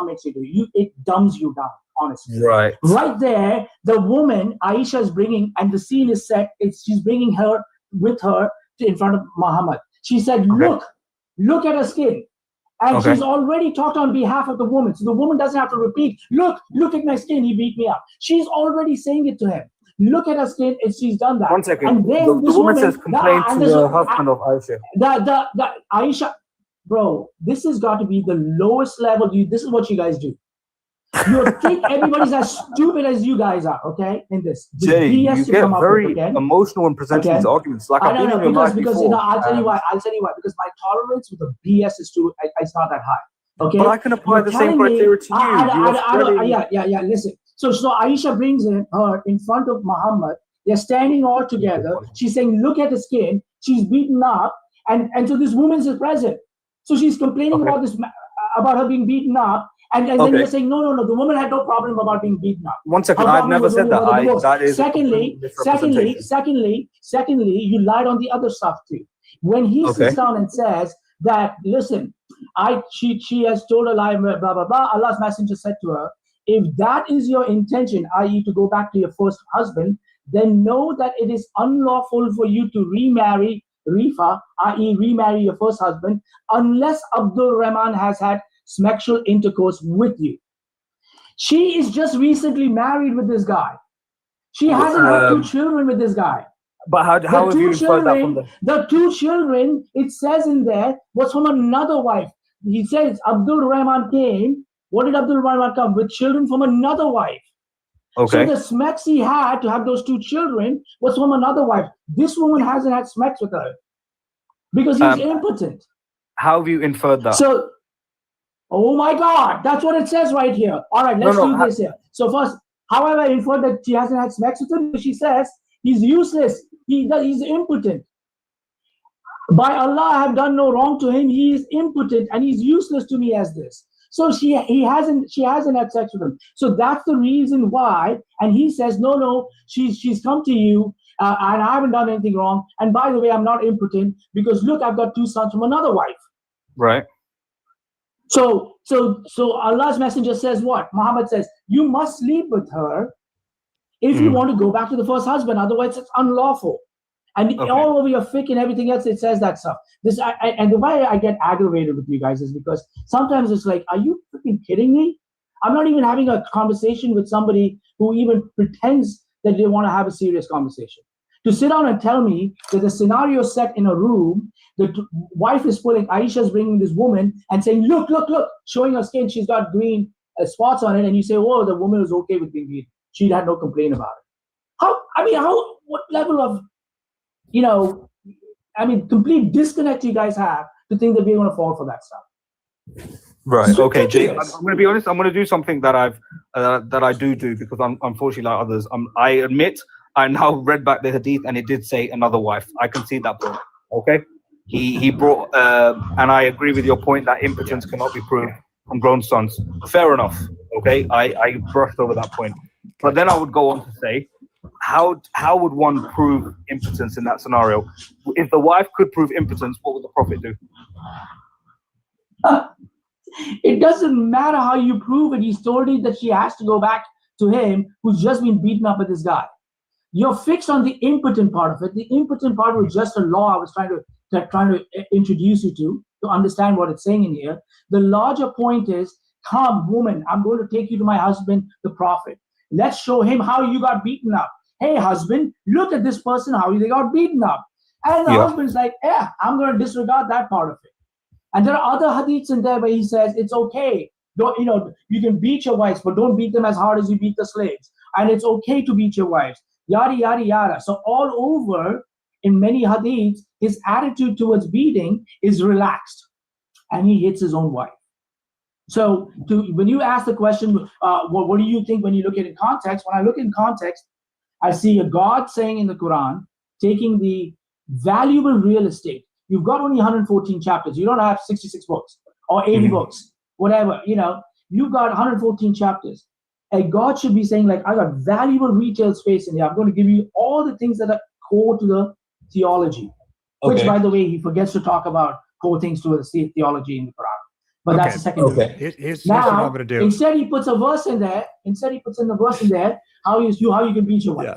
makes you do. It dumbs you down, honestly. Right. Right there, the woman Aisha is bringing, and the scene is set. She's bringing her with her in front of Muhammad. She said, look at her skin. And she's already talked on behalf of the woman. So the woman doesn't have to repeat, look at my skin, he beat me up. She's already saying it to him. Look at her skin, and she's done that. 1 second. And then the woman says complaint to the husband of Aisha. The Aisha, bro, this has got to be the lowest level. This is what you guys do. You think everybody's as stupid as you guys are, okay? In this Jay, BS you get very emotional when presenting these arguments. Like I've been in your life because before. I'll tell you why. Because my tolerance with the BS is it's not that high. Okay, but I can apply the same criteria to you. Listen. So Aisha brings her in front of Muhammad. They're standing all together. She's saying, "Look at the skin." She's beaten up, and so this woman is present. So she's complaining about her being beaten up. And then you're saying, no, the woman had no problem about being beaten up. 1 second, I've never said that. That is secondly, you lied on the other stuff too. When he sits down and says that, listen, she has told a lie, blah, blah, blah. Allah's messenger said to her, if that is your intention, i.e. to go back to your first husband, then know that it is unlawful for you to remarry Rifa, i.e. remarry your first husband, unless Abdul Rahman has had sexual intercourse with you. She is just recently married with this guy. She hasn't had 2 children with this guy. But how have you inferred that from the 2 children, it says in there, was from another wife. He says Abdul Rahman came. What did Abdul Rahman come? With children from another wife. Okay. So the smacks he had to have those 2 children was from another wife. This woman hasn't had smacks with her because he's impotent. How have you inferred that? So, oh my God, that's what it says right here. All right, let's do this here. So first, however, I inferred that she hasn't had sex with him. She says he's useless. He's impotent. By Allah, I have done no wrong to him. He is impotent and he's useless to me as this. So she hasn't had sex with him. So that's the reason why. And he says, no, she's come to you and I haven't done anything wrong. And by the way, I'm not impotent because look, I've got 2 sons from another wife. Right. So Allah's messenger says what? Muhammad says, you must sleep with her if you want to go back to the first husband. Otherwise, it's unlawful. And all over your fiqh and everything else, it says that stuff. And the way I get aggravated with you guys is because sometimes it's like, are you freaking kidding me? I'm not even having a conversation with somebody who even pretends that they want to have a serious conversation. To sit down and tell me that the scenario set in a room, the wife is pulling, Aisha's bringing this woman and saying, look, showing her skin, she's got green spots on it, and you say, oh, the woman is okay with being beaten. She had no complaint about it. What level of, complete disconnect you guys have to think that we're going to fall for that stuff. Right. Okay, Jay. I'm ridiculous. going to be honest. I'm going to do something that I do because I'm unfortunately like others. I admit I now read back the hadith and it did say another wife. I can see that point. Okay. He brought and I agree with your point that impotence cannot be proved from grown sons. Fair enough. Okay. I brushed over that point, but then I would go on to say, how would one prove impotence in that scenario? If the wife could prove impotence, what would the Prophet do? It doesn't matter how you prove it. He's told you that she has to go back to him who's just been beaten up with this guy. You're fixed on the impotent part of it. The impotent part was just a law I was trying to introduce you to understand what it's saying in here. The larger point is, come, woman, I'm going to take you to my husband, the Prophet. Let's show him how you got beaten up. Hey, husband, look at this person, how they got beaten up. And the husband's like, yeah, I'm going to disregard that part of it. And there are other hadiths in there where he says it's okay. You can beat your wives, but don't beat them as hard as you beat the slaves. And it's okay to beat your wives. Yada, yada, yada. So all over in many hadiths, his attitude towards beating is relaxed. And he hits his own wife. So when you ask the question, what do you think when you look at it in context? When I look in context, I see a God saying in the Quran, taking the valuable real estate. You've got only 114 chapters. You don't have 66 books or 80 books, whatever. You've got 114 chapters. And God should be saying, like, I got valuable retail space in here. I'm going to give you all the things that are core to the theology. Okay. Which, by the way, he forgets to talk about core things to the theology in the Quran. But that's the second thing. Here's what I'm going to do. Instead, he puts a verse in there. How you can beat your wife. Yeah.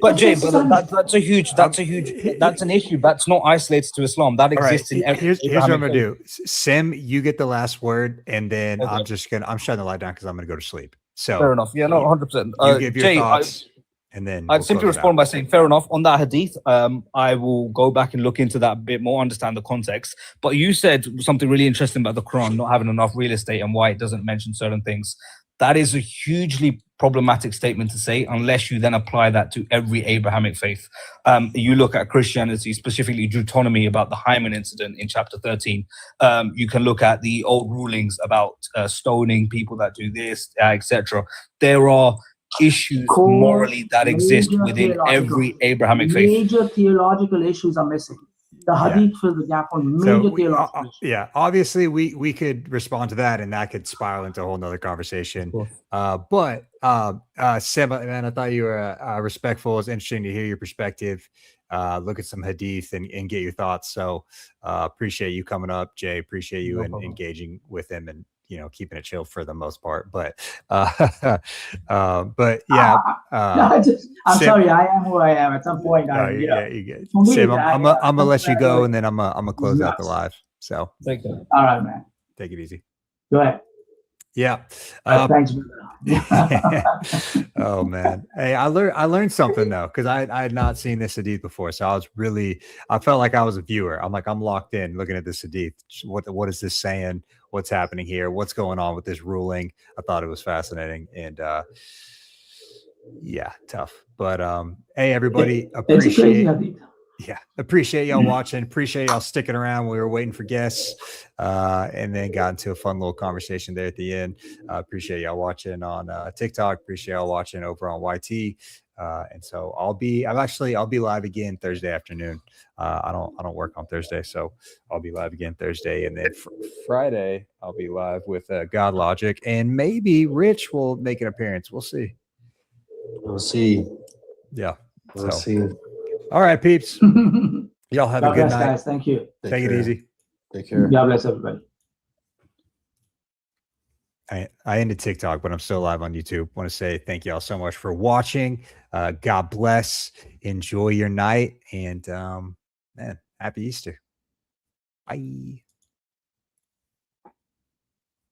But Jay, that's a huge. That's an issue. That's not isolated to Islam. That exists in every. Here's what I'm gonna do. Sim, you get the last word, and then I'm shutting the light down because I'm gonna go to sleep. So fair enough. Yeah, no, 100%. You give your thoughts, and then I'd simply respond by saying, fair enough on that hadith. I will go back and look into that a bit more, understand the context. But you said something really interesting about the Quran not having enough real estate and why it doesn't mention certain things. That is a hugely problematic statement to say unless you then apply that to every Abrahamic faith. You look at Christianity, specifically Deuteronomy about the Hymen incident in chapter 13. You can look at the old rulings about stoning people that do this, etc. There are issues morally that exist within every Abrahamic faith. Major theological issues are missing. The hadith fill the gap on major theological issues. Yeah, obviously we could respond to that, and that could spiral into a whole nother conversation. But Sam, man, I thought you were respectful. It's interesting to hear your perspective. Look at some hadith and get your thoughts. So appreciate you coming up, Jay. Appreciate you engaging with him and keeping it chill for the most part. But yeah. I'm sorry, I am who I am. At some point, you get. Sam, I'm gonna let you go, and then I'm gonna close out the live. So thank you. All right, man. Take it easy. Go ahead. Yeah. Thanks. Oh man. Hey, I learned something though, because I had not seen this hadith before. So I felt like I was a viewer. I'm locked in looking at this hadith. What is this saying? What's happening here? What's going on with this ruling? I thought it was fascinating and yeah, tough. But hey everybody, appreciate y'all watching. Appreciate y'all sticking around. We were waiting for guests and then got into a fun little conversation there at the end. Appreciate y'all watching on TikTok. Appreciate y'all watching over on YT. And so I'll be live again Thursday afternoon. I don't work on Thursday, so I'll be live again Thursday, and then Friday I'll be live with God Logic, and maybe Rich will make an appearance. We'll see. Yeah, we'll see. All right, peeps. Y'all have a good night, guys. Thank you. Take it easy. Take care. God bless everybody. I ended TikTok, but I'm still live on YouTube. Want to say thank you all so much for watching. God bless. Enjoy your night. And man, happy Easter. Bye.